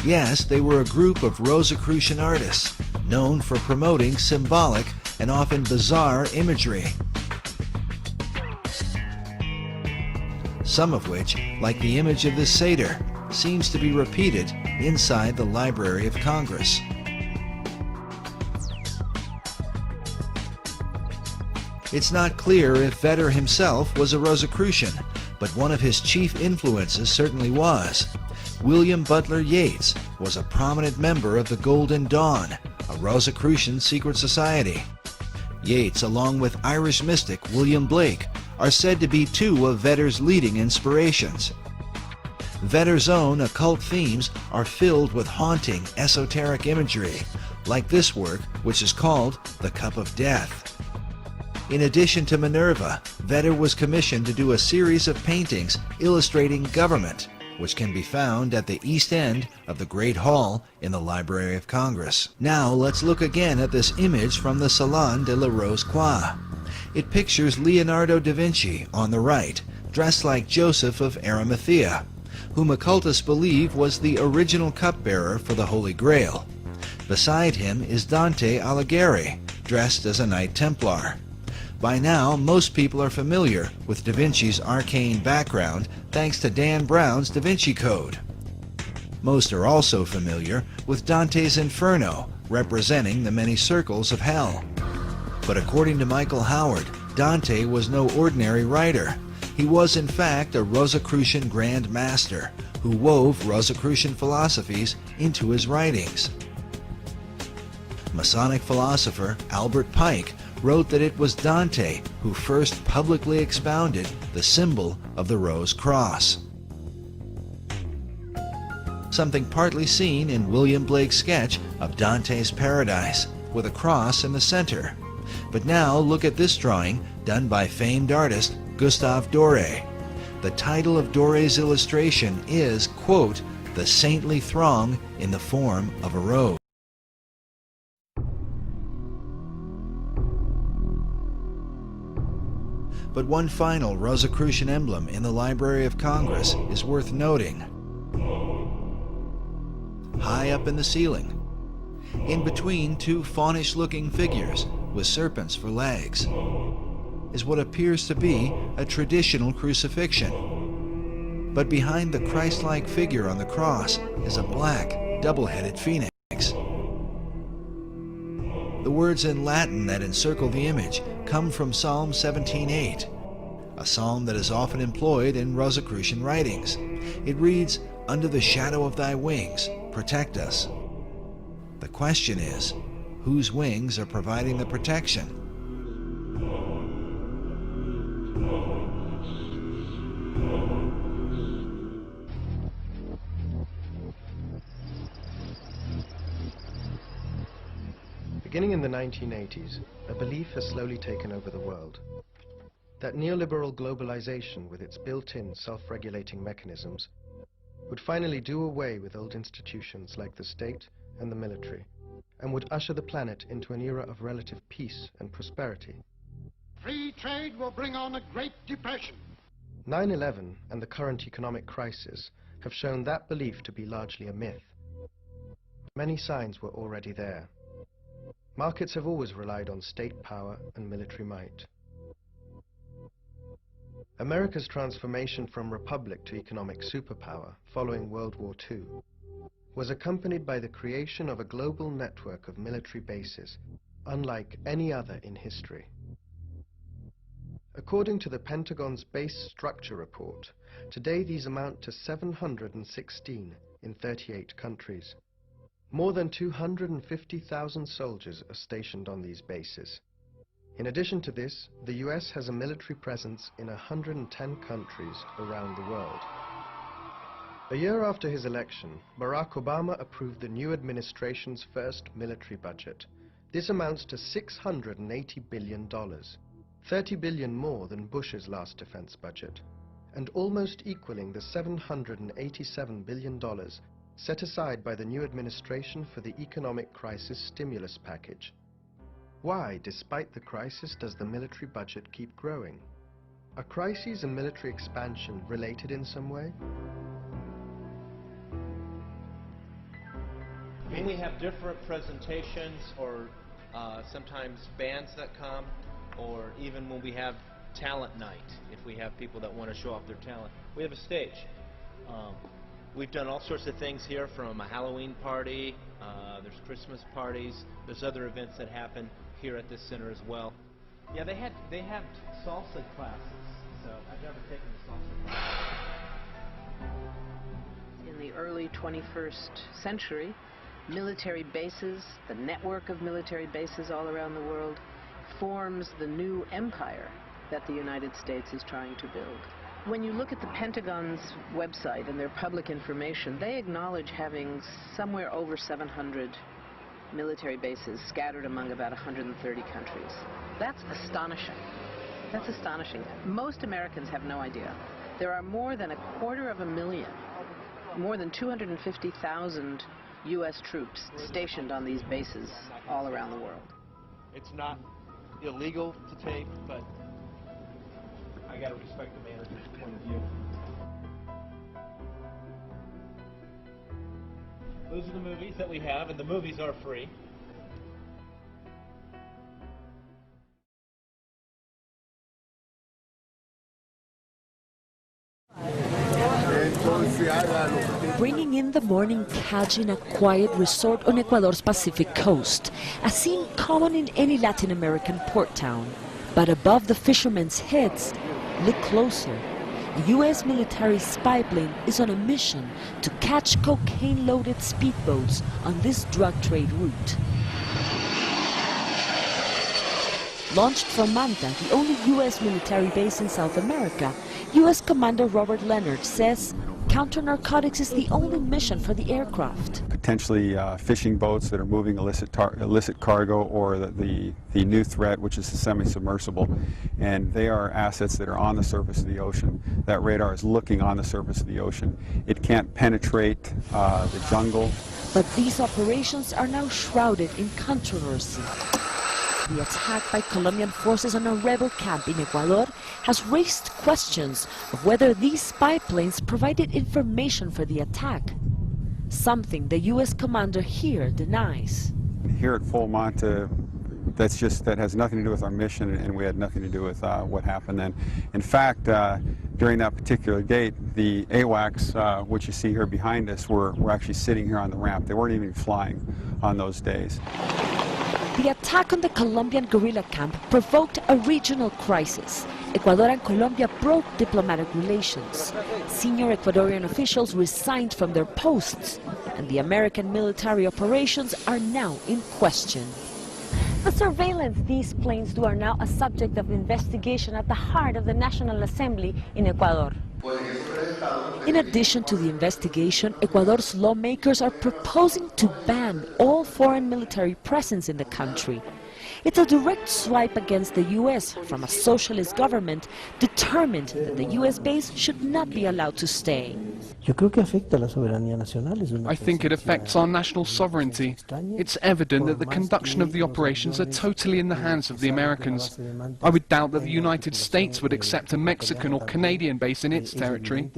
Yes, they were a group of Rosicrucian artists known for promoting symbolic and often bizarre imagery, some of which, like the image of this satyr, seems to be repeated inside the Library of Congress. It's not clear if Vedder himself was a Rosicrucian, but one of his chief influences certainly was. William Butler Yeats was a prominent member of the Golden Dawn, a Rosicrucian secret society. Yeats, along with Irish mystic William Blake, are said to be two of Vedder's leading inspirations. Vedder's own occult themes are filled with haunting, esoteric imagery, like this work, which is called The Cup of Death. In addition to Minerva, Vedder was commissioned to do a series of paintings illustrating government, which can be found at the east end of the Great Hall in the Library of Congress. Now let's look again at this image from the Salon de la Rose Croix. It pictures Leonardo da Vinci on the right, dressed like Joseph of Arimathea, whom occultists believe was the original cupbearer for the Holy Grail. Beside him is Dante Alighieri, dressed as a Knight Templar. By now, most people are familiar with Da Vinci's arcane background thanks to Dan Brown's Da Vinci Code. Most are also familiar with Dante's Inferno, representing the many circles of hell. But according to Michael Howard, Dante was no ordinary writer. He was in fact a Rosicrucian Grand Master who wove Rosicrucian philosophies into his writings. Masonic philosopher Albert Pike wrote that it was Dante who first publicly expounded the symbol of the Rose Cross, something partly seen in William Blake's sketch of Dante's Paradise, with a cross in the center. But now look at this drawing done by famed artist Gustave Doré. The title of Doré's illustration is, quote, "The saintly throng in the form of a rose." But one final Rosicrucian emblem in the Library of Congress is worth noting. High up in the ceiling, in between two faunish-looking figures with serpents for legs, is what appears to be a traditional crucifixion. But behind the Christ-like figure on the cross is a black, double-headed phoenix. The words in Latin that encircle the image come from Psalm 17:8, a psalm that is often employed in Rosicrucian writings. It reads, "Under the shadow of thy wings, protect us." The question is, whose wings are providing the protection? Beginning in the 1980s, a belief has slowly taken over the world. That neoliberal globalization, with its built-in self-regulating mechanisms, would finally do away with old institutions like the state and the military, and would usher the planet into an era of relative peace and prosperity. Free trade will bring on a Great Depression. 9/11 and the current economic crisis have shown that belief to be largely a myth. Many signs were already there. Markets have always relied on state power and military might. America's transformation from republic to economic superpower following World War II was accompanied by the creation of a global network of military bases, unlike any other in history. According to the Pentagon's Base Structure Report, today these amount to 716 in 38 countries. More than 250,000 soldiers are stationed on these bases. In addition to this, the US has a military presence in 110 countries around the world. A year after his election, Barack Obama approved the new administration's first military budget. This amounts to $680 billion, $30 billion more than Bush's last defense budget, and almost equaling the $787 billion set aside by the new administration for the economic crisis stimulus package. Why, despite the crisis, does the military budget keep growing? Are crises and military expansion related in some way? When we have different presentations, or sometimes bands that come, or even when we have talent night, if we have people that want to show off their talent, we have a stage. We've done all sorts of things here, from a Halloween party, there's Christmas parties, there's other events that happen here at this center as well. Yeah, they have salsa classes, so I've never taken a salsa class. In the early 21st century, military bases, the network of military bases all around the world, forms the new empire that the United States is trying to build. When you look at the Pentagon's website and their public information, they acknowledge having somewhere over 700 military bases scattered among about 130 countries. That's astonishing. That's astonishing. Most Americans have no idea. There are more than 250,000, more than 250,000 U.S. troops stationed on these bases all around the world. It's not illegal to tape, but I got to respect the manager's point of view. Those are the movies that we have, and the movies are free. Bringing in the morning catch in a quiet resort on Ecuador's Pacific coast, a scene common in any Latin American port town. But above the fishermen's heads, look closer. A U.S. military spy plane is on a mission to catch cocaine-loaded speedboats on this drug trade route. Launched from Manta, the only U.S. military base in South America, U.S. Commander Robert Leonard says counter-narcotics is the only mission for the aircraft. Potentially fishing boats that are moving illicit cargo, or the new threat, which is the semi-submersible. And they are assets that are on the surface of the ocean. That radar is looking on the surface of the ocean. It can't penetrate the jungle. But these operations are now shrouded in controversy. the attack by Colombian forces on a rebel camp in Ecuador has raised questions of whether these spy planes provided information for the attack, something the U.S. commander here denies. Here at Full Monte, that has nothing to do with our mission, and we had nothing to do with what happened then. In fact, during that particular date, the AWACS, which you see here behind us, were actually sitting here on the ramp. They weren't even flying on those days. The attack on the Colombian guerrilla camp provoked a regional crisis. Ecuador and Colombia broke diplomatic relations. Senior Ecuadorian officials resigned from their posts, and the American military operations are now in question. The surveillance these planes do are now a subject of investigation at the heart of the National Assembly in Ecuador. In addition to the investigation, Ecuador's lawmakers are proposing to ban all foreign military presence in the country. It's a direct swipe against the U.S. from a socialist government determined that the U.S. base should not be allowed to stay. I think it affects our national sovereignty. It's evident that the conduction of the operations are totally in the hands of the Americans. I would doubt that the United States would accept a Mexican or Canadian base in its territory.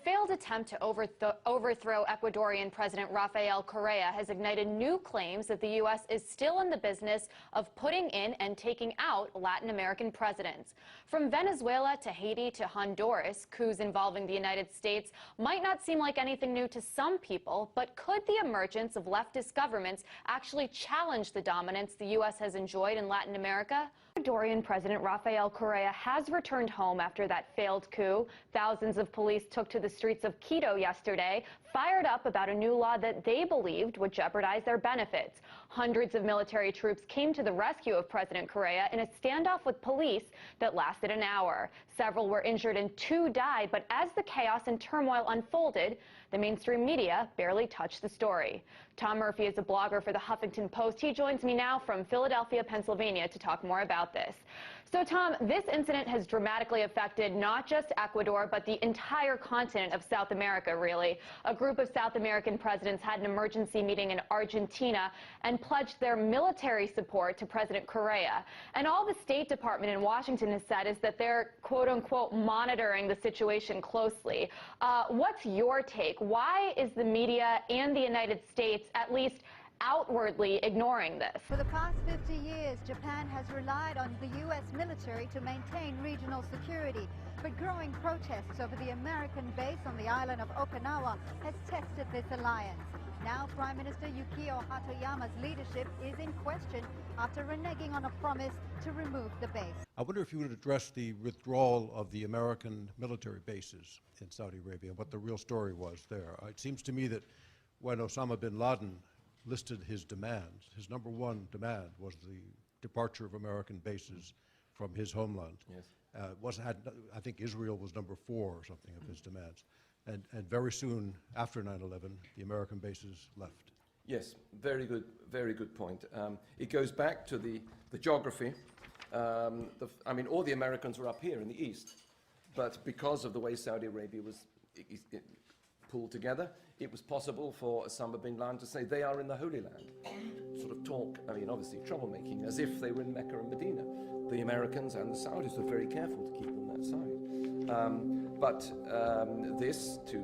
Failed attempt to overthrow Ecuadorian President Rafael Correa has ignited new claims that the U.S. is still in the business of putting in and taking out Latin American presidents. From Venezuela to Haiti to Honduras, coups involving the United States might not seem like anything new to some people, but could the emergence of leftist governments actually challenge the dominance the U.S. has enjoyed in Latin America? Ecuadorian President Rafael Correa has returned home after that failed coup. Thousands of police took to the streets of Quito yesterday, fired up about a new law that they believed would jeopardize their benefits. Hundreds of military troops came to the rescue of President Correa in a standoff with police that lasted an hour. Several were injured and 2 died, but as the chaos and turmoil unfolded, the mainstream media barely touched the story. Tom Murphy is a blogger for the Huffington Post. He joins me now from Philadelphia, Pennsylvania to talk more about this. So, Tom, this incident has dramatically affected not just Ecuador, but the entire continent of South America, really. A group of South American presidents had an emergency meeting in Argentina and pledged their military support to President Correa. And all the State Department in Washington has said is that they're, quote-unquote, monitoring the situation closely. What's your take? Why is the media and the United States at least outwardly ignoring this? For the past 50 years, Japan has relied on the U.S. military to maintain regional security. But growing protests over the American base on the island of Okinawa has tested this alliance. Now Prime Minister Yukio Hatoyama's leadership is in question after reneging on a promise to remove the base. I wonder if you would address the withdrawal of the American military bases in Saudi Arabia, what the real story was there. It seems to me that when Osama bin Laden listed his demands, his number one demand was the departure of American bases from his homeland. Yes. I think Israel was number 4 or something of his demands. And very soon after 9/11, the American bases left. Yes, very good point. It goes back to the geography. I mean, all the Americans were up here in the east, but because of the way Saudi Arabia was pulled together, it was possible for Osama bin Laden to say they are in the Holy Land. Sort of talk, I mean, obviously troublemaking, as if they were in Mecca and Medina. The Americans and the Saudis were very careful to keep on that side. But this to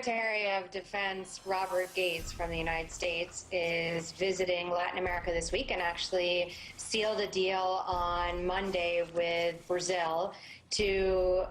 Secretary of Defense Robert Gates from the United States is visiting Latin America this week and actually sealed a deal on Monday with Brazil to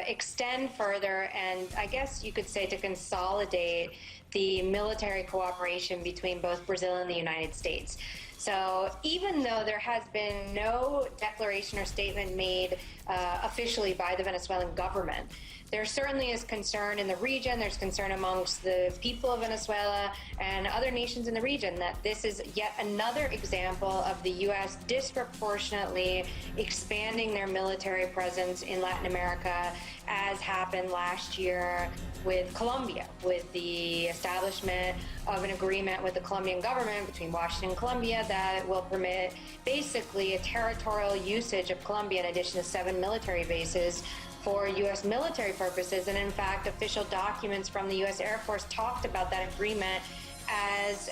extend further and I guess you could say to consolidate the military cooperation between both Brazil and the United States. So even though there has been no declaration or statement made officially by the Venezuelan government, there certainly is concern in the region, there's concern amongst the people of Venezuela and other nations in the region that this is yet another example of the U.S. disproportionately expanding their military presence in Latin America, as happened last year with Colombia, with the establishment of an agreement with the Colombian government between Washington and Colombia that will permit basically a territorial usage of Colombia in addition to 7 military bases for U.S. military purposes. And in fact, official documents from the U.S. Air Force talked about that agreement as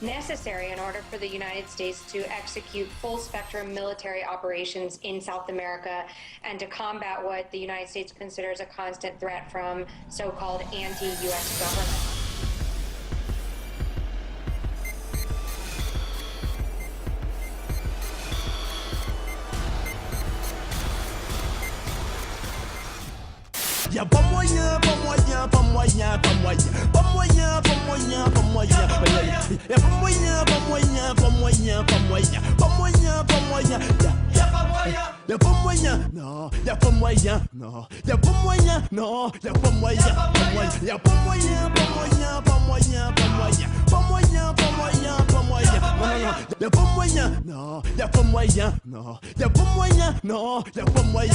necessary in order for the United States to execute full-spectrum military operations in South America and to combat what the United States considers a constant threat from so-called anti-U.S. government. Y'a pas moyen, pas moyen, pas moyen, pas moyen, pas moyen, pas moyen, pas moyen, y'a pas moyen, pas moyen, pas moyen, pas moyen, pas moyen, pas moyen, y'a pas moyen, y'a pas moyen, non, y'a pas moyen, non, y'a pas moyen, non, y'a pas moyen, y'a pas moyen, pas moyen, pas moyen, pas moyen, pas moyen, pas moyen, pas moyen, y'a pas moyen, non, y'a pas moyen, non, y'a pas moyen, non, y'a pas moyen,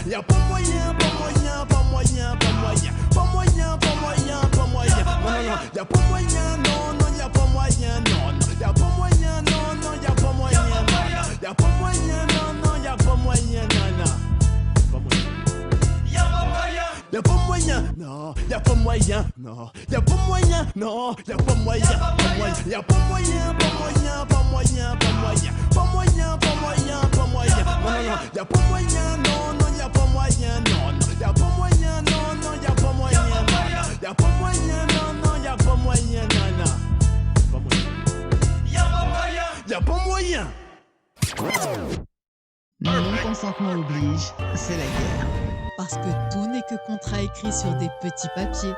y'a pas moyen, pas moyen, pas moyen, pas moyen, pas moyen, pas moyen, pas moyen, y'a pas moyen, non, non, y'a pas moyen, non, y'a pas moyen, non, non, y'a pas moyen, non, y'a pas moyen, non, non, y'a pas moyen, non, y'a pas moyen, non, y'a pas moyen, non, y'a pas moyen, non, y'a pas moyen, y'a pas moyen, pas moyen, pas moyen, pas moyen, pas moyen, pas moyen, pas moyen, y'a pas moyen, non, non, y'a pas moyen, non, y'a pas moyen, non, non, y'a pas moyen, y'a pas moyen, non, non, y'a pas moyen, non, y'a pas moyen. Non-consentement oblige, c'est la guerre. Parce que tout n'est que contrat écrit sur des petits papiers.